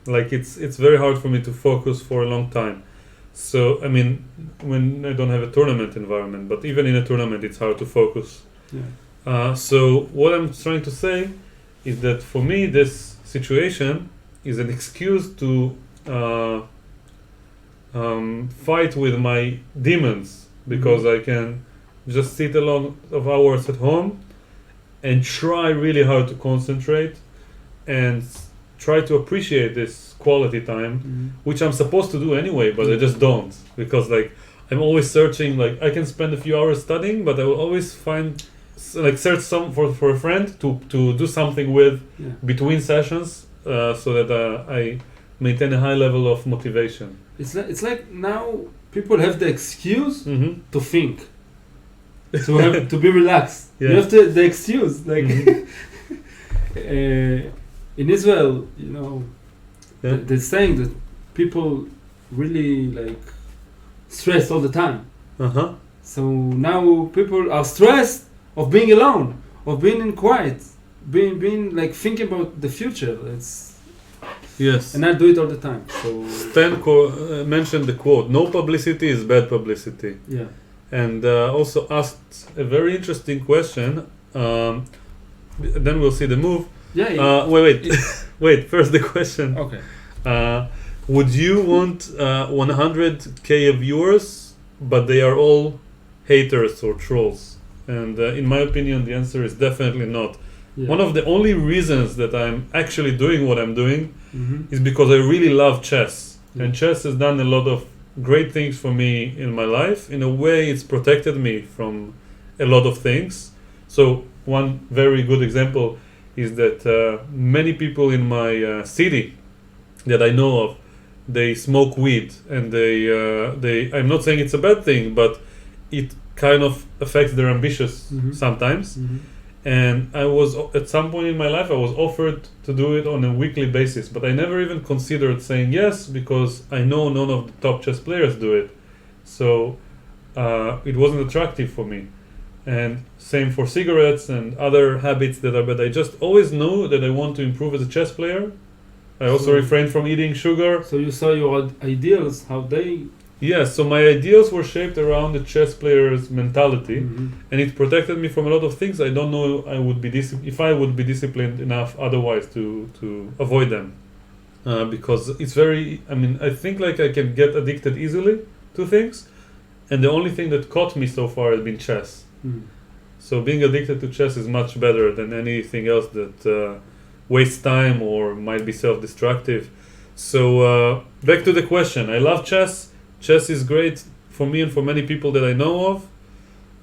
Like it's very hard for me to focus for a long time. So I mean, when I don't have a tournament environment, but even in a tournament, it's hard to focus. Yeah. So what I'm trying to say is that for me, this situation is an excuse to fight with my demons, because I can just sit a lot of hours at home and try really hard to concentrate and try to appreciate this quality time, which I'm supposed to do anyway, but I just don't, because like I'm always searching. Like I can spend a few hours studying, but I will always find search some for a friend to do something with between sessions, so that I maintain a high level of motivation. It's like now people have the excuse to think, to have to be relaxed. You have the excuse, like in Israel, you know, they're saying that people really like stressed all the time. So now people are stressed of being alone, of being in quiet, being like thinking about the future. And I do it all the time. So Stan mentioned the quote: "No publicity is bad publicity." Yeah. And also asked a very interesting question. Then we'll see the move. Wait. First the question. Okay. Would you want 100K viewers, but they are all haters or trolls? And in my opinion, the answer is definitely not. One of the only reasons that I'm actually doing what I'm doing is because I really love chess. And chess has done a lot of great things for me in my life. In a way, it's protected me from a lot of things. So one very good example is that many people in my city that I know of, they smoke weed, and they I'm not saying it's a bad thing, but it kind of affects their ambitions sometimes. And I was, at some point in my life, I was offered to do it on a weekly basis, but I never even considered saying yes, because I know none of the top chess players do it. So it wasn't attractive for me. And same for cigarettes and other habits that are bad. I just always know that I want to improve as a chess player. I also refrain from eating sugar. So you saw your ideals, how they... Yes, so my ideals were shaped around the chess player's mentality, and it protected me from a lot of things. I don't know if I would be disciplined enough otherwise to avoid them, because it's very. I mean, I think like I can get addicted easily to things, and the only thing that caught me so far has been chess. So being addicted to chess is much better than anything else that wastes time or might be self-destructive. So back to the question. I love chess. Chess is great for me and for many people that I know of.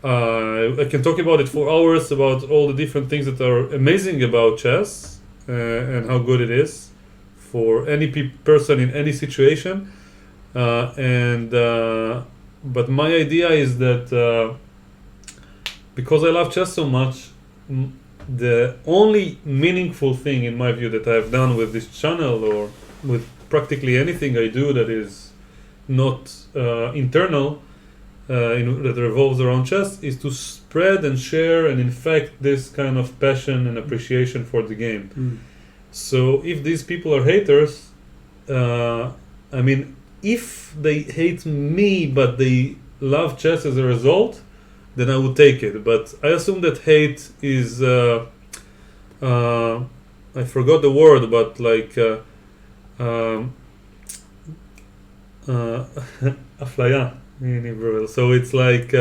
I can talk about it for hours, about all the different things that are amazing about chess and how good it is for any person in any situation. But my idea is that because I love chess so much, the only meaningful thing in my view that I have done with this channel, or with practically anything I do that is not internal, that revolves around chess, is to spread and share and infect this kind of passion and appreciation for the game. So if these people are haters, I mean, if they hate me but they love chess as a result, then I would take it. But I assume that hate is I forgot the word, but like aflaya in Hebrew. So it's like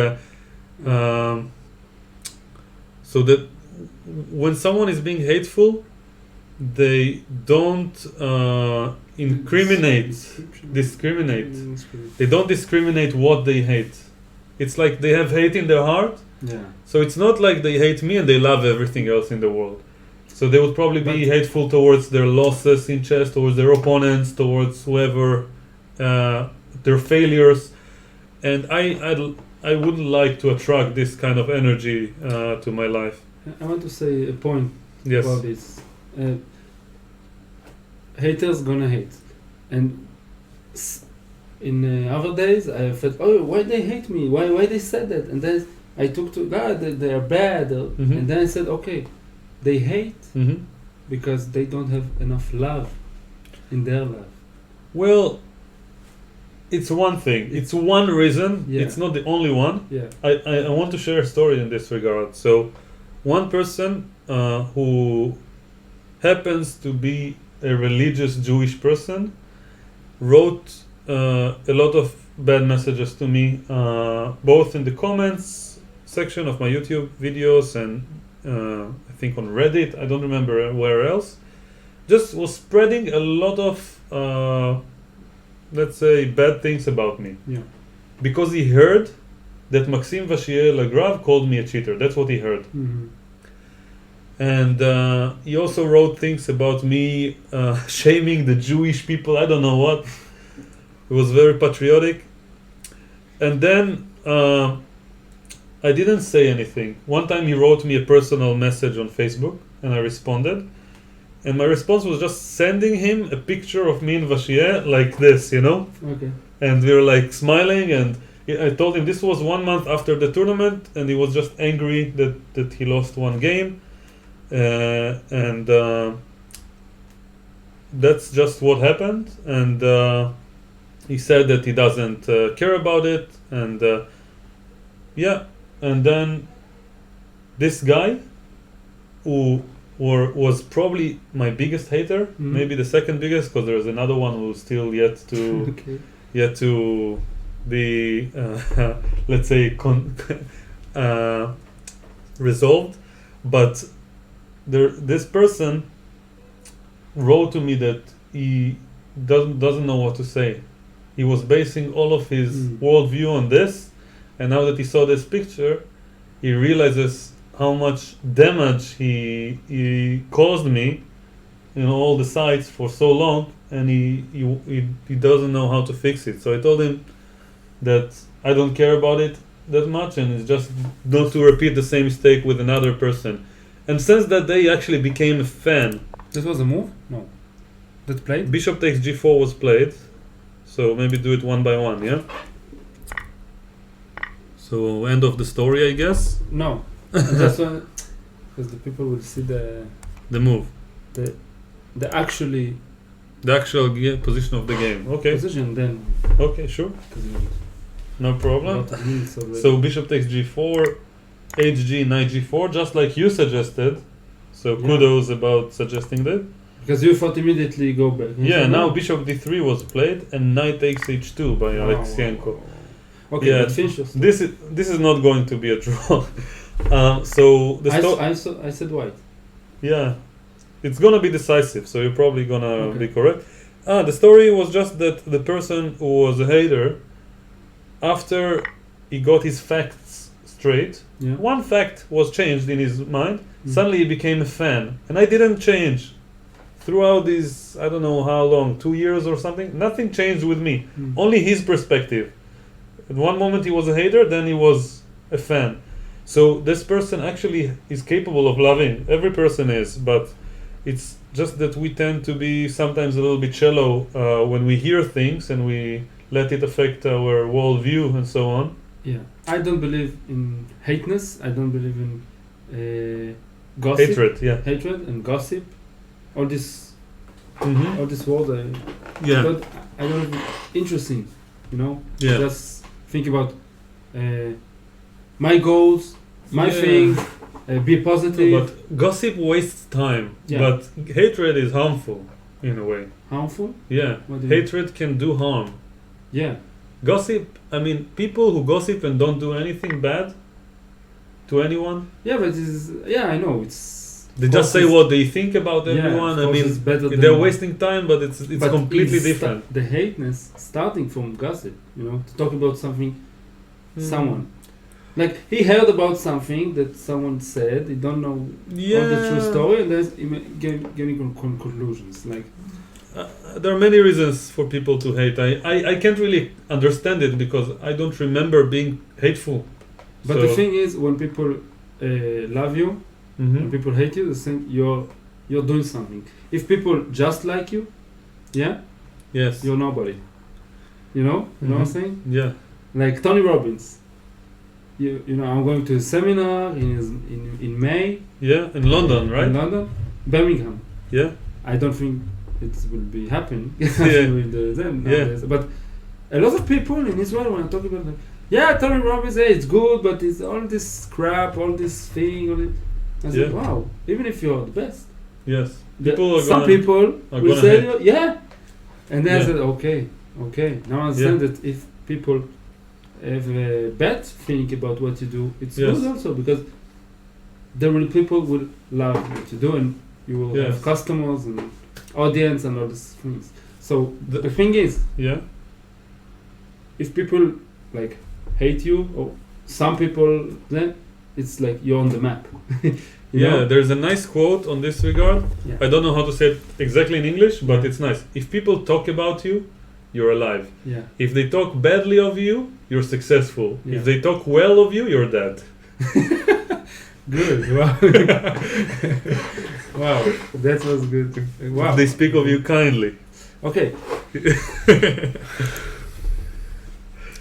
so that when someone is being hateful, they don't discriminate. They don't discriminate what they hate. It's like they have hate in their heart. So it's not like they hate me and they love everything else in the world. So they would probably be hateful towards their losses in chess, towards their opponents, towards whoever, their failures. And I wouldn't like to attract this kind of energy to my life. I want to say a point about this. Haters gonna hate, and in other days I felt, oh, why they hate me? Why they said that? And then I took to God that they are bad, and then I said, okay, they hate because they don't have enough love in their life? Well, it's one thing. It's one reason. Yeah. It's not the only one. Yeah. I want to share a story in this regard. So, one person who happens to be a religious Jewish person wrote a lot of bad messages to me, both in the comments section of my YouTube videos and I think on Reddit. I don't remember where else. Just was spreading a lot of let's say bad things about me. Yeah. Because he heard that Maxime Vachier-Lagrave called me a cheater. That's what he heard. Mm-hmm. And he also wrote things about me shaming the Jewish people. I don't know what. It was very patriotic. And then I didn't say anything. One time he wrote me a personal message on Facebook and I responded. And my response was just sending him a picture of me and Vachier like this, you know? Okay. And we were like smiling, and I told him this was 1 month after the tournament, and he was just angry that he lost one game. And that's just what happened. And he said that he doesn't care about it. And yeah, and then this guy who was probably my biggest hater, maybe the second biggest, because there's another one who's still yet to Okay. yet to be let's say resolved. But this person wrote to me that he doesn't know what to say. He was basing all of his worldview on this, and now that he saw this picture, he realizes how much damage he caused me in all the sites for so long, and he doesn't know how to fix it. So I told him that I don't care about it that much, and it's just not to repeat the same mistake with another person. And since that day, he actually became a fan. This was a move? No. That played? Bishop takes g4 was played, so maybe do it one by one, yeah? So end of the story, I guess. No. That's why, because the people will see the move, the actually the actual position of the game. Okay. position. Then Okay, sure. No problem. So So bishop takes g4, hg, knight g4, just like you suggested. So Yeah. kudos about suggesting that. because you thought immediately go back. Yeah, now bishop d3 was played and knight takes h2 by Alexienko. Okay, Yeah, but finish your story. This is not going to be a draw. So the I said white. yeah, it's gonna be decisive. So you're probably gonna Okay. be correct. The story was just that the person who was a hater, after he got his facts straight, Yeah. one fact was changed in his mind. Suddenly he became a fan, and I didn't change throughout these, I don't know how long, 2 years or something. Nothing changed with me. Only his perspective. At one moment he was a hater, then he was a fan. So this person actually is capable of loving. Every person is, but it's just that we tend to be sometimes a little bit shallow when we hear things and we let it affect our worldview and so on. Yeah, I don't believe in hateness. I don't believe in gossip, Hatred, and gossip. All this, Mm-hmm. all this world. Yeah. I don't interesting. You know. Yeah. Just think about my goals, my Yeah. things. Be positive. But gossip wastes time. Yeah. But hatred is harmful in a way. Harmful. Yeah. What do you mean? Hatred can do harm. Yeah. Gossip, I mean, people who gossip and don't do anything bad to anyone, Yeah, but I know it's. they just say what they think about everyone. I mean, it's better they're than- wasting time, but it's But completely it's different. The hateness starting from gossip, you know, to talk about something, someone. Like he heard about something that someone said, he don't know all the true story, and there's getting conclusions. Like There are many reasons for people to hate. I can't really understand it because I don't remember being hateful. but the thing is, when people love you, when Mhm. people hate you, they think you're doing something. If people just like you, Yes. you're nobody. You know what I'm saying? Yeah. Like Tony Robbins. You know, I'm going to a seminar in May. Yeah. In London, right? In London, Birmingham. Yeah. I don't think it will be happening Yeah. with them Yeah. nowadays. But a lot of people in Israel, when I talk about like, yeah, Tony Robbins, hey, it's good, but it's all this crap, all this thing. I said, Yeah. wow, even if you're the best, Yes. People are some gonna- people are will gonna say, hate. yeah. And then I Yeah. said, okay. Now I understand Yeah. that if people have a bad think about what you do, it's Yes. good also because there will people will love what you do and you will Yes. have customers and audience and all these things. So The- the thing is, Yeah. if people like hate you or some people, then it's like you're on the map. You Yeah, know? there's a nice quote on this regard. Yeah. I don't know how to say it exactly in English, but Yeah. it's nice. If people talk about you, you're alive. Yeah. If they talk badly of you, you're successful. Yeah. If they talk well of you, you're dead. Good. Wow. Wow. That was good. Wow. They speak of you kindly. Okay.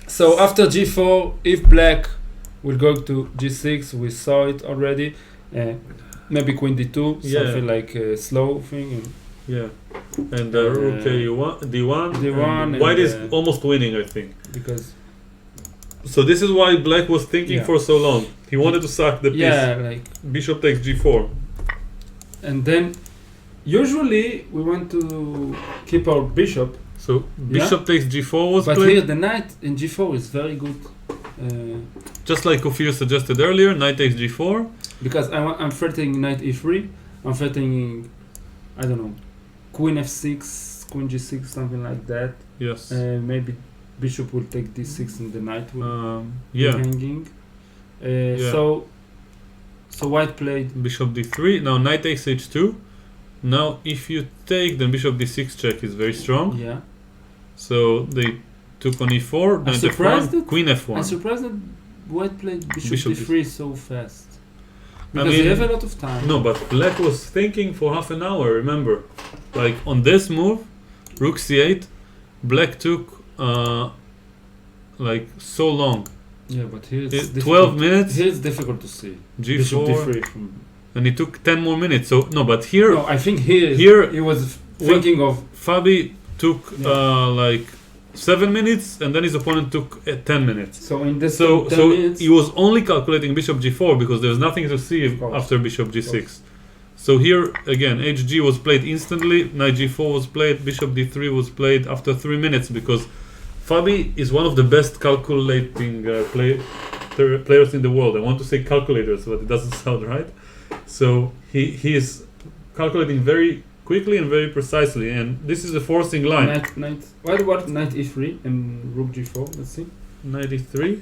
So after G4, if black will go to G6, we saw it already. Maybe Queen D2, Yeah. something like a slow thing. And Yeah. And rook D1. D1 and and, white is almost winning, I think. because So this is why black was thinking Yeah. for so long. He wanted to sack the piece. yeah, like Bishop takes G4. and then usually we want to keep our bishop, So bishop takes G4 was but played. here the knight in G4 is very good. Just like Ofir suggested earlier, knight takes G4. Because I'm threatening knight E3, I'm threatening, I don't know, Queen F6, Queen G6, something like that. Yes. Maybe bishop will take D6 and the knight will be Yeah. hanging. Yeah. So white played. Bishop D3. Now knight takes H2. Now if you take, then bishop D6 check is very strong. Yeah. So they took on E4, knight surprised F1, that- Queen I'm F1. surprised that white played bishop, Bishop D3 so fast. I Because mean, they have a lot of time. No, but black was thinking for half an hour, remember. Like on this move, rook C8, black took like so long. Yeah, but here it's 12 minutes, Here it's difficult to see. Bishop G4, D3 from. and it took 10 more minutes. So no, but here No, I think here he was thinking of. Fabi took Yeah. like 7 minutes, and then his opponent took 10 minutes. So in this So 10 minutes, he was only calculating bishop G4 because there's nothing to see Of course. after bishop G6. So here again, HG was played instantly, knight G4 was played, bishop D3 was played after 3 minutes because Fabi is one of the best calculating players in the world. I want to say calculators, but it doesn't sound right. So he is calculating very quickly and very precisely, and this is a forcing line. knight. What knight E3 and rook G4? Let's see. Knight E3.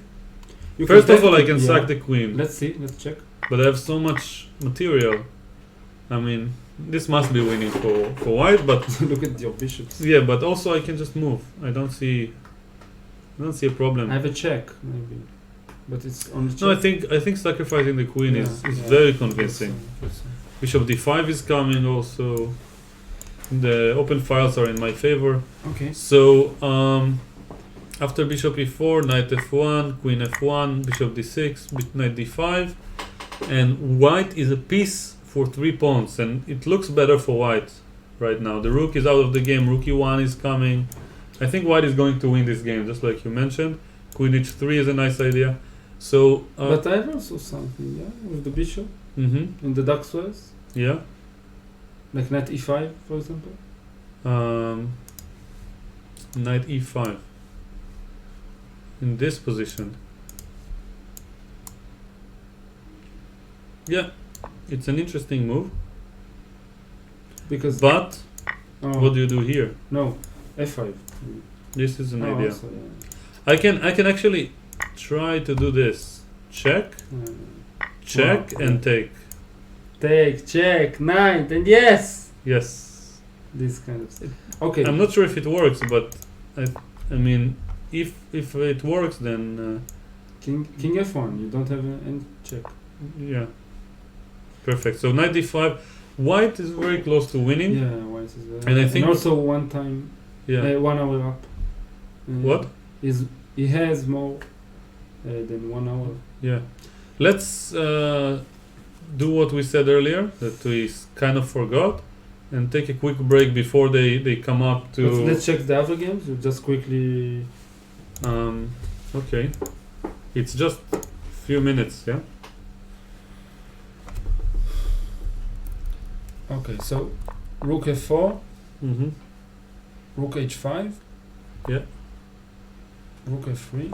You First can of all, I take- can yeah. sack the queen, Let's see. Let's check. but I have so much material. I mean, this must be winning for white, but Look at your bishops. yeah, but also I can just move. I don't see a problem. I have a check maybe, but it's on the check. No, I think sacrificing the queen is very convincing. Bishop D5 is coming also. The open files are in my favor. Okay. So after bishop E4, knight F1, queen F1, bishop D6, knight D5, and white is a piece for 3 pawns, and it looks better for white right now. The rook is out of the game. Rook E1 is coming. I think white is going to win this game, just like you mentioned. Queen H3 is a nice idea. So, But I have also something, yeah, with the bishop in the dark squares, yeah. like knight E5, for example. Knight E5 in this position. Yeah, it's an interesting move. Because But what do you do here? no, F5. This is an idea. Also, yeah. I can actually try to do this. Check, check, Wow. and take. Take, check, knight, and yes. Yes. This kind of stuff. Okay. I'm not sure if it works, but I mean, if it works, then King F1. You don't have any check. yeah, perfect. So knight D5. White is very close to winning. Yeah, white is there. And I think- also 1 time, Yeah. 1 hour up. What? He has more than 1 hour. Yeah. Let's do what we said earlier that we kind of forgot, and take a quick break before they come up to. Let's check the other games. We'll just quickly. Okay, it's just a few minutes, yeah. Okay, so Rook F4, Mm-hmm. Rook H5. Yeah. Rook F3.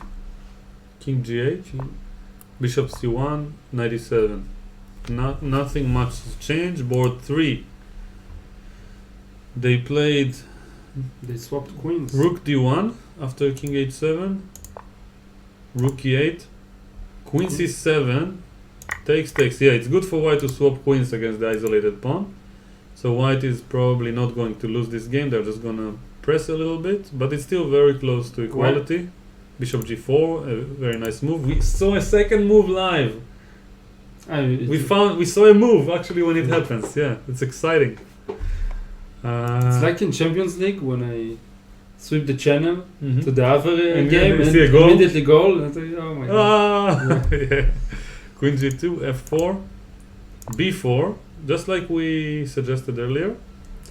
King G8, King. Bishop C1, 97. Nothing much has changed. Board 3. They played They swapped queens. Rook D1 after King H7, Rook E8, Queen C7, takes. Yeah, it's good for white to swap queens against the isolated pawn. So white is probably not going to lose this game. They're just gonna press a little bit, but it's still very close to equality. Bishop G4, a very nice move. We saw a second move live. We saw a move actually when it happens. Yeah, it's exciting. It's like in Champions League when I sweep the channel Mhm. to the other And game you and see a goal? immediately goal. And I think, oh my god. Yeah. Queen G2, F4, B4, just like we suggested earlier.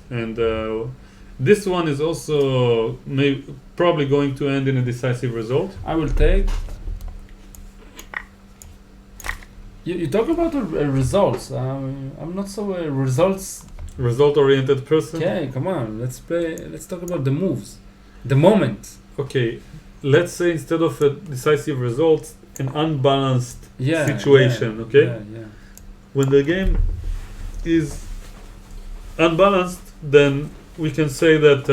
And this one is also probably going to end in a decisive result. I will take. You talk about results. I'm not so a results. Result-oriented person. Okay, come on. Let's play. Let's talk about the moves, the moment. Okay, let's say instead of a decisive result, an unbalanced situation. Yeah, okay, Yeah. when the game is unbalanced, then we can say that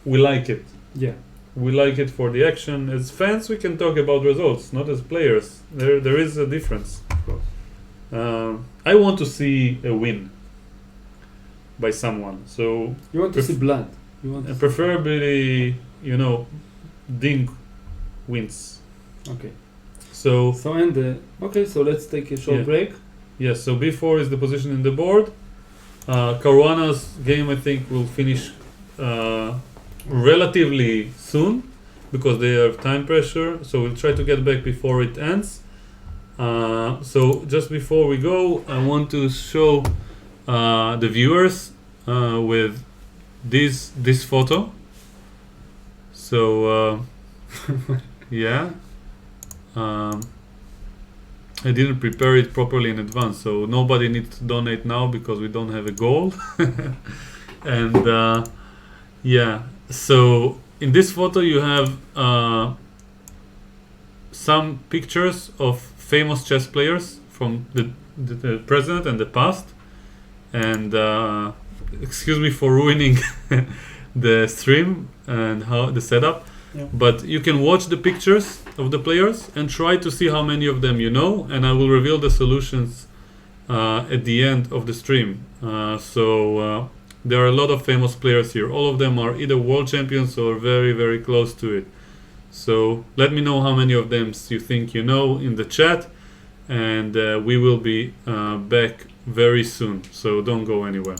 we like it. Yeah. We like it for the action. As fans, we can talk about results, not as players. There is a difference. Of course. I want to see a win by someone. So You want to see blood. You want. preferably, Ding wins. Okay. So So okay. So let's take a short Yeah. break. yes, so B4 is the position in the board. Caruana's game, I think, will finish relatively soon because they have time pressure. So we'll try to get back before it ends. So just before we go, I want to show the viewers with this photo. So yeah. I didn't prepare it properly in advance, so nobody needs to donate now because we don't have a goal. And yeah, so in this photo you have some pictures of famous chess players from the present and the past. And excuse me for ruining the stream and how the setup. Yeah. But you can watch the pictures of the players and try to see how many of them you know, and I will reveal the solutions at the end of the stream. So there are a lot of famous players here. All of them are either world champions or very, very close to it. So let me know how many of them you think you know in the chat, and we will be back very soon. So don't go anywhere.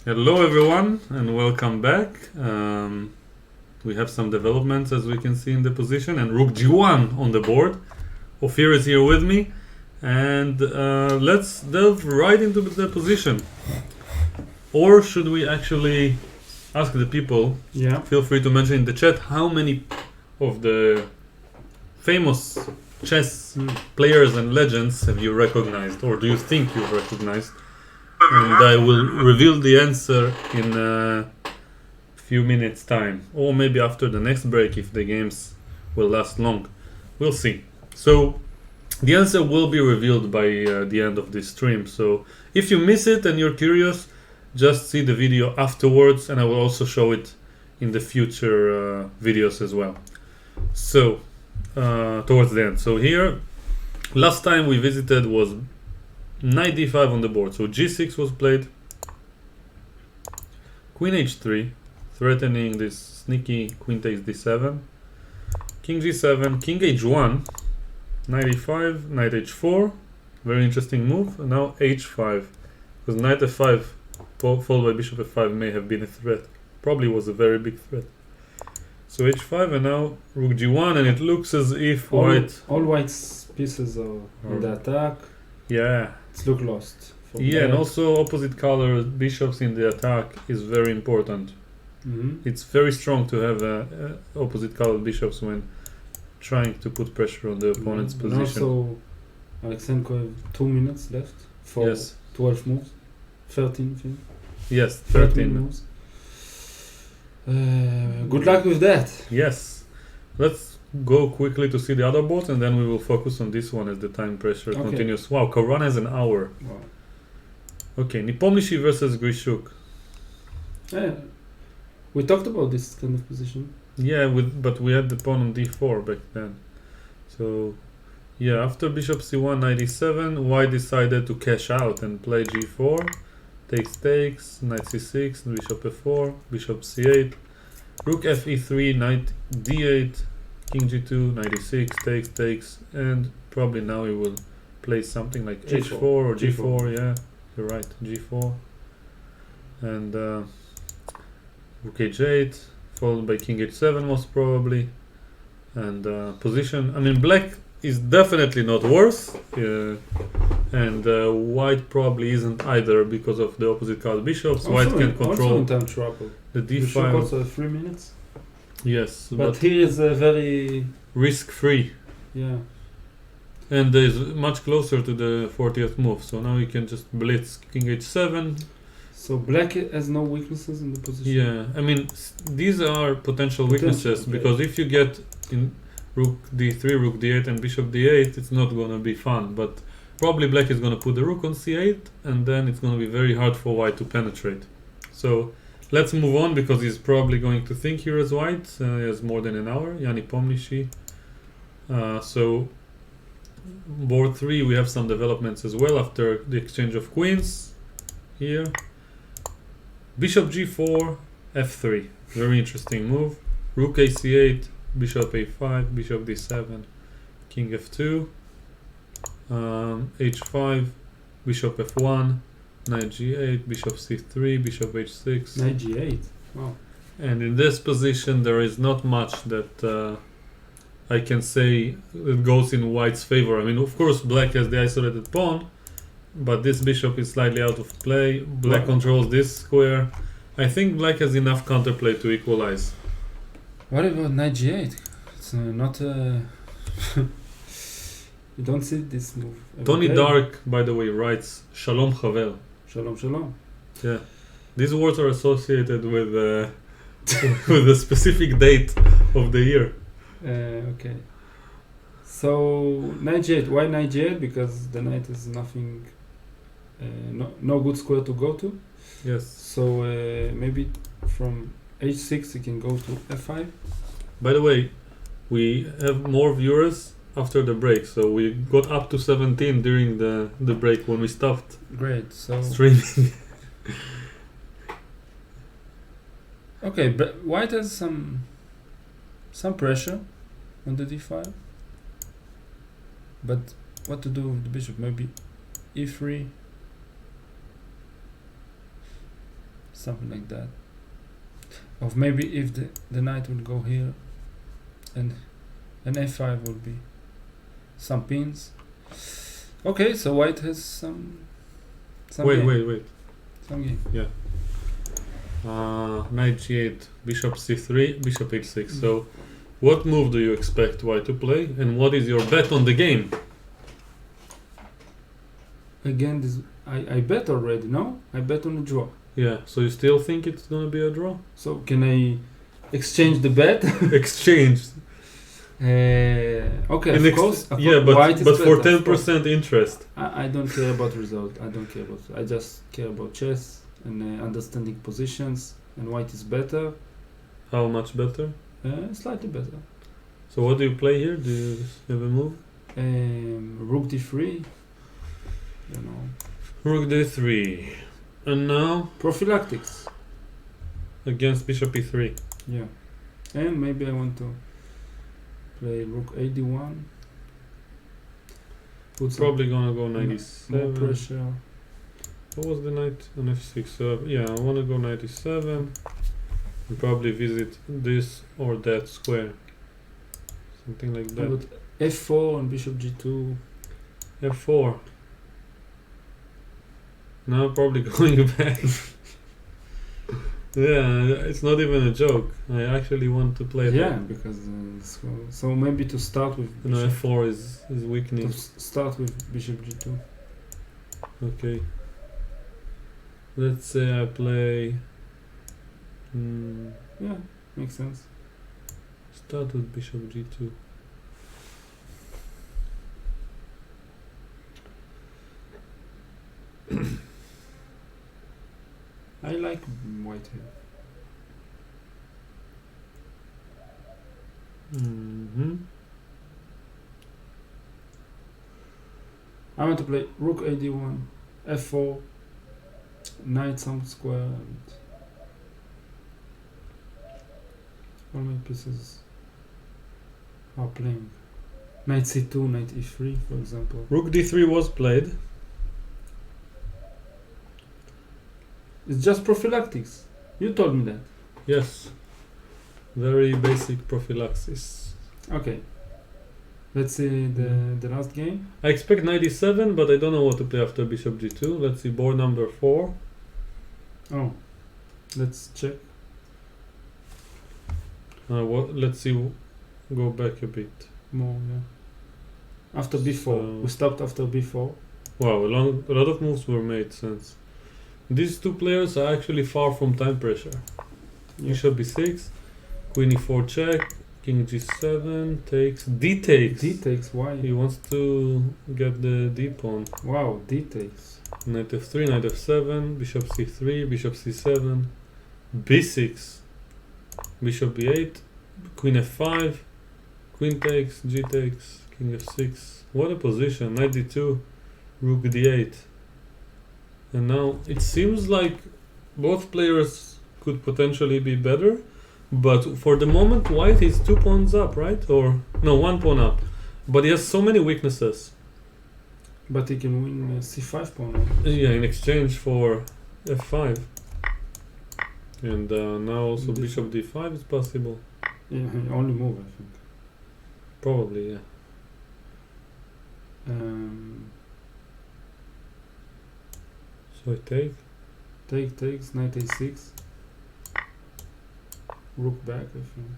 Hello everyone and welcome back. We have some developments as we can see in the position, and Rook G1 on the board. Ofir is here with me, and let's delve right into the position. Or should we actually ask the people? Yeah. Feel free to mention in the chat how many of the famous chess players and legends have you recognized, or do you think you've recognized? And I will reveal the answer in a few minutes time, or maybe after the next break if the games will last long. We'll see. So the answer will be revealed by the end of this stream. So if you miss it and you're curious, just see the video afterwards, and I will also show it in the future videos as well. So towards the end. So here, last time we visited was knight d5 on the board. So g6 was played, queen h3, threatening this sneaky queen takes d7, king g7, king h1, knight e5, knight h4, very interesting move, and now h5, because knight f5 followed by bishop f5 may have been a threat, probably was a very big threat. So h5, and now rook g1, and it looks as if all white's pieces are on the attack. Yeah. It's look lost. Yeah, and also opposite color bishops in the attack is very important. It's very strong to have opposite colored bishops when trying to put pressure on the opponent's position. Also, Alexenko have 2 minutes left for 12 moves. 13, I think. Yes, 13 moves. Good luck with that. Yes. Let's go quickly to see the other boards, and then we will focus on this one as the time pressure continues. Wow, Koran has an hour. Wow. Okay, Nepomniachtchi versus Grishuk. Yeah. We talked about this kind of position. Yeah, but we had the pawn on d4 back then. So, yeah, after bishop c1, knight e7, white decided to cash out and play g4. Takes, knight c6, bishop f4, bishop c8, rook fe3, knight d8, king g2, knight e6, takes, and probably now he will play something like G4. h4 or g4. Yeah, you're right, g4. And rook h8, followed by king h7 most probably. And position, I mean, black is definitely not worse, and white probably isn't either because of the opposite colored bishops. Also white can control also in time trouble. the d5. Bishop also 3 minutes. Yes, but he is very risk-free. Yeah. And is much closer to the 40th move, so now you can just blitz king h7. So black has no weaknesses in the position. Yeah, I mean these are potential weaknesses, because if you get in rook d3, rook d8 and bishop d8, it's not gonna be fun, but probably black is gonna put the rook on c8, and then it's gonna be very hard for white to penetrate. So let's move on, because he's probably going to think here as white. He has more than an hour. Yanni Pomniachtchi. So board 3 we have some developments as well after the exchange of queens here. Bishop g4, f3, very interesting move. Rook ac8, bishop a5, bishop d7, king f2, h5, bishop f1, knight g8, bishop c3, bishop h6. Knight g8, wow. And in this position there is not much that I can say that goes in white's favor. I mean, of course black has the isolated pawn, but this bishop is slightly out of play. Black controls this square. I think black has enough counterplay to equalize. What about knight g8? It's not you don't see this move. Tony Dark, by the way, writes Shalom Chavel. Shalom, shalom. Yeah, these words are associated with with a specific date of the year. Okay. So knight g8. Why knight g8? Because the knight is nothing, no good square to go to. Yes. So maybe from h6 you can go to f5. By the way, we have more viewers after the break, so we got up to 17 during the break when we stopped. Great. So streaming. Okay, but white has some pressure on the d5. But what to do with the bishop? Maybe e3. something like that. Or maybe if the knight will go here, and an f5 will be some pins. Okay, so white has some Wait, game. wait. Some game. Knight g8, bishop c3, bishop h6. So, what move do you expect white to play, and what is your bet on the game? Again, this I bet already. No, I bet on a draw. Yeah. So you still think it's gonna be a draw? So can I exchange the bet? Exchange. Okay, In of course. Yeah, white is but for better, of course. 10% interest. I don't care about result. I don't care about. I just care about chess and understanding positions. And white is better, How much better? slightly better. So what do you play here? Do you have a move? Rook d3. You know, Rook d3. And now prophylactics. against bishop e3. Yeah, and maybe I want to play rook ad1. Put some Probably gonna go more 97. pressure. What was the knight on f6? Yeah, I wanna go 97. And probably visit this or that square. Something like How that. about f4 and bishop g2? f4. Now probably going back. Yeah, it's not even a joke. I actually want to play Yeah, that. because so maybe to start with No, bishop, f4 is weakening. start with bishop g2. Okay. Let's say I play. Yeah, makes sense. Start with bishop g2. I like white here. I want to play rook ad1, f4, knight some square, and all my pieces are playing. Knight c2, knight e3, for example. Rook d3 was played. It's just prophylactics. You told me that. Yes. Very basic prophylaxis. Okay. Let's see the last game. I expect 97, but I don't know what to play after bishop g2. Let's see board number 4. Oh, let's check. Let's see. Go back a bit. More, yeah. After b4. So- We stopped after b4. Wow, a lot of moves were made since. These two players are actually far from time pressure. Yeah. Bishop b6, queen e4 check, king g7 takes, d takes. D takes, why? He wants to get the d pawn. Wow, D takes. Knight f3, knight f7, bishop c3, bishop c7, b6, bishop b8, queen f5, queen takes, g takes, king f6. What a position! Knight d2, rook d8. And now it seems like both players could potentially be better, but for the moment white is 2 pawns up, right? Or no, 1 pawn up. But he has so many weaknesses. But he can win c5 pawn. Yeah, in exchange for f5. And now also D5. bishop d5 is possible. Yeah, only move, I think. Probably, yeah. So I take. Takes, knight a6. Rook back, I think.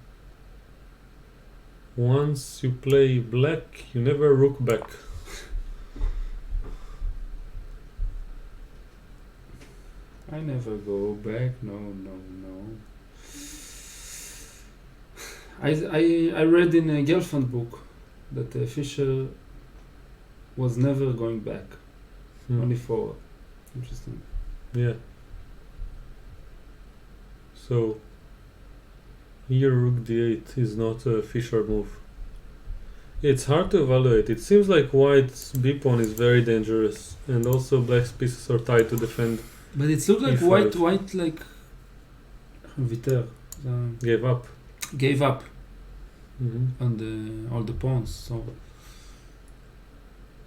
Once you play black, you never rook back. I never go back. No. I read in a Gelfand book that Fischer was never going back, only forward. Interesting. Yeah. So here rook d8 is not a Fischer move. It's hard to evaluate. It seems like white's b pawn is very dangerous, and also black's pieces are tied to defend. But it looks like E5. white like Viter Gave up. gave up Mm-hmm. on all the pawns. So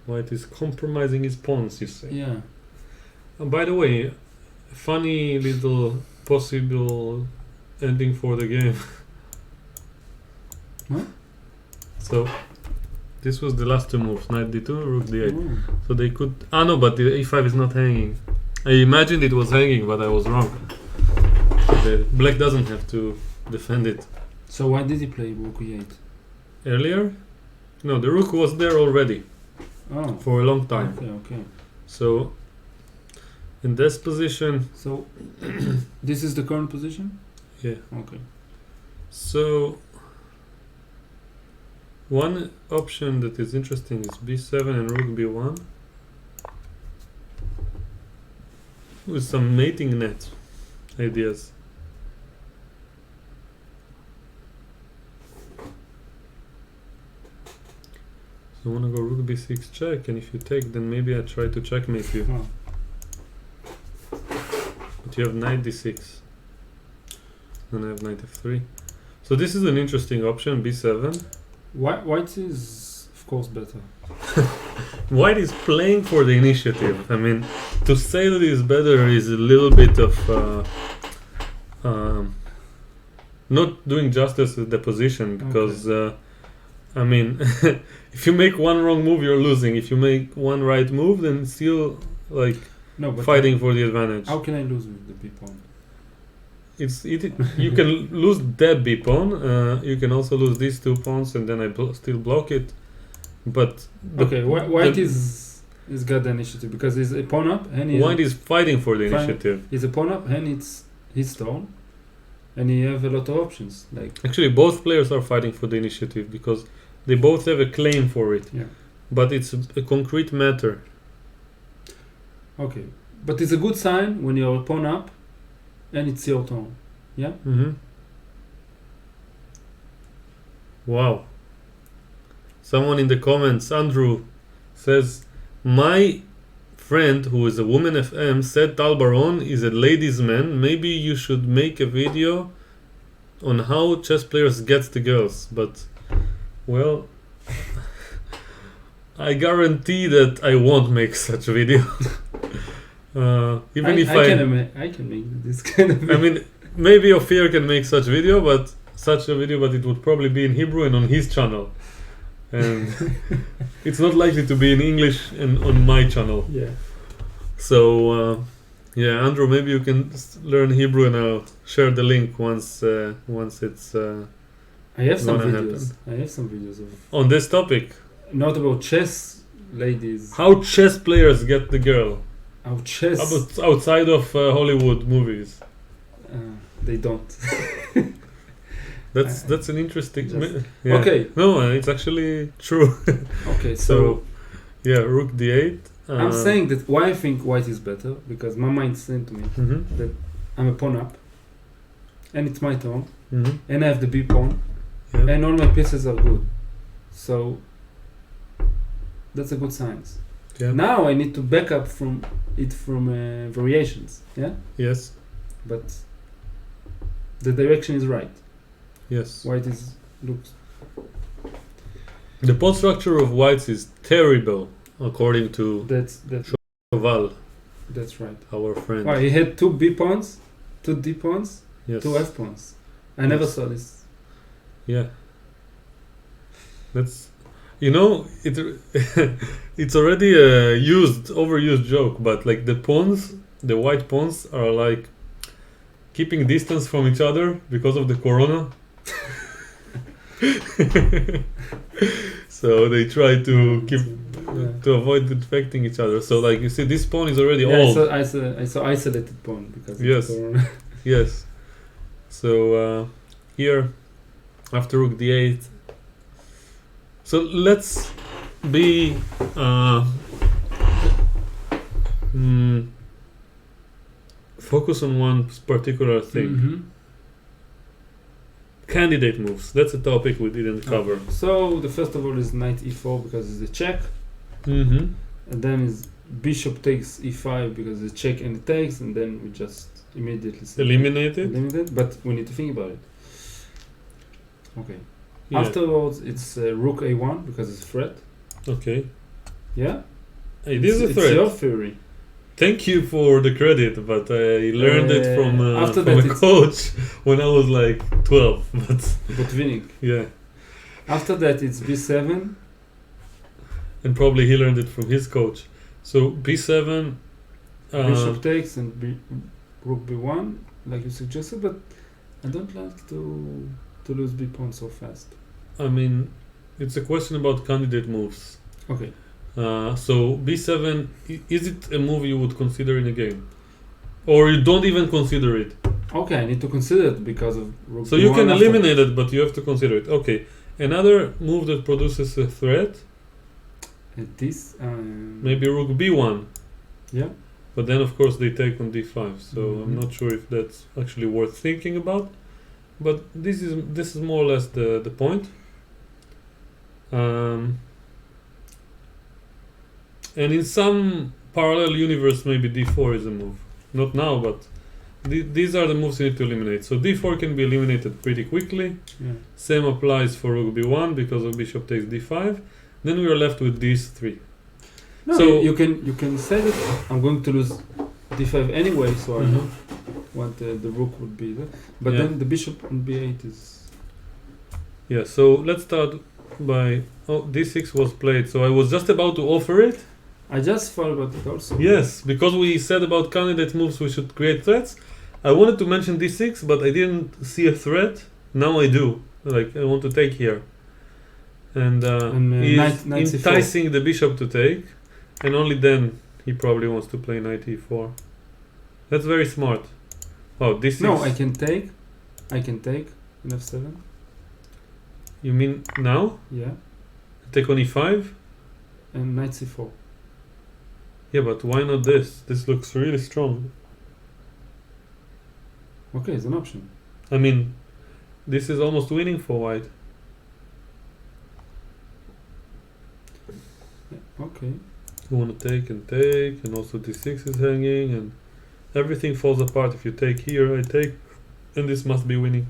White is compromising his pawns, you say. yeah, And by the way, funny little possible ending for the game. What? So this was the last two moves, knight d2, rook d8. Oh. So they could... no, but the e5 is not hanging. I imagined it was hanging, but I was wrong. The black doesn't have to defend it. So why did he play rook e8? Earlier? No, the rook was there already Oh. for a long time. Okay. So in this position... So this is the current position? Yeah. Okay. So one option that is interesting is b7 and rook b1 with some mating net ideas. So I want to go rook b6 check, and if you take, then maybe I try to checkmate you. Oh. But you have knight d6. Then I have knight f3. So this is an interesting option, b7. White is, of course, better. White is playing for the initiative. I mean, to say that he's better is a little bit of not doing justice to the position, because I mean, if you make one wrong move, you're losing. If you make one right move, then still like fighting for the advantage. How can I lose with the b pawn? You can lose that b pawn. You can also lose these two pawns, and then I still block it. But white is got the initiative because he's a pawn up and white is fighting for the initiative. He's a pawn up and it's his turn, and he have a lot of options. Like actually, both players are fighting for the initiative because they both have a claim for it. Yeah. But it's a concrete matter. Okay, but it's a good sign when you're a pawn up, and it's your turn. Yeah. Mm-hmm. Wow. Someone in the comments, Andrew, says, my friend who is a woman FM said Tal Baron is a ladies' man. Maybe you should make a video on how chess players get the girls. But, well, I guarantee that I won't make such a video. Even if I can make this kind of video. I mean, maybe Ofir can make such a video, but it would probably be in Hebrew and on his channel. And it's not likely to be in English and on my channel. Yeah. So, Andrew, maybe you can learn Hebrew and I'll share the link once it's I have some videos. I have some videos of on this topic. Not about chess, ladies. How chess players get the girl. How chess outside of Hollywood movies. They don't. That's an interesting. Yeah. Okay. No, it's actually true. Okay, so rook d8. I'm saying that why I think white is better because my mind saying to me that I'm a pawn up, and it's my turn, and I have the b pawn, and all my pieces are good, so that's a good sign. Yeah. Now I need to back up from variations. Yeah. Yes. But the direction is right. Yes. White looks. The pawn structure of whites is terrible, according to Choval. That's right. Our friend. Wow, he had two b pawns, two d pawns, yes. two f pawns. I never saw this. Yeah. That's, it's already a overused joke, but like the white pawns are like keeping distance from each other because of the corona. So they try to to avoid infecting each other. So like you see, this pawn is already old. I saw isolated pawn because of yes, corona. yes. So here, after rook d8. So let's be focus on one particular thing. Candidate moves. That's a topic we didn't cover. So the first of all is knight e4 because it's a check, and then is bishop takes e5 because it's a check and it takes, and then we just immediately eliminate it. But we need to think about it. Okay. Yeah. Afterwards, it's rook a1 because it's a threat. Okay. Yeah. It is a threat. It's your theory. Thank you for the credit, but I learned it from after from that a it's- coach when I was like 12. But But winning. yeah, After that, it's b7. and probably he learned it from his coach. So b7. Bishop takes and rook b1, like you suggested. But I don't like to lose b pawn so fast. I mean, it's a question about candidate moves. Okay. So b7, is it a move you would consider in a game, or you don't even consider it? Okay, I need to consider it because of rook So you b1 can after. eliminate it, but you have to consider it. Okay. Another move that produces a threat, This. maybe rook b1. Yeah. But then, of course, they take on d5. So I'm Mhm. not sure if that's actually worth thinking about. But this is more or less the point. And in some parallel universe, maybe d4 is a move. Not now, but these are the moves you need to eliminate. So d4 can be eliminated pretty quickly. Yeah. Same applies for rook b1 because of bishop takes d5. Then we are left with these three. No, So- you can say that I'm going to lose d5 anyway, so I know what the rook would be there. But Yeah. then the bishop on b8 is. Yeah, so let's start by... Oh, d6 was played, so I was just about to offer it. I just thought about it also. Yes, because we said about candidate moves we should create threats. I wanted to mention d6, but I didn't see a threat. Now I do. Like, I want to take here. And he's knight c4. enticing the bishop to take, and only then he probably wants to play knight e4. That's very smart. Oh, d6. No, I can take in f7. You mean now? Yeah. Take on e5? And knight c4. Yeah, but why not this? This looks really strong. Okay, it's an option. I mean, this is almost winning for white. Okay. You want to take, and also d6 is hanging, and everything falls apart. If you take here, I take, and this must be winning.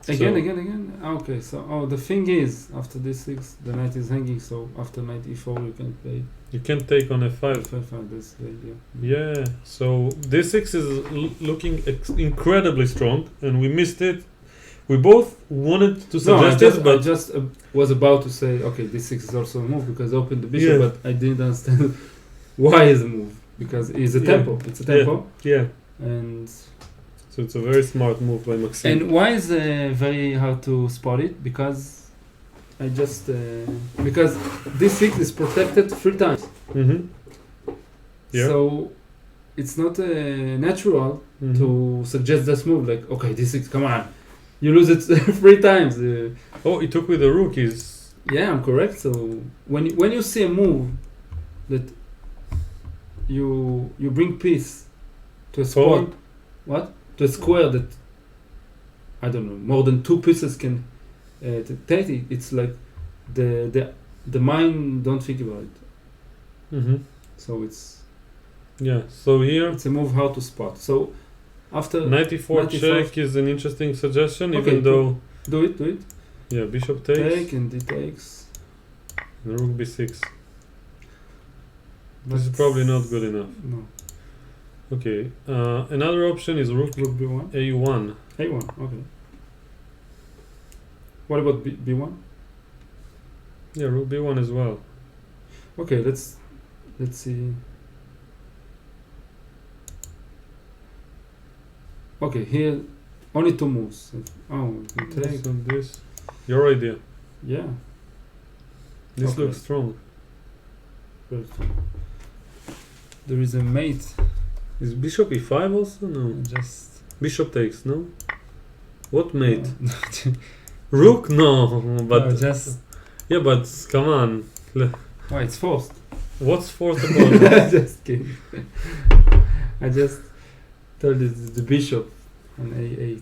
Again. Okay, so the thing is, after d6, the knight is hanging, so after knight e4, you can play You can take on f5. f5. That's the idea. Yeah, so d6 is looking incredibly strong, and we missed it. We both wanted to suggest it, I but just was about to say, okay, d6 is also a move because I opened the bishop, Yeah. but I didn't understand why is a move because it's a Yeah. tempo. It's a tempo, yeah, and so it's a very smart move by Maxime. and why is very hard to spot it? Because I just because d6 is protected 3 times, Mm-hmm. Yeah. so it's not natural Mhm. to suggest this move. Like, okay, d6, come on, you lose it 3 times. Oh, he took with the rook. Is Yeah, I'm correct. So when you see a move that you bring piece to a spot, Forward? what to a square that I don't know more than 2 pieces can take it. It's like the mind don't think about it. mm-hmm. So it's Yeah. So here, a move hard to spot. So after 94 94. check is an interesting suggestion, Okay, even though do it yeah, bishop takes take and d takes. and rook b6. But This is probably not good enough. No, Okay. Another option is rook rook b1, a1. a1. Okay. What about b1? Yeah, rook b1 as well. Okay, let's see. Okay, here only 2 moves. Oh, we can take. This and this. Your idea. Yeah. This Okay. looks strong. Very strong. There is a mate. Is bishop e5 also? No. Just Bishop takes, no? What mate? Rook? No. But no, just yeah, but come on. oh, it's forced. What's fourth about that? Just kidding. I just told you the bishop on a8.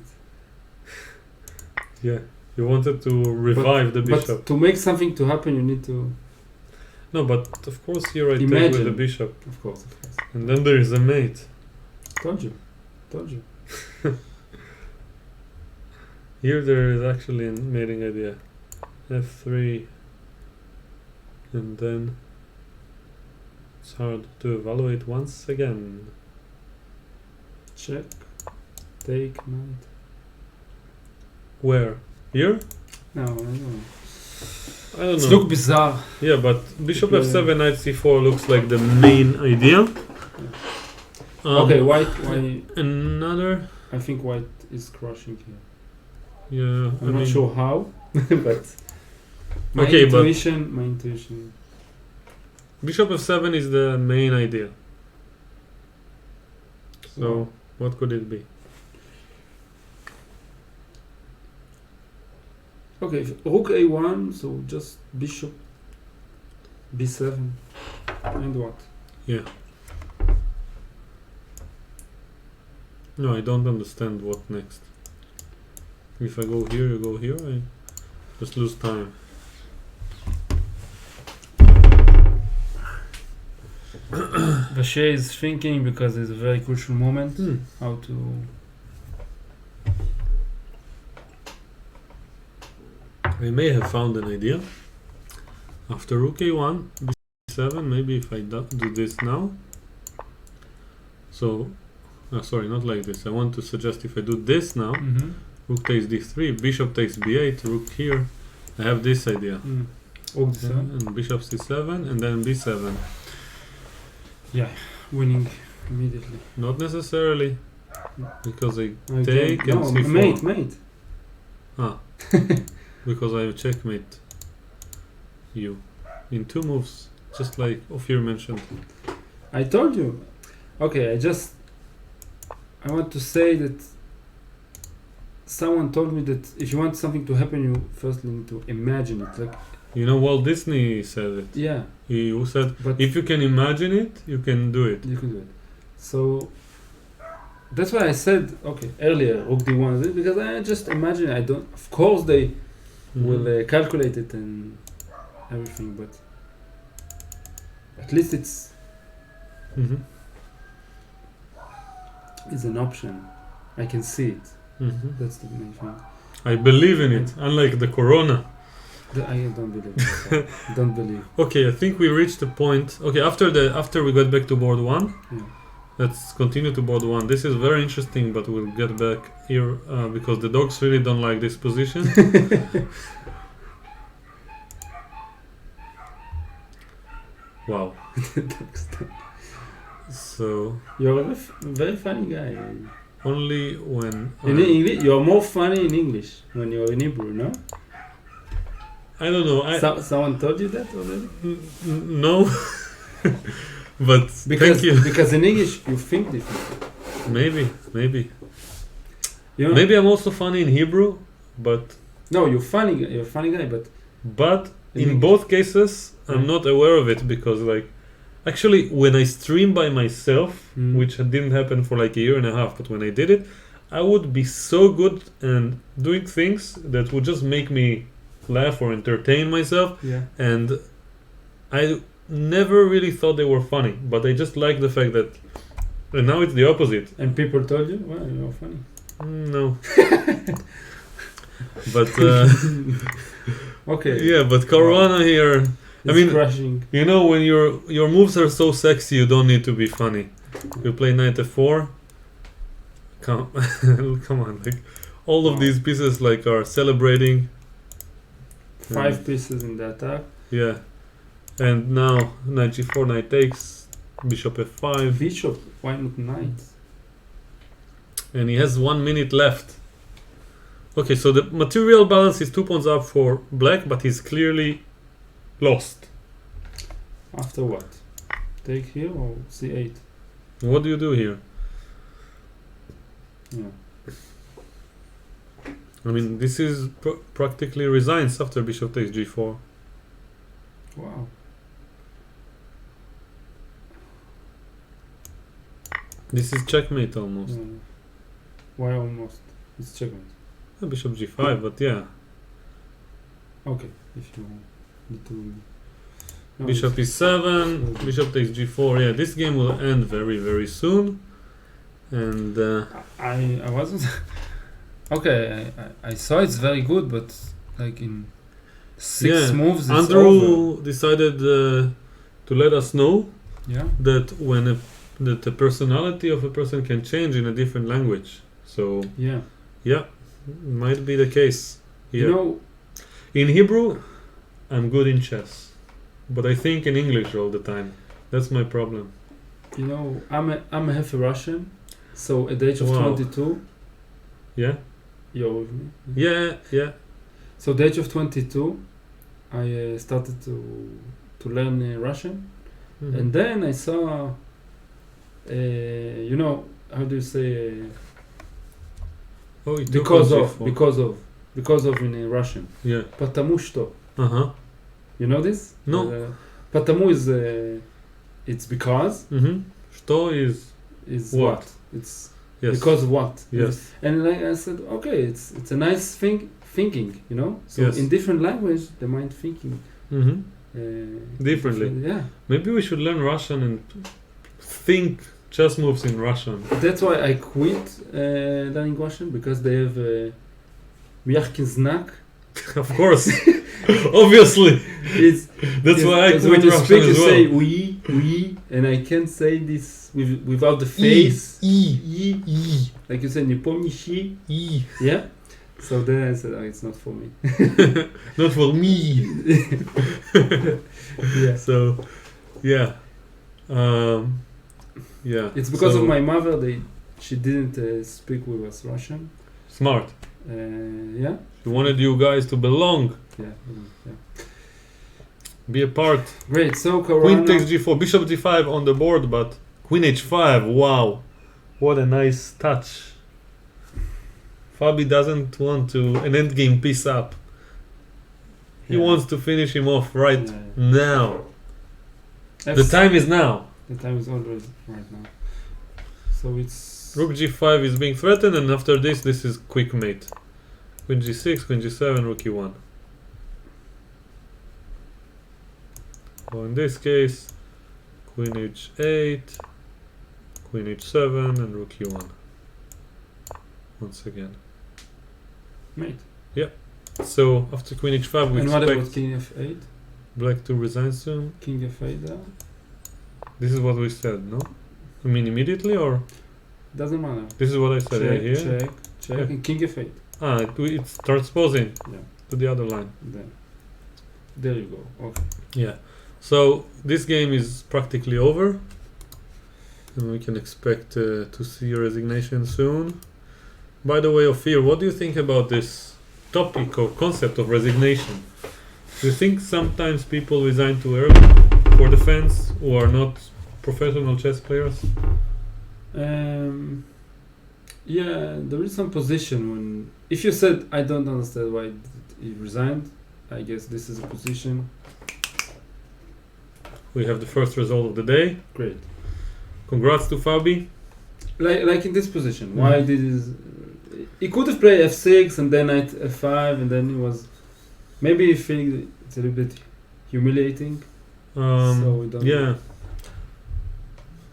Yeah. You wanted to revive the bishop. But to make something to happen, you need to, No, but of course here I take with Imagine. the bishop. of course. And then there is a mate. Told you. Here there is actually a mating idea. F3. And then It's hard to evaluate once again. Check. Take knight. Where? Here? No, I don't know. I don't It know. looks bizarre. Yeah, but bishop Yeah. f7, knight c4 looks like the main idea. Okay, white. Another. I think white is crushing here. Yeah, I'm not sure how, but my Okay, but- intuition. Bishop f7 is the main idea. So, what could it be? Okay, rook a1, so just bishop b7, and what? Yeah. No, I don't understand what next. If I go here, you go here, I just lose time. Vacher is thinking because it's a very crucial moment how to. I may have found an idea. After rook a1, b7, maybe if I do this now. So, sorry, not like this. I want to suggest if I do this now, rook takes d3, bishop takes b8, rook here. I have this idea. Rook d7. And bishop c7, and then b7. Yeah, winning immediately. Not necessarily, because I I take and don't- c4. mate. Ah, because I checkmate you in 2 moves, just like Ofir mentioned. I told you. Okay, I want to say that someone told me that if you want something to happen, you first need to imagine it. Like, You know, Walt Disney said it. yeah, He said, but if you can imagine it, you can do it. you can do it. So that's why I said okay earlier rook d1 because I just imagine. I don't. Of course they will calculate it and everything, but at least it's an option. I can see it. That's the main thing. I believe in it, unlike the corona. I don't believe it. Don't believe. Okay, I think we reached the point. Okay, after we got back to board 1, Yeah. let's continue to board 1. This is very interesting, but we'll get back here because the dogs really don't like this position. Wow. So You're a very funny guy. only when In English, you're more funny in English when you're in Hebrew, no? I don't know. Someone told you that already? No, but thank you. Because in English you think differently. Maybe. You know? Maybe I'm also funny in Hebrew, but No, you're funny. You're a funny guy, but in both cases I'm not aware of it because like actually when I stream by myself, which didn't happen for like a year and a half, but when I did it, I would be so good and doing things that would just make me laugh or entertain myself, and I never really thought they were funny, but I just like the fact that and now it's the opposite. And people told you, well, you're funny. No. But Okay. yeah, but Caruana here, I mean, crushing. you know, when your moves are so sexy, you don't need to be funny. You play knight f4. Come on, like all of these pieces like are celebrating. 5 pieces in the attack. Yeah, and now knight g4, knight takes, bishop f5, Bishop, why not knight? and he has 1 minute left. Okay, so the material balance is 2 pawns up for black, but he's clearly lost. After what? Take here or c8? What do you do here? Yeah. I mean, this is practically resigns after bishop takes g4. Wow. This is checkmate almost. Why almost? It's checkmate. Bishop g5, but yeah. Okay, if you need to. No, Bishop e7, bishop takes g4. Yeah, this game will end very, very soon. And I wasn't. Okay, I saw it's very good, but like in 6 moves, it's Andrew over. decided to let us know Yeah. that that the personality of a person can change in a different language. So Yeah. yeah, might be the case here. You know, In Hebrew, I'm good in chess, but I think in English all the time. That's my problem. I'm a half Russian, so at the age of Wow. 22, Yeah, you're with me. yeah. So at the age of 22, I started to learn Russian, Mhm. and then I saw, how do you say? Oh, it took us before. Because of in Russian. Yeah. Потому что. You know this? No. Потому is it's because. Mm-hmm. Что Is what? what? It's Yes. because what? Yes. And like I said, okay, it's a nice thinking, you know. So Yes. in different language, the mind thinking Mm-hmm. Differently. Yeah. Maybe we should learn Russian and think chess moves in Russian. That's why I quit learning Russian, because they have Miyachkin znak. Of course. Obviously. That's why I quit when you Russian speak, as you well. say oui, and I can't say this without the face. E. Like you said, не помнишь и. E. Yeah. So then I said, it's not for me. Not for me. Yeah. So, yeah. Yeah. It's because So, of my mother. She didn't speak with us Russian. Smart. Yeah. She wanted you guys to belong. Yeah. Be a part. Great. So Queen Corona. takes g4. Bishop d5 on the board, but Queen h5. Wow. What a nice touch. Fabi doesn't want to an endgame piece up. He Yeah. wants to finish him off right Yeah. now. The time is now. The time is always right now. So it's. Rook g5 is being threatened, and after this is quick mate. Queen g6, queen g7, rook e1. So in this case, queen h8, queen h7, and rook e1. Once again. Mate. So after queen h5, we And what about expect king f8? black to resign soon. King f8 there? This is what we said, no? I mean immediately, or Doesn't matter. this is what I said Check, here? check, Yeah. and king f8. It starts posing Yeah. to the other line. There you go. Okay. Yeah. So this game is practically over, and we can expect to see a resignation soon. By the way, Ofir, what do you think about this topic or concept of resignation? Do you think sometimes people resign too early for the fans who are not professional chess players? Yeah, there is some position when if you said I don't understand why he resigned, I guess this is a position. We have the first result of the day. Great. Congrats to Fabi. Like in this position, why did he could have played f6 and then knight f5 and then he was maybe feeling it's a little bit humiliating. So we don't. Yeah.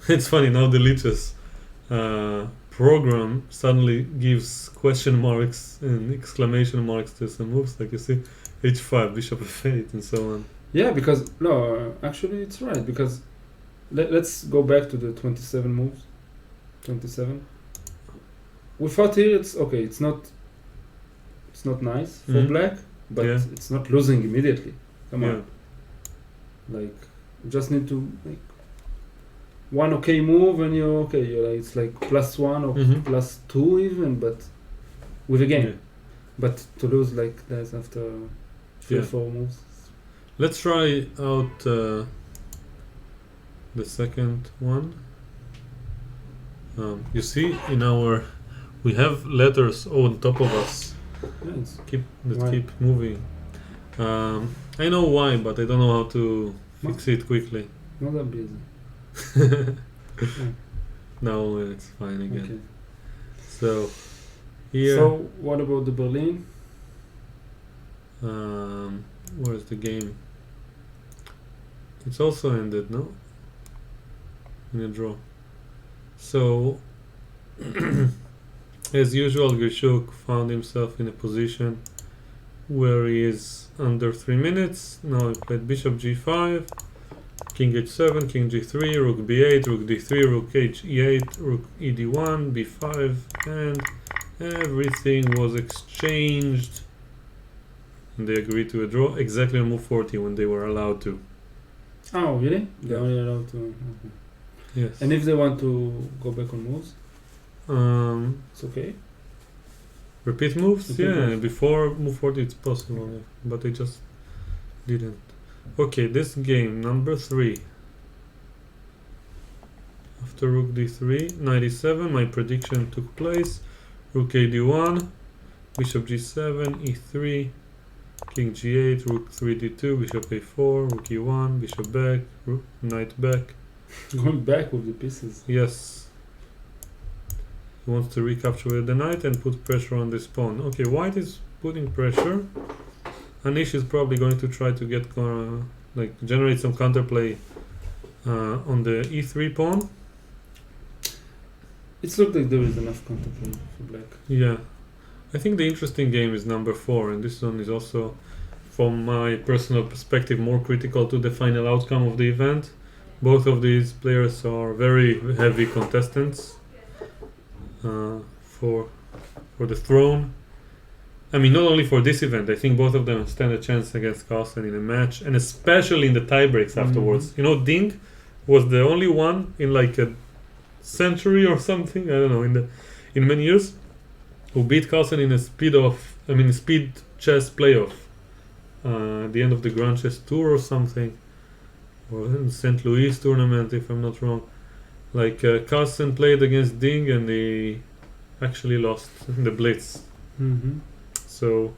It's funny now the Lichess program suddenly gives question marks and exclamation marks to some moves, like you see h5, bishop f8, and so on. Yeah, because no, actually it's right because let's go back to the 27 moves. 27. We thought here it's okay. It's not nice for black, but Yeah. it's not losing immediately. Come Yeah. on, like you just need to like one okay move and you're okay. You're like, it's like +1 or +2 even, but with a game. Yeah. But to lose like that after 3-4 moves. Let's try out the second one. You see, we have letters on top of us. Yes. That keep moving. I know why, but I don't know how to fix it quickly. Not that busy. Now it's fine again. Okay. So here. So what about the Berlin? Where's the game? It's also ended, no? In a draw. So, as usual, Gershuk found himself in a position where he is under 3 minutes. Now he played bishop g5, King h7, King g3, Rook b8, Rook d3, Rook e8, Rook ed1, b5, and everything was exchanged. And they agreed to a draw exactly on move 40 when they were allowed to. Oh, really? They're Yeah. only allowed to. Okay. Yes. And if they want to go back on moves, it's okay. Repeat moves? Repeat Yeah, moves. before move 40 it's possible, yeah. But they just didn't. Okay, this game, number 3. After Rook d3, knight e7, my prediction took place. Rook ad1, Bishop g7, e3, King g8, Rook 3d2, Bishop a4, Rook e1, Bishop back, Knight back. Going back with the pieces. Yes. He wants to recapture with the knight and put pressure on this pawn. Okay, white is putting pressure. Anish is probably going to try to get generate some counterplay on the e3 pawn. It looks like there is enough counterplay for black. Yeah, I think the interesting game is number 4, and this one is also, from my personal perspective, more critical to the final outcome of the event. Both of these players are very heavy contestants for the throne. I mean, not only for this event, I think both of them stand a chance against Carlsen in a match, and especially in the tiebreaks afterwards. You know, Ding was the only one in like a century or something, I don't know, in many years, who beat Carlsen in a speed chess playoff at the end of the Grand Chess Tour or something, or in St. Louis tournament, if I'm not wrong. Like Carlsen played against Ding and he actually lost in the Blitz. Mm-hmm. So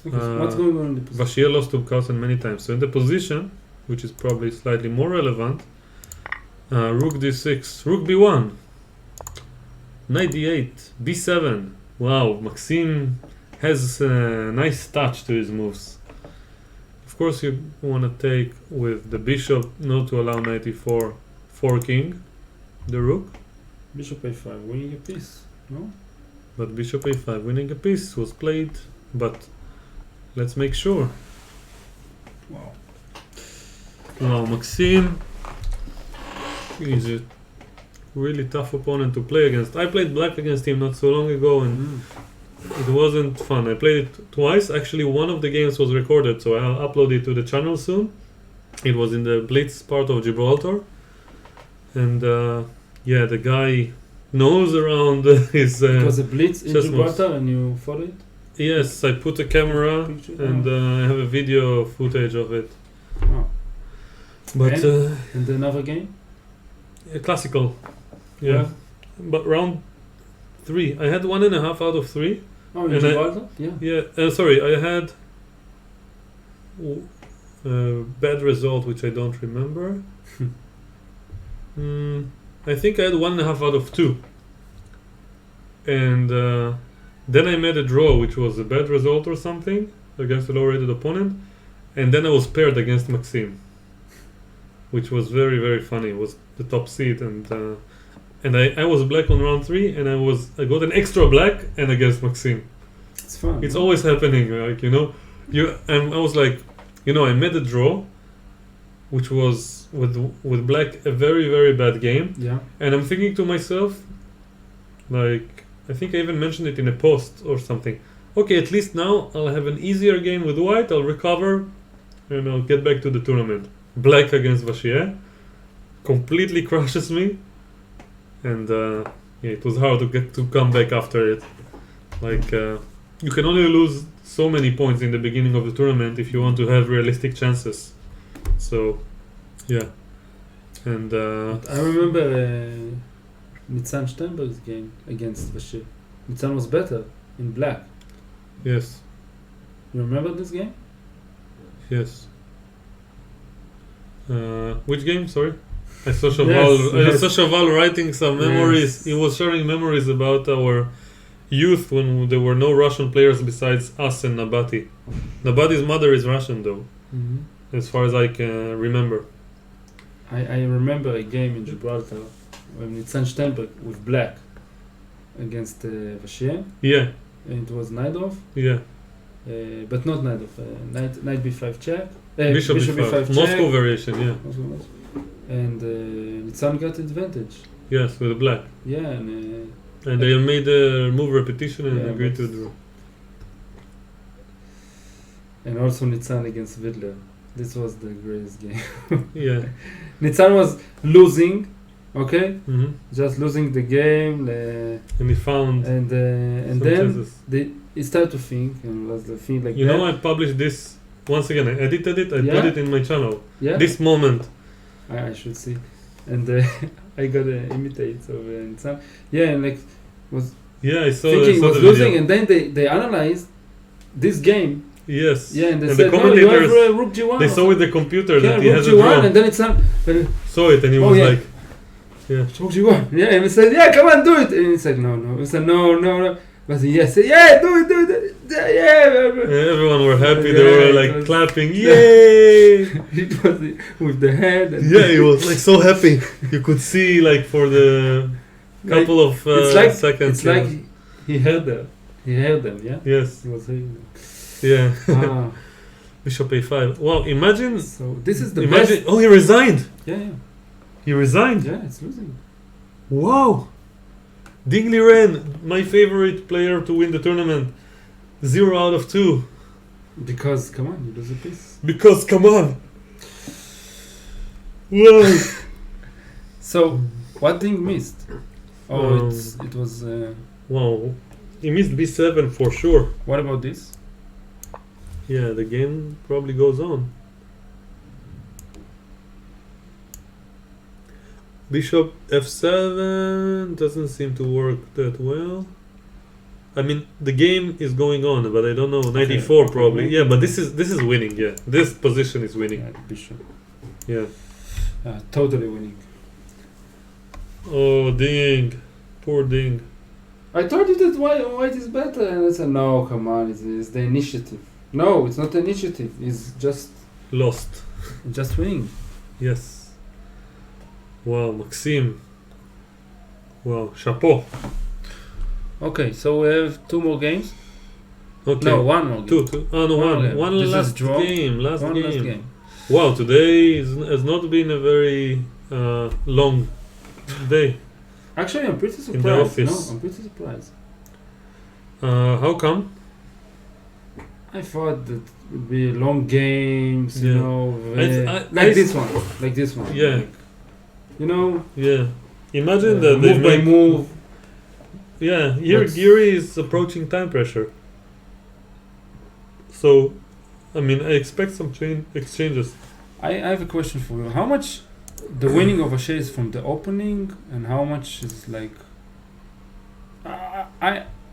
Okay, so what's going on in the position? Vashier lost to Carlsen many times. So in the position, which is probably slightly more relevant, Rook d6, Rook b1, Knight d8, b7. Wow, Maxime has a nice touch to his moves. Of course, you want to take with the bishop, not to allow knight e4, forking the rook. Bishop a5, winning a piece, no? But bishop a5, winning a piece, was played. But let's make sure. Wow. Wow, Maxime is a really tough opponent to play against. I played black against him not so long ago, and it wasn't fun. I played it twice. Actually, one of the games was recorded, so I'll upload it to the channel soon. It was in the Blitz part of Gibraltar, and yeah, the guy knows around his. It was a blitz in chess Gibraltar and you followed it? Yes, I put a camera Picture? and I have a video footage of it. Oh. But And another game? classical, yeah. But round 3, I had 1.5 out of 3. Oh, in And Gibraltar? Yeah. Yeah, sorry, I had bad result, which I don't remember. I think I had 1.5 out of 2. And then I made a draw, which was a bad result or something, against a low-rated opponent. And then I was paired against Maxime, which was very, very funny. It was the top seed, and I was black on round 3, and I got an extra black and against Maxime. It's fun. It's always happening, like, you know. And I was like, you know, I made a draw, which was with black a very, very bad game. Yeah. And I'm thinking to myself, like, I think I even mentioned it in a post or something. Okay, at least now I'll have an easier game with white. I'll recover, and I'll get back to the tournament. Black against Vashier completely crushes me, and yeah, it was hard to come back after it. Like, you can only lose so many points in the beginning of the tournament if you want to have realistic chances. So, yeah. And I remember Nitzan Steinberg's game against Vashier. Nitzan was better in black. yes, You remember this game? yes. Which game? Sorry, I saw Shaval writing some memories. Yes. He was sharing memories about our youth when there were no Russian players besides us and Nabati. Nabati's mother is Russian, though, as far as I can remember. I remember a game in Gibraltar when Nitzan Steinberg with black against Vashier. Yeah, And it was Naidov, yeah. but not Naidov. Knight b5 check. Bishop b5. check. Moscow variation, yeah. and Nitzan got advantage. Yes, with the black. Yeah, And they made a move repetition and Yeah, agreed to but- draw. and also Nitzan against Vidler. This was the greatest game. Yeah. Nitzan was losing, okay, Hmm. just losing the game, And he found and some then chances. he started to think and was the thing like You that. know, I published this once again. I edited it. I Yeah? put it in my channel. Yeah, This moment. I should see, and I got imitate of Nitzan. Yeah, and like was Yeah, I saw, thinking he saw was the losing, video. and then they analyzed this game. Yes. Yeah, and they the said, no, you have commentators, Rook G1. they saw with the computer yeah, that he Rook has a G1, draw. and then it's not. Saw it and he Oh, was yeah. like, Rook G1. Yeah, and he said, yeah, come on, do it. And he said, no. He said, no. But he said, yeah, do it. Yeah. everyone were happy. Yeah, They were it like was- clapping. Yay! It was with the head. And Yeah, he was like so happy. You could see like for the couple of it's like seconds. it's like he heard them. He heard them. Yeah. Yes. He was hearing them. Yeah. Ah, Bishop A5. Wow. Imagine. so this is the Imagine. best. Oh, he resigned. Yeah. He resigned. Yeah, it's losing. Wow. Dingley Ren, my favorite player to win the tournament. 0 out of 2. Because come on, you lose a piece. Because come on. Whoa. So what thing missed? Oh, Um, it was. Wow. He missed B7 for sure. What about this? Yeah, the game probably goes on. Bishop F7 doesn't seem to work that well. I mean, the game is going on, but I don't know. 94 okay. probably. Yeah, but this is winning. Yeah, this position is winning. Yeah, bishop. Yeah. Totally winning. Oh, Ding, poor Ding. I told you that white is better, and I said, no, come on, it's the initiative. No, it's not the initiative. It's just Lost. winning. Yes. Wow, Maxim. Wow, chapeau. Okay, so we have 2 more games. Okay. No, 1 more game. Two. Oh no, One one. game. One This is last draw. game. Last One game. last game. Wow, today has not been a very long day. Actually, I'm pretty the surprised. office. No, I'm pretty surprised. How come? I thought that would be long games, you Yeah. know, I this one, like this one. Yeah. Like, you know, Yeah. Imagine that they move by make. move. Yeah, here That's- Geary is approaching time pressure. So, I mean, I expect some exchanges. I have a question for you. How much the winning of a share is from the opening, and how much is like?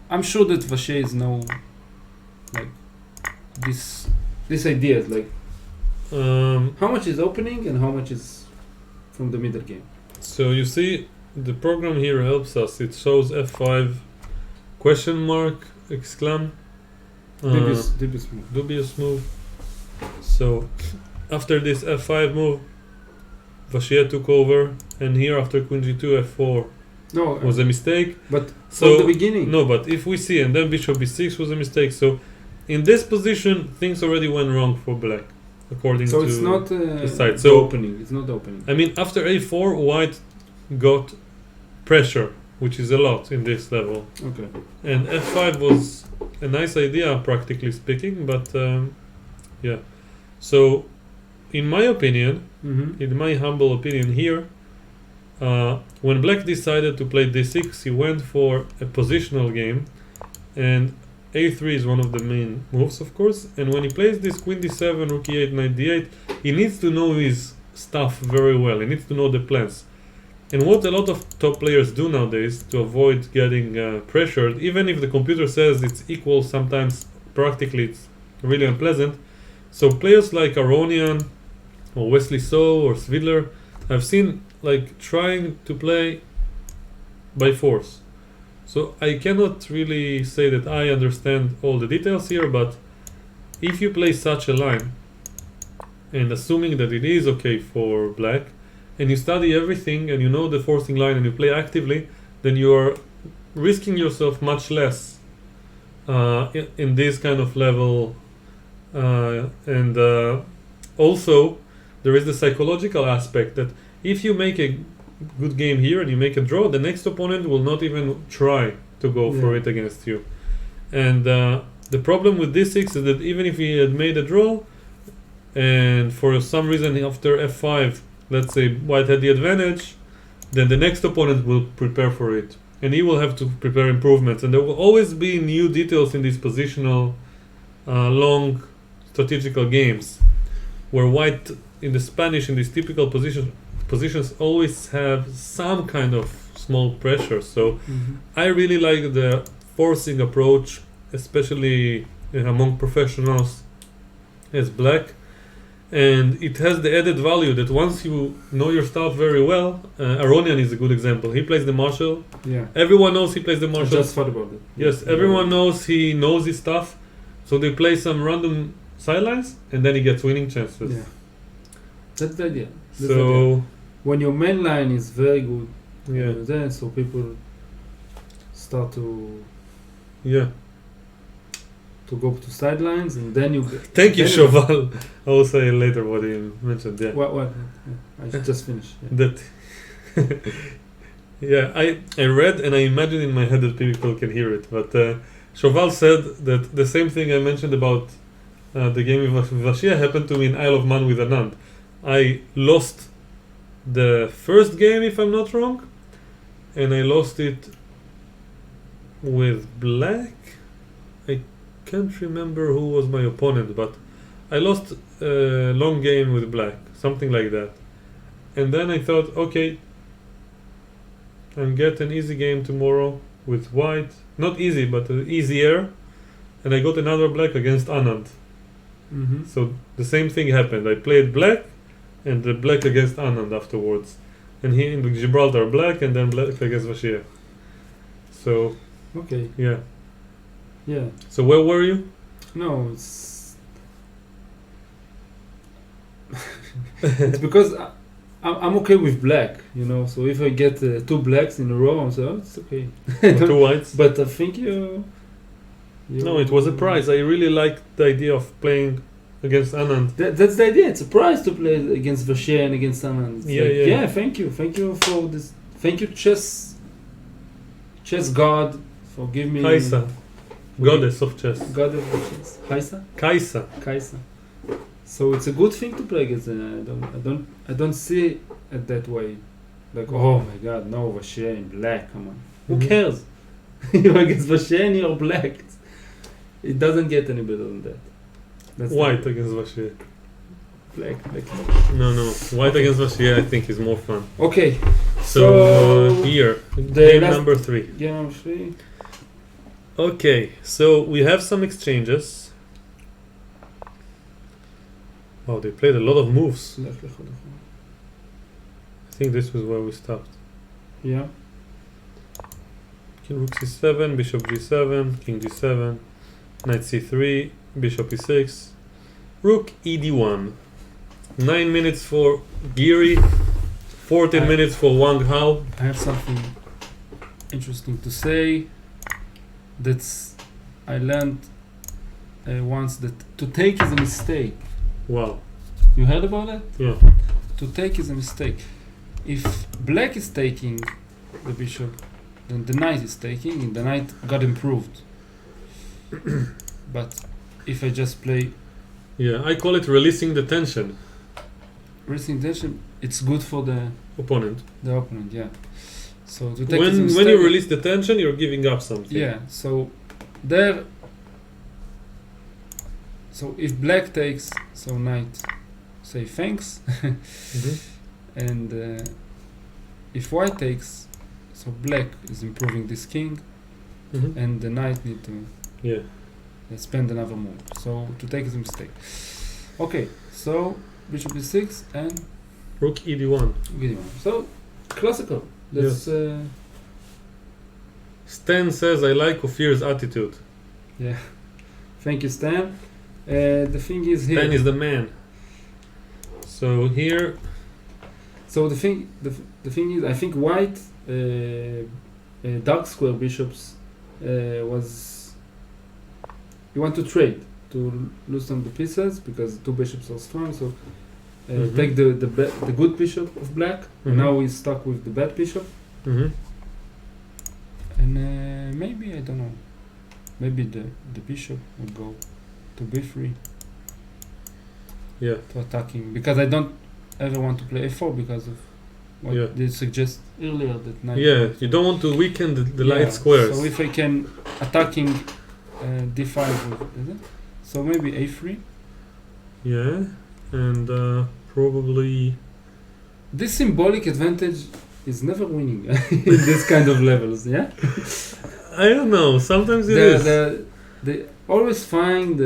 I'm sure that Vache is no like this idea is like how much is opening and how much is from the middle game. So you see, the program here helps us. It shows F5 question mark exclam. Dubious move. Dubious move. So after this F5 move, Vache took over, and here after Queen G2 F4 No, was a mistake. but So from the beginning. no, but if we see, and then Bishop B6 was a mistake. So in this position, things already went wrong for Black, according So to it's not the side. the So opening. It's not the opening. I mean, after A4, White got pressure, which is a lot in this level. Okay. And F5 was a nice idea, practically speaking, but yeah. So, in my opinion, Mm-hmm. in my humble opinion here, when Black decided to play D6, he went for a positional game, and A3 is one of the main moves, of course. And when he plays this Queen D7, Rook E8, Knight D8, he needs to know his stuff very well. He needs to know the plans. And what a lot of top players do nowadays to avoid getting pressured, even if the computer says it's equal, sometimes practically it's really unpleasant. So players like Aronian or Wesley So or Svidler, I've seen like trying to play by force. So I cannot really say that I understand all the details here, but if you play such a line, and assuming that it is okay for Black, and you study everything and you know the forcing line and you play actively, then you are risking yourself much less in this kind of level. And also there is the psychological aspect that if you make a good game here and you make a draw, the next opponent will not even try to go for it against you. And the problem with d6 is that even if he had made a draw, and for some reason after f5, let's say white had the advantage, then the next opponent will prepare for it. And he will have to prepare improvements. And there will always be new details in these positional, long strategical games, where white, in the Spanish, in these typical positions always have some kind of small pressure. So I really like the forcing approach, especially among professionals, as black. And it has the added value that once you know your stuff very well, Aronian is a good example. He plays the marshal. Yeah. Everyone knows he plays the marshal. I just thought about it. Yes, everyone knows he knows his stuff. So they play some random sidelines, and then he gets winning chances. Yeah. That's the idea. When your main line is very good, then so people start to go to sidelines, and then you. Thank you, Cheval. I will say later what you mentioned. Yeah. What? I should just finish. That. I read and I imagine in my head that people can hear it, but Cheval said that the same thing I mentioned about the game with Vashia happened to me in Isle of Man with Anand. I lost the first game, if I'm not wrong, and I lost it with black. I can't remember who was my opponent, but I lost a long game with black, something like that. And then I thought, okay, I'll get an easy game tomorrow with white. Not easy, but easier. And I got another black against Anand. So the same thing happened. I played black, and the black against Anand afterwards. And he in Gibraltar black, and then black against Vashia. So, okay. Yeah. Yeah. So where were you? No, it's it's because I'm okay with black, So if I get 2 blacks in a row, I'm saying, it's okay. 2 whites. But I think you. No, it was a prize. I really liked the idea of playing against Anand. That's the idea. It's a prize to play against Vashia and against Anand. Yeah. Thank you for this. Thank you, chess god, for giving me. Kaisa. Goddess of chess. Goddess of chess. Kaisa. So it's a good thing to play against. I don't see it that way. Like, oh my God, no, Vashia in black. Come on, who cares? You're against Vashia and you're black. It doesn't get any better than that. That's white against Vashia. Black. No. White against Vashia, I think, is more fun. Okay. So here, game number 3. Game number 3. Okay, so we have some exchanges. Wow, they played a lot of moves. I think this was where we stopped. Yeah. King rook c7, bishop g7, king g7, knight c3, bishop e6, rook ed1. 9 minutes for Giri, 14 minutes for Wang Hao. I have something interesting to say. I learned once that to take is a mistake. Wow. You heard about that? Yeah. To take is a mistake. If black is taking the bishop, then the knight is taking, and the knight got improved. But if I just play... Yeah, I call it releasing the tension. Releasing tension, it's good for the opponent. The opponent, yeah. So to take when you release the tension, you're giving up something. Yeah, so there... So if black takes, so knight say thanks. And if white takes, so black is improving this king, and the knight need to spend another move. So to take is a mistake. Okay, so bishop e6 and rook ed1. So classical. Let's. Stan says, "I like Ofir's attitude." Yeah, thank you, Stan. The thing is here. Stan is the man. So here. So the thing is, I think white dark square bishops was you want to trade to lose some of the pieces because 2 bishops are strong. So take the good bishop of black. And now he's stuck with the bad bishop. And maybe, I don't know, maybe the bishop would go to b3. Yeah. To attacking, because I don't ever want to play a4 because of what they suggest earlier that knight. Yeah, you don't want to weaken the light squares. So if I can attacking d5 with it, so maybe a3. Yeah, and probably this symbolic advantage is never winning in this kind of levels. Yeah. I don't know. Sometimes it is. They always find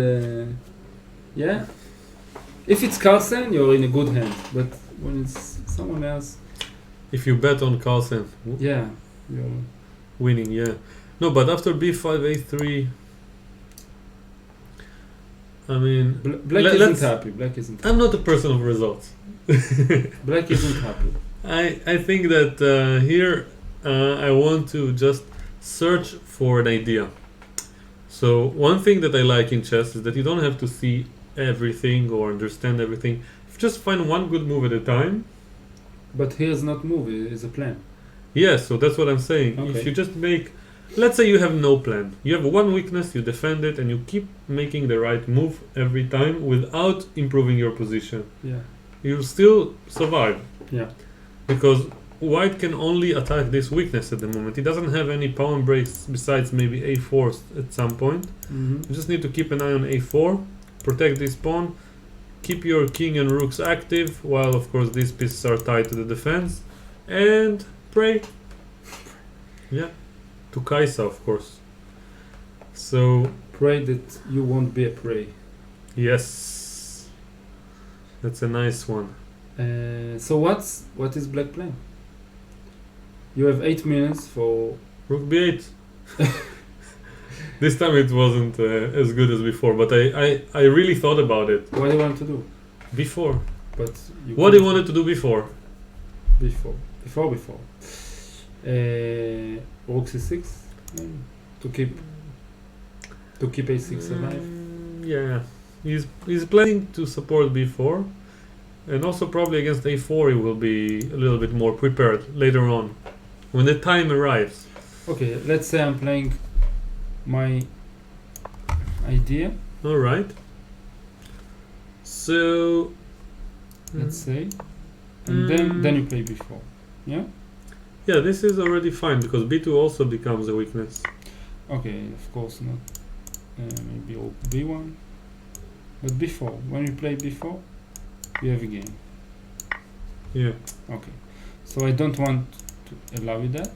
yeah. If it's Carlsen, you're in a good hand. But when it's someone else, if you bet on Carlsen, yeah, you're winning. Yeah. No, but after b5, a3. I mean, black isn't happy. Black isn't happy. I'm not a person of results. Black isn't happy. I think that here I want to just search for an idea. So one thing that I like in chess is that you don't have to see everything or understand everything. You just find one good move at a time. But here's not move, it's a plan. Yes, so that's what I'm saying. Okay. If you just make, let's say you have no plan. You have one weakness, you defend it, and you keep making the right move every time without improving your position. Yeah. You'll still survive. Yeah. Because white can only attack this weakness at the moment. He doesn't have any pawn breaks besides maybe a4 at some point. You just need to keep an eye on a4, protect this pawn, keep your king and rooks active, while of course these pieces are tied to the defense, and pray. Yeah, to Kaisa, of course. So pray that you won't be a prey. Yes, that's a nice one. So what is black plan? You have 8 minutes for Rook b8. This time it wasn't as good as before, but I really thought about it. What do you want to do? Before. But what do you wanted to do before? Before. Rook c6 to keep a6 alive. Yeah, he's planning to support b4, and also probably against a4 he will be a little bit more prepared later on when the time arrives. Okay, let's say I'm playing my idea. All right. So let's say, and then you play b4. Yeah. Yeah, this is already fine because b2 also becomes a weakness. Okay, of course not. Maybe b1, but b4. When you play b4, you have a game. Yeah. Okay. So I don't want to allow you that.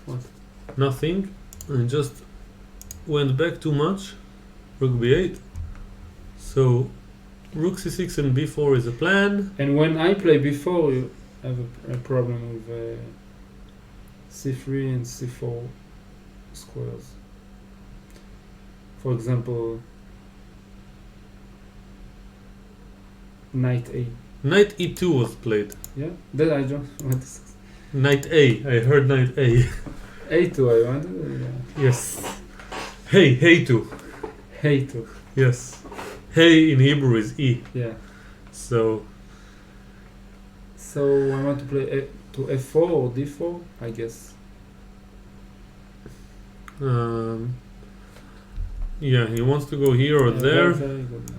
What? Nothing. I just went back too much. Rook b8. So rook c6 and b4 is a plan. And when I play b4, you have a problem with c3 and c4 squares. For example, knight a. Knight e2 was played. Yeah, that I don't want to say. Knight a. I heard knight a. a2 I wanted. Yeah. Yes. Hey to. Hey to. Yes. Hey in Hebrew is e. Yeah. So I want to play to f4 or d4, I guess. Yeah, he wants to go here or there. Very good.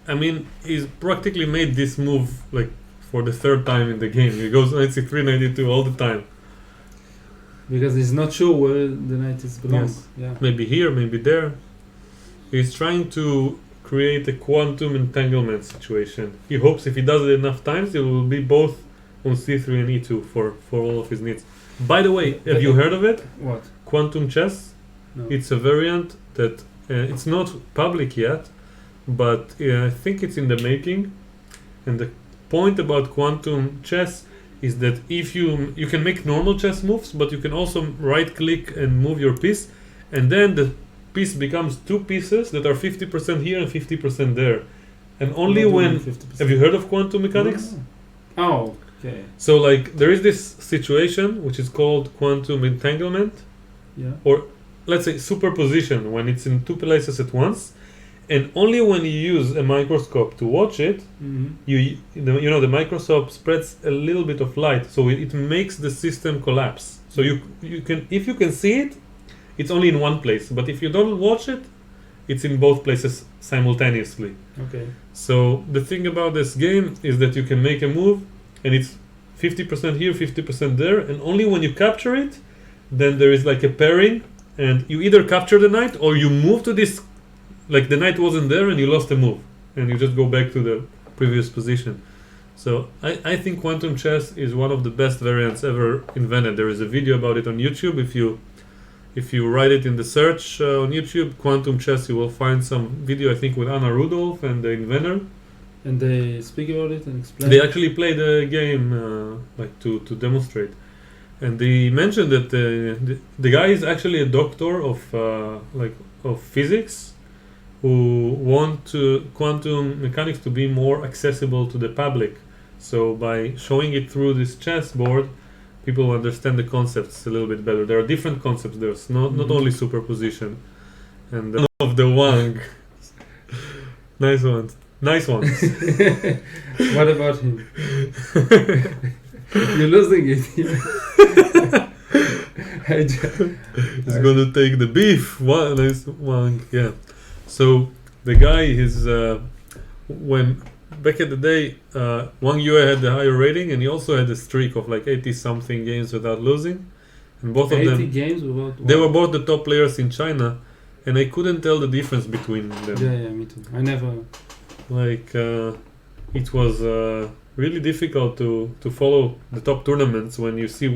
I mean, he's practically made this move like for the third time in the game. He goes knight c3, knight e2 all the time. Because he's not sure where the knight is belongs. Yes. Yeah. Maybe here, maybe there. He's trying to create a quantum entanglement situation. He hopes if he does it enough times, it will be both on c3 and e2 for all of his needs. By the way, have you heard of it? What? Quantum chess? No. It's a variant that it's not public yet, but I think it's in the making. And the point about quantum chess is that if you can make normal chess moves, but you can also right click and move your piece, and then the piece becomes two pieces that are 50% here and 50% there. And only when 50%. Have you heard of quantum mechanics? No. Oh, okay. So like there is this situation which is called quantum entanglement, Yeah. or let's say superposition, when it's in two places at once, and only when you use a microscope to watch it, the microscope spreads a little bit of light, so it makes the system collapse. So you can, if you can see it, it's only in one place, but if you don't watch it, it's in both places simultaneously. Okay. So the thing about this game is that you can make a move, and it's 50% here, 50% there, and only when you capture it, then there is like a pairing, and you either capture the knight or you move to this, like the knight wasn't there and you lost a move, and you just go back to the previous position. So I think quantum chess is one of the best variants ever invented. There is a video about it on YouTube. If you write it in the search on YouTube, quantum chess, you will find some video, I think, with Anna Rudolph and the inventor. And they speak about it and explain. They actually play the game like to demonstrate, and they mentioned that the guy is actually a doctor of physics, who want quantum mechanics to be more accessible to the public. So by showing it through this chessboard, people understand the concepts a little bit better. There are different concepts. There's not only superposition, and of the Wang, nice ones. What about him? You're losing it. He's gonna take the beef. Nice Wang, yeah. So the guy is when back in the day, Wang Yue had the higher rating, and he also had a streak of like 80 something games without losing, and both of them 80 games without. They were both the top players in China, and I couldn't tell the difference between them. Yeah, me too. I never. Like it was really difficult to follow the top tournaments when you see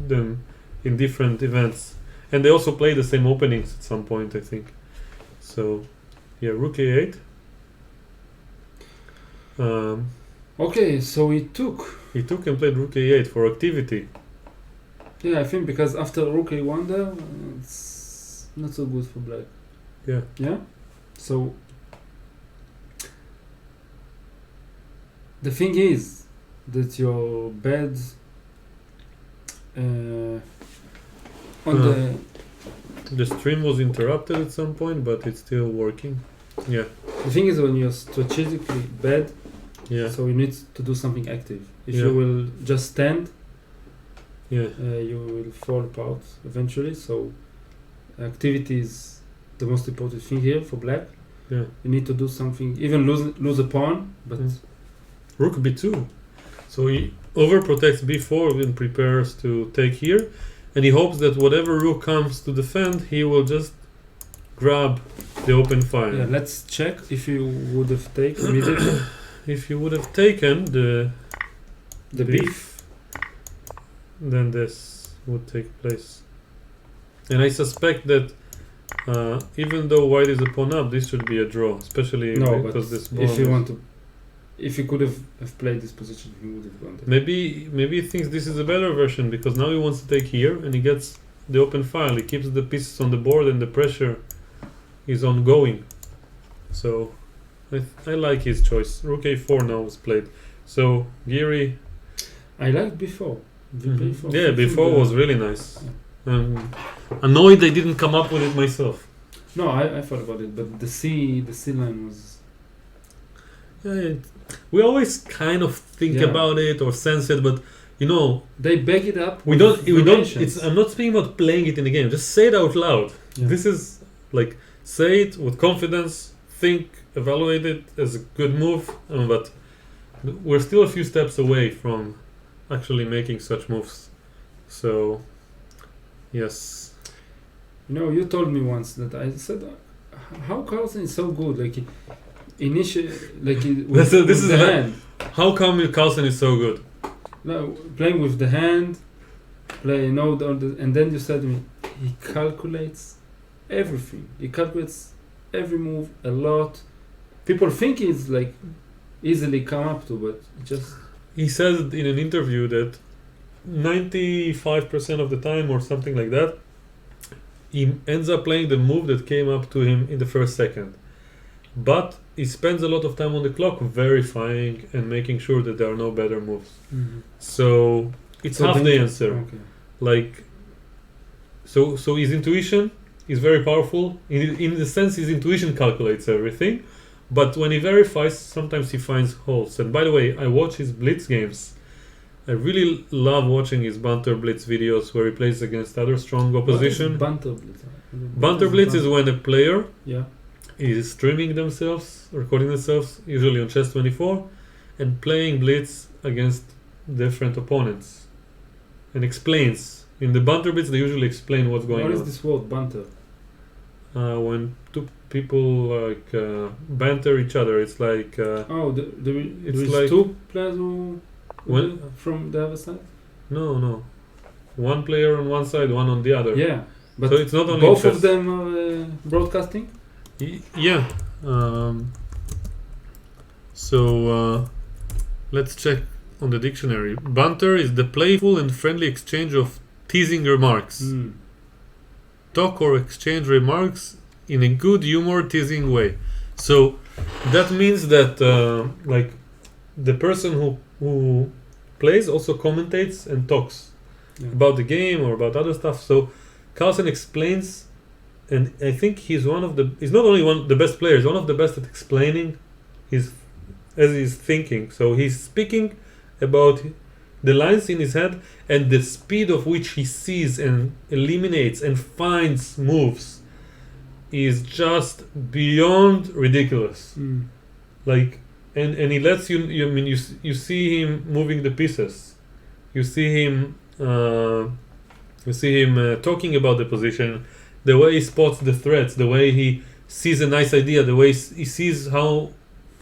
them in different events, and they also play the same openings at some point, I think. So yeah, rook a8. Okay, so he took and played rook a8 for activity. Yeah, I think because after rook a1 there, it's not so good for black. Yeah. Yeah. So the thing is that your bed on the stream was interrupted at some point, but it's still working. Yeah. The thing is when you're strategically bad, yeah. So you need to do something active. If Yeah. you will just stand, Yeah. you will fall apart eventually. So activity is the most important thing here for black. Yeah. You need to do something, even lose a pawn, but Rook b2. So he overprotects b4 and prepares to take here, and he hopes that whatever rook comes to defend, he will just grab the open file. yeah, let's check if you would have taken immediately If you would have taken the beef. then this would take place. And I suspect that even though white is a pawn up, this should be a draw, especially No, because but this if you pawn want to, if he could have played this position, he would have gone there. maybe he thinks this is a better version, because now he wants to take here and he gets the open file. He keeps the pieces on the board and the pressure is ongoing. So I like his choice. Rook a4 now was played. So Geary, I liked before. yeah, before was really nice. Annoyed I didn't come up with it myself. No, I thought about it, but the C line was. Yeah, we always kind of think Yeah. about it or sense it, but you know, They back it up. we with don't. variations. It's. I'm not speaking about playing it in the game. Just say it out loud. Yeah. This is like, say it with confidence. Think, evaluate it as a good move, but we're still a few steps away from actually making such moves. So, yes. You told me once that I said, how Carlsen is so good, like initially, like with, This is the like- hand. How come Carlsen is so good? No, playing with the hand, and then you said to me, he calculates everything. He calculates every move a lot. People think it's like easily come up to, but just He said in an interview that 95% of the time or something like that, he ends up playing the move that came up to him in the first second. But he spends a lot of time on the clock verifying and making sure that there are no better moves. So it's So half then the you- answer. Okay. Like so his intuition is very powerful. In the sense, his intuition calculates everything, but when he verifies, sometimes he finds holes. And by the way, I watch his blitz games. I really love watching his banter blitz videos where he plays against other strong opposition. Banter blitz? Banter blitz is when a player Yeah. is streaming themselves, recording themselves, usually on Chess24, and playing blitz against different opponents, and explains. In the banter blitz, they usually explain what's going on. What is this word, banter? When two people banter each other, it's like There it's is like two players who when from the other side? no, one player on one side, one on the other. Yeah. But So it's not only both chess. of them are broadcasting? Yeah. Let's check on the dictionary. Banter is the playful and friendly exchange of teasing remarks. Talk or exchange remarks in a good humor teasing way. So that means that like the person who plays also commentates and talks about the game or about other stuff. So Carlsen explains, and I think he's not only the best player, he's one of the best at explaining as he's thinking. So he's speaking about the lines in his head and the speed of which he sees and eliminates and finds moves is just beyond ridiculous. Like, and he lets you see him moving the pieces. You see him talking about the position, the way he spots the threats, the way he sees a nice idea, the way he sees how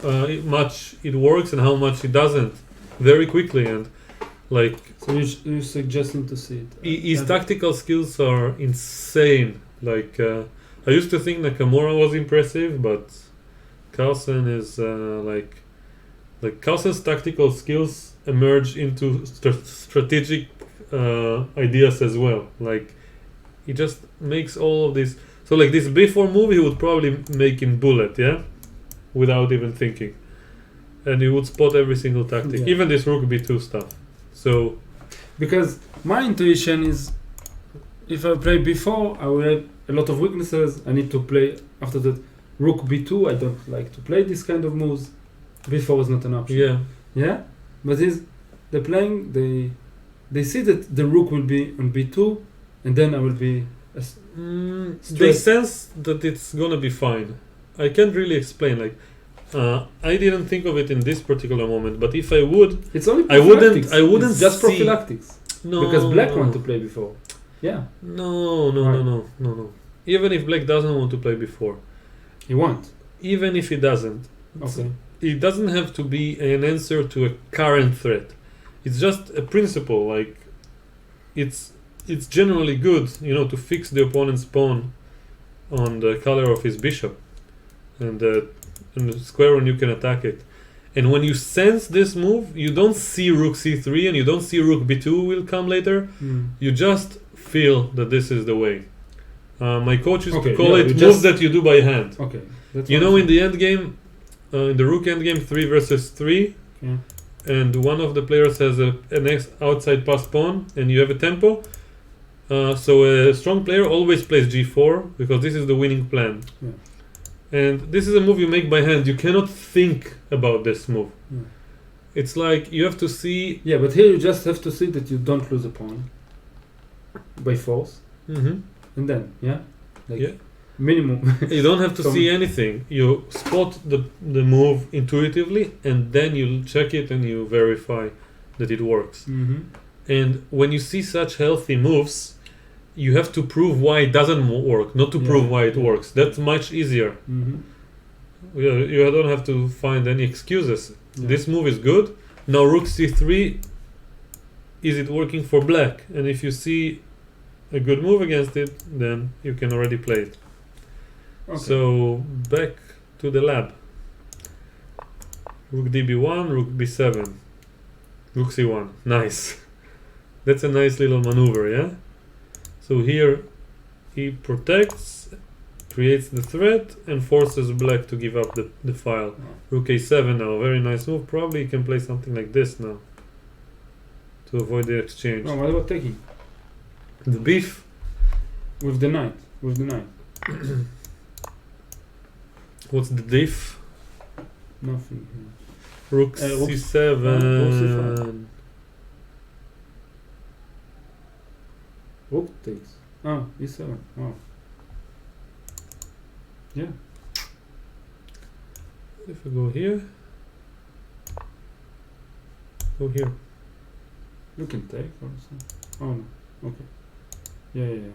much it works and how much it doesn't very quickly. And like, so you're suggesting to see it. His tactical skills are insane. Like I used to think Nakamura was impressive, but Carlsen is like Carlsen's tactical skills emerge into strategic ideas as well. Like he just makes all of this. So like this before move, he would probably make in bullet, yeah, without even thinking, and he would spot every single tactic, even this rook b2 stuff. So because my intuition is, if I play b4, I will have a lot of weaknesses. I need to play after that rook b2. I don't like to play this kind of moves. b4 is not an option. Yeah. But they're playing. They see that the rook will be on b2, and then I will be. They sense that it's gonna be fine. I can't really explain. Like, I didn't think of it in this particular moment, but if I would, it's only I wouldn't it's just see prophylactics. No, because black want to play before. Yeah. No. Even if black doesn't want to play before, he won't. Even if he doesn't, Okay. It doesn't have to be an answer to a current threat. It's just a principle. Like, it's generally good, to fix the opponent's pawn on the color of his bishop, and the square when you can attack it. And when you sense this move, you don't see rook c3 and you don't see rook b2 will come later. You just feel that this is the way. My coach used to call it moves that you do by hand. Okay. That's in the end game, in the rook end game, 3 versus 3, and one of the players has an outside pass pawn, and you have a tempo. So a strong player always plays g4 because this is the winning plan. And this is a move you make by hand. You cannot think about this move. It's like you have to see. Yeah, but here you just have to see that you don't lose a pawn by force. And then, minimum. You don't have to see anything. You spot the move intuitively, and then you check it and you verify that it works. And when you see such healthy moves, you have to prove why it doesn't work, not to prove why it works. That's much easier. You don't have to find any excuses. This move is good. Now rook c3, is it working for black? And if you see a good move against it, then you can already play it. So back to the lab. Rook db1, rook b7, rook c1. Nice. That's a nice little maneuver, yeah? So here he protects, creates the threat, and forces black to give up the file. Rook a7 now, very nice move. Probably he can play something like this now to avoid the exchange. What about taking? The beef With the knight. With the knight. What's the diff? Nothing here. Rook rook- c7. rook c5. Rook takes. Oh, e7. Wow. Yeah. If we go here, go here. You can take or something. Oh no. Okay. Yeah.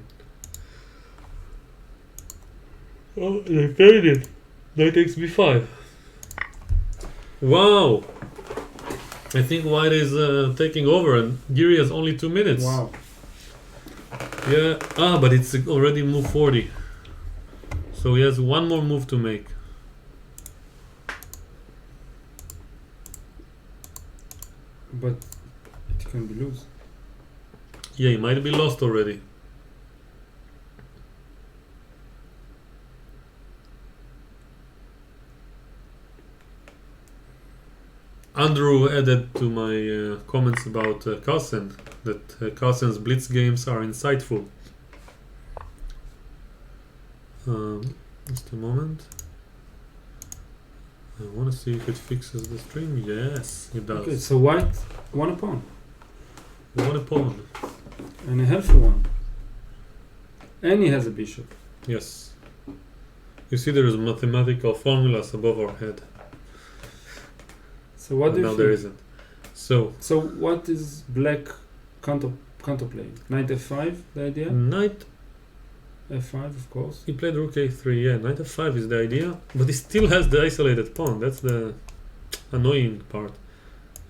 Oh, they played it. Knight takes b5. Wow! I think white is taking over, and Giri has only 2 minutes. Wow. Yeah. But it's already move 40. So he has one more move to make. But it can be loose. Yeah, he might be lost already. Andrew added to my comments about Carlsen that Carlsen's blitz games are insightful. Just a moment. I want to see if it fixes the stream. Yes, it does. Okay, so white won a pawn. One a pawn. And a healthy one. And he has a bishop. Yes. You see there is mathematical formulas above our head. So what do you now think? there isn't. So what is black counterplaying? Knight f5, the idea? knight, f5, of course. he played rook a3, yeah, knight f5 is the idea, but he still has the isolated pawn. That's the annoying part.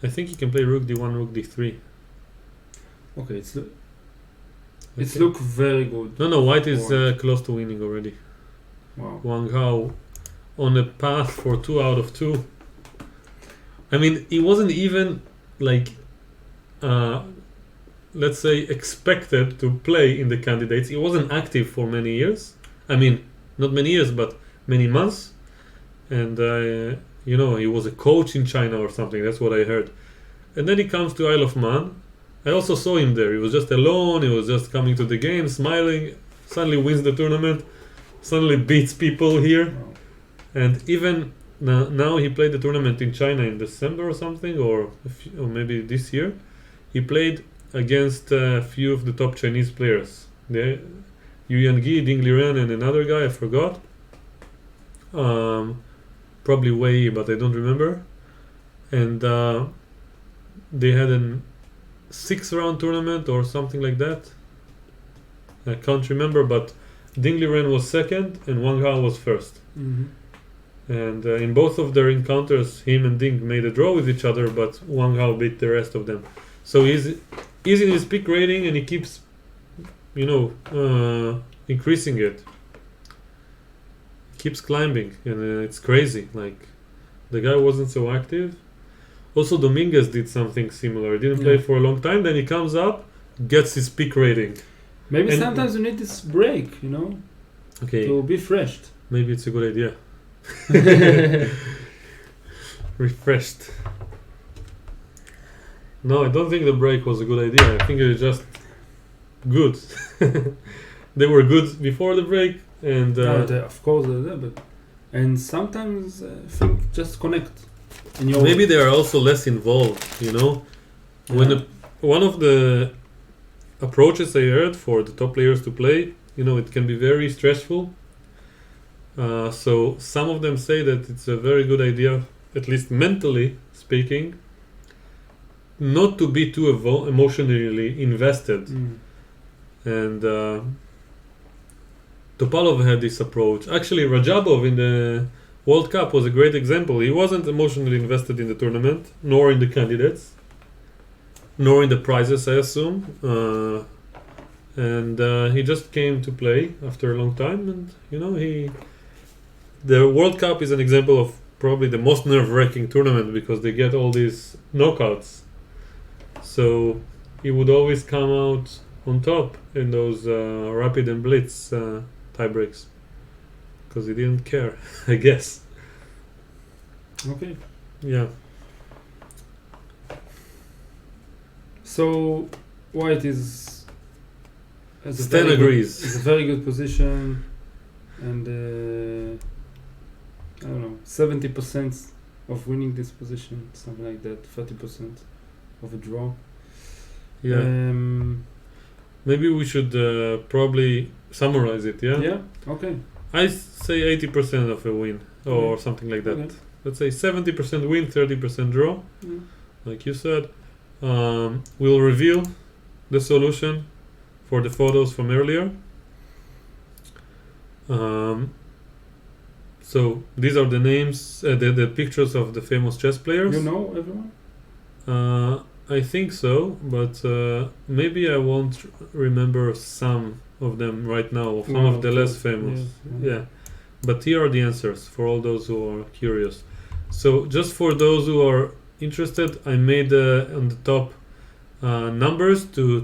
I think he can play rook d1, rook d3. Okay, it's look very good. No, white is close to winning already. Wow. Wang Hao on a path for 2 out of 2. I mean, he wasn't even like, let's say, expected to play in the candidates. He wasn't active for many years. I mean, not many years, but many months. And, he was a coach in China or something. That's what I heard. And then he comes to Isle of Man. I also saw him there. He was just alone. He was just coming to the game, smiling. Suddenly wins the tournament. Suddenly beats people here. Wow. And even now he played the tournament in China in December or something, or maybe this year. He played against a few of the top Chinese players. Yu Yangi, Ding Liren, and another guy, I forgot. Probably Wei, but I don't remember. And they had a 6-round tournament or something like that. I can't remember, but Ding Liren was second and Wang Hao was first. Mm-hmm. And in both of their encounters, him and Ding made a draw with each other, but Wang Hao beat the rest of them. So he's in his peak rating, and he keeps, increasing it. Keeps climbing, and it's crazy. Like, the guy wasn't so active. Also, Dominguez did something similar. He didn't play for a long time. Then he comes up, gets his peak rating. Maybe sometimes you need this break, Okay, to be refreshed. maybe it's a good idea. Refreshed. No, I don't think the break was a good idea. I think it was just good. They were good before the break, and Of course they're there, and sometimes think just connect. maybe they are also less involved. When one of the approaches I heard for the top players to play, it can be very stressful. So some of them say that it's a very good idea, at least mentally speaking, not to be too emotionally invested. And Topalov had this approach. Actually, Rajabov in the World Cup was a great example. He wasn't emotionally invested in the tournament, nor in the candidates, nor in the prizes, I assume. And he just came to play after a long time, and the World Cup is an example of probably the most nerve-wracking tournament because they get all these knockouts. So he would always come out on top in those rapid and blitz tie breaks because he didn't care, I guess. Okay. Yeah. So white is Stan agrees. It's a very good position, and I don't know, 70% of winning this position, something like that, 30% of a draw. Yeah. Maybe we should probably summarize it. Yeah. Yeah. Okay. I say 80% of a win or something like that. Okay. Let's say 70% win, 30% draw, like you said. We'll reveal the solution for the photos from earlier. So these are the names, the pictures of the famous chess players. You know everyone? I think so, but maybe I won't remember some of them right now, or some of the less famous. Yeah. But here are the answers for all those who are curious. So just for those who are interested, I made on the top numbers to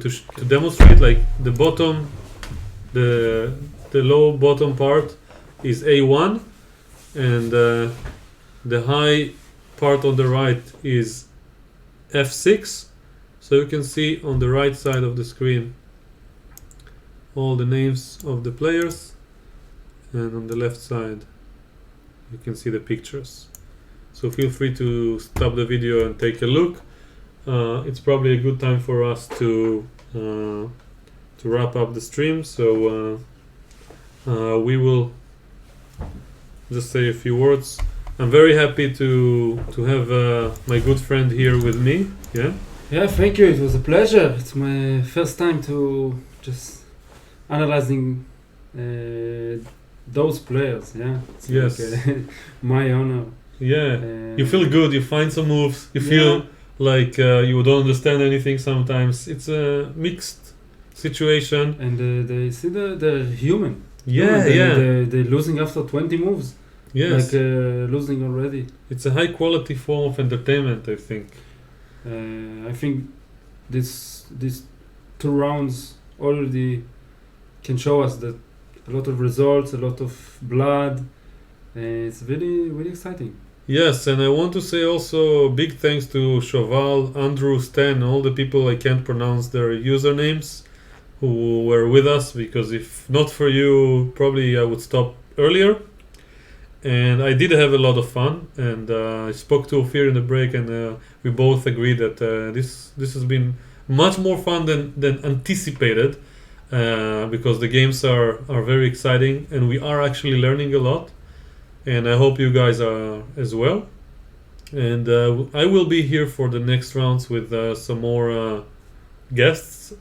demonstrate. Like the bottom, the low bottom part is A1, and the high part on the right is F6. So you can see on the right side of the screen all the names of the players, and on the left side you can see the pictures. So feel free to stop the video and take a look. It's probably a good time for us to wrap up the stream. So we will just say a few words. I'm very happy to have my good friend here with me. Yeah. Yeah, thank you. It was a pleasure. It's my first time to just analyzing those players. Yeah. It's yes. Like, my honor. Yeah. You feel good. You find some moves. You feel like you don't understand anything sometimes. It's a mixed situation. And they see they're human. Yeah, They're losing after 20 moves. Yes. Like losing already. It's a high quality form of entertainment, I think. I think these 2 rounds already can show us that a lot of results, a lot of blood. It's really, really exciting. Yes, and I want to say also big thanks to Shoval, Andrew, Stan, all the people I can't pronounce their usernames who were with us, because if not for you, probably I would stop earlier. And I did have a lot of fun, and I spoke to Ofir in the break, and we both agreed that this has been much more fun than anticipated, because the games are very exciting, and we are actually learning a lot. And I hope you guys are as well. And I will be here for the next rounds with some more guests.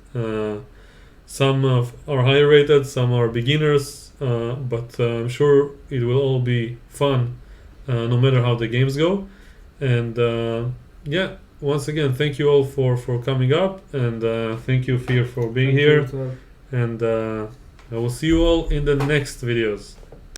Some are higher rated, some are beginners, but I'm sure it will all be fun, no matter how the games go. And once again, thank you all for coming up, and thank you, Ofir, for being here. And I will see you all in the next videos.